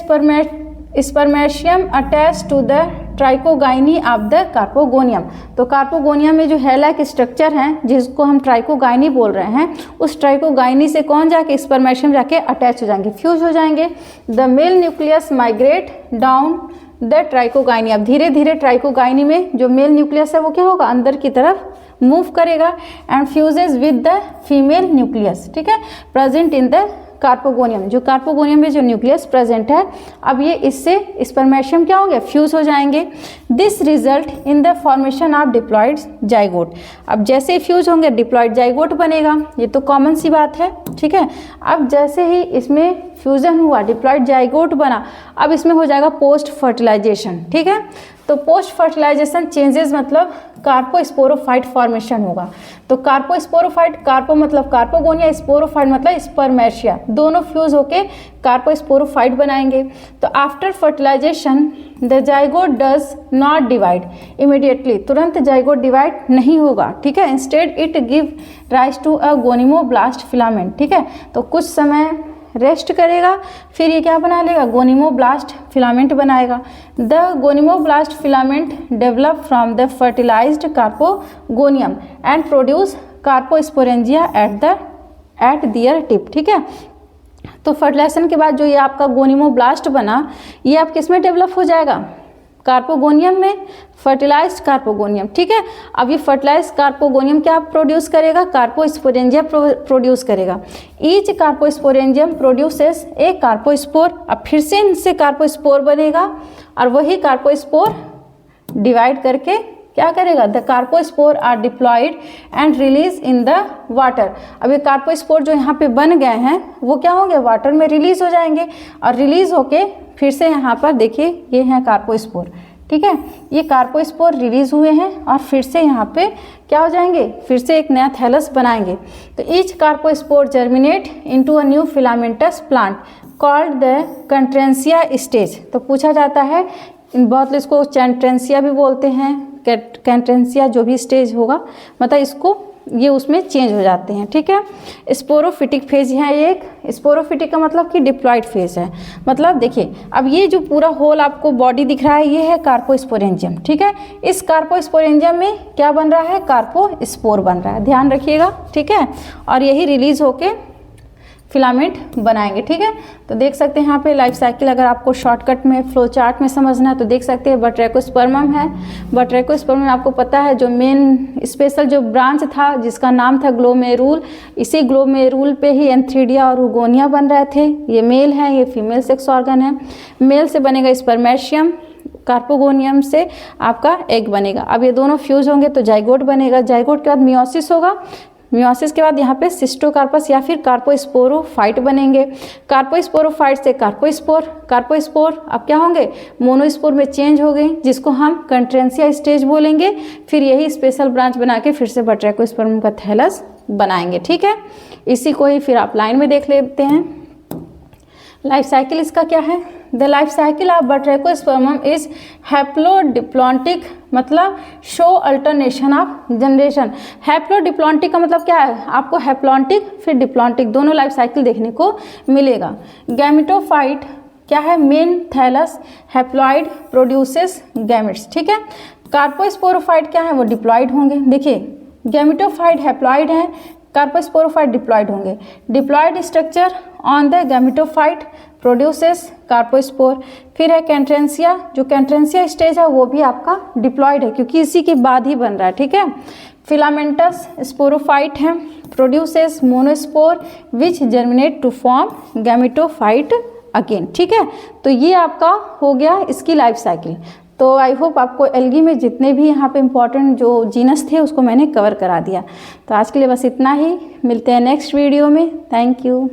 spermatium attach to the trichogyne of the carpogonium. तो कार्पोगोनियम में जो हेयर लाइक स्ट्रक्चर हैं जिसको हम ट्राइकोगाइनी बोल रहे हैं, उस ट्राइकोगाइनी से कौन जाके, स्पर्मेशियम जाके अटैच हो जाएंगे, फ्यूज हो जाएंगे। The male nucleus migrate down the trichogyne. अब धीरे धीरे ट्राइकोगाइनी में जो मेल न्यूक्लियस है वो क्या होगा, अंदर की तरफ मूव करेगा and fuses with the female nucleus. ठीक है, प्रेजेंट इन द कार्पोगोनियम। जो कार्पोगोनियम में जो न्यूक्लियस प्रेजेंट है, अब ये इससे स्पर्मेशियम क्या होंगे, फ्यूज हो जाएंगे। This result in the formation of diploid zygote. अब जैसे ही फ्यूज होंगे डिप्लॉइड जाइगोट बनेगा, ये तो कॉमन सी बात है। ठीक है, अब जैसे ही इसमें फ्यूजन हुआ, डिप्लॉइड जाइगोट बना, अब इसमें हो जाएगा पोस्ट फर्टिलाइजेशन। ठीक है, तो पोस्ट फर्टिलाइजेशन चेंजेस मतलब कार्पोस्पोरोफाइट फॉर्मेशन होगा। तो कार्पोस्पोरोफाइट, कार्पो मतलब कार्पोगोनिया, स्पोरोफाइट मतलब स्पर्मेशिया, दोनों फ्यूज होके कार्पोस्पोरोफाइट बनाएंगे। तो after fertilization the zygote does not divide immediately, तुरंत जाइगोट डिवाइड नहीं होगा। ठीक है, instead it give rise to a gonimoblast filament. ठीक है, तो कुछ समय रेस्ट करेगा, फिर ये क्या बना लेगा, गोनिमोब्लास्ट फिलामेंट बनाएगा। The gonimoblast filament develop from the fertilized carpogonium and produce carposporangia at their tip. ठीक है, तो फर्टिलाइजेशन के बाद जो ये आपका गोनिमोब्लास्ट बना, ये आप किस में डेवलप हो जाएगा, कार्पोगोनियम में, फर्टिलाइज्ड कार्पोगोनियम। ठीक है, अब ये फर्टिलाइज्ड कार्पोगोनियम क्या प्रोड्यूस करेगा, कार्पोस्पोरेंजिया प्रोड्यूस करेगा। ईच कार्पोस्पोरेंजियम प्रोड्यूसेस ए कार्पोस्पोर। अब फिर से इनसे कार्पोस्पोर बनेगा और वही कार्पोस्पोर डिवाइड करके क्या करेगा, the carpospore are diploid and release in the water. अब ये कार्पोस्पोर जो यहाँ पे बन गए हैं वो क्या होंगे, वाटर में रिलीज हो जाएंगे और रिलीज होके फिर से यहाँ पर देखिए ये हैं कार्पोस्पोर। ठीक है, ये कार्पोस्पोर रिलीज हुए हैं और फिर से यहाँ पे क्या हो जाएंगे, फिर से एक नया थैलस बनाएंगे। तो each carpospore germinate into a new filamentous plant called the Chantransia stage. तो पूछा जाता है, बहुत लोग इसको चैंट्रेंसिया भी बोलते हैं, कैंट्रेंसिया जो भी स्टेज होगा, मतलब इसको ये उसमें चेंज हो जाते हैं। ठीक है, स्पोरोफिटिक फेज है एक, स्पोरोफिटिक का मतलब कि डिप्लॉइड फेज है। मतलब देखिए अब ये जो पूरा होल आपको बॉडी दिख रहा है ये है कार्पोस्पोरेंजियम। ठीक है, इस कार्पोस्पोरेंजियम में क्या बन रहा है, कार्पोस्पोर बन रहा है, ध्यान रखिएगा। ठीक है, और यही रिलीज होके फिलामेंट बनाएंगे। ठीक है, तो देख सकते हैं यहाँ पे लाइफ साइकिल, अगर आपको शॉर्टकट में फ्लो चार्ट में समझना है तो देख सकते हैं। बट्रेकोस्पर्मम है, बट्रेकोस्पर्मम आपको पता है जो मेन स्पेशल जो ब्रांच था जिसका नाम था ग्लोमेरुल, इसी ग्लोमेरुल पे ही एंथ्रीडिया और हुगोनिया बन रहे थे। ये मेल है, ये फीमेल सेक्स ऑर्गन है। मेल से बनेगा स्पर्मेशियम, कार्पोगोनियम से आपका एग बनेगा। अब ये दोनों फ्यूज होंगे तो जाइगोट बनेगा, जाइगोट के बाद मियोसिस होगा, मियोसिस के बाद यहाँ पे सिस्टोकार्पस या फिर कार्पोस्पोरोफाइट बनेंगे, कार्पोस्पोरोफाइट से कार्पोस्पोर, कार्पोस्पोर अब क्या होंगे, मोनोस्पोर में चेंज हो गए जिसको हम कंट्रेंसिया स्टेज बोलेंगे। फिर यही स्पेशल ब्रांच बना के फिर से बट्रेकोस्पर्म का थैलस बनाएंगे। ठीक है, इसी को ही फिर आप लाइन में देख लेते हैं। लाइफ साइकिल इसका क्या है, the life cycle of Batrachospermum is haplodiplontic, मतलब show alternation of generation. Haplodiplontic का मतलब क्या है, आपको हैप्लॉन्टिक फिर डिप्लॉन्टिक दोनों लाइफ साइकिल देखने को मिलेगा। गैमेटोफाइट क्या है, main thallus haploid produces gametes. ठीक है, कार्पोस्पोरोफाइट क्या है, वो डिप्लॉइड होंगे। देखिए गैमेटोफाइट हैप्लॉइड है, कार्पोस्पोरोफाइट डिप्लॉयड होंगे। Diploid structure on the gametophyte produces carpospore. फिर है कैंट्रेंसिया, जो कैंट्रेंसिया स्टेज है वो भी आपका डिप्लॉयड है क्योंकि इसी के बाद ही बन रहा है, ठीक है। फिलामेंटस स्पोरोफाइट है, produces monospore which germinate to form gametophyte again, ठीक है। तो ये आपका हो गया इसकी लाइफ साइकिल। तो आई होप आपको एल्गी में जितने भी यहाँ पे इम्पॉर्टेंट जो जीनस थे उसको मैंने कवर करा दिया। तो आज के लिए बस इतना ही, मिलते हैं नेक्स्ट वीडियो में। Thank you.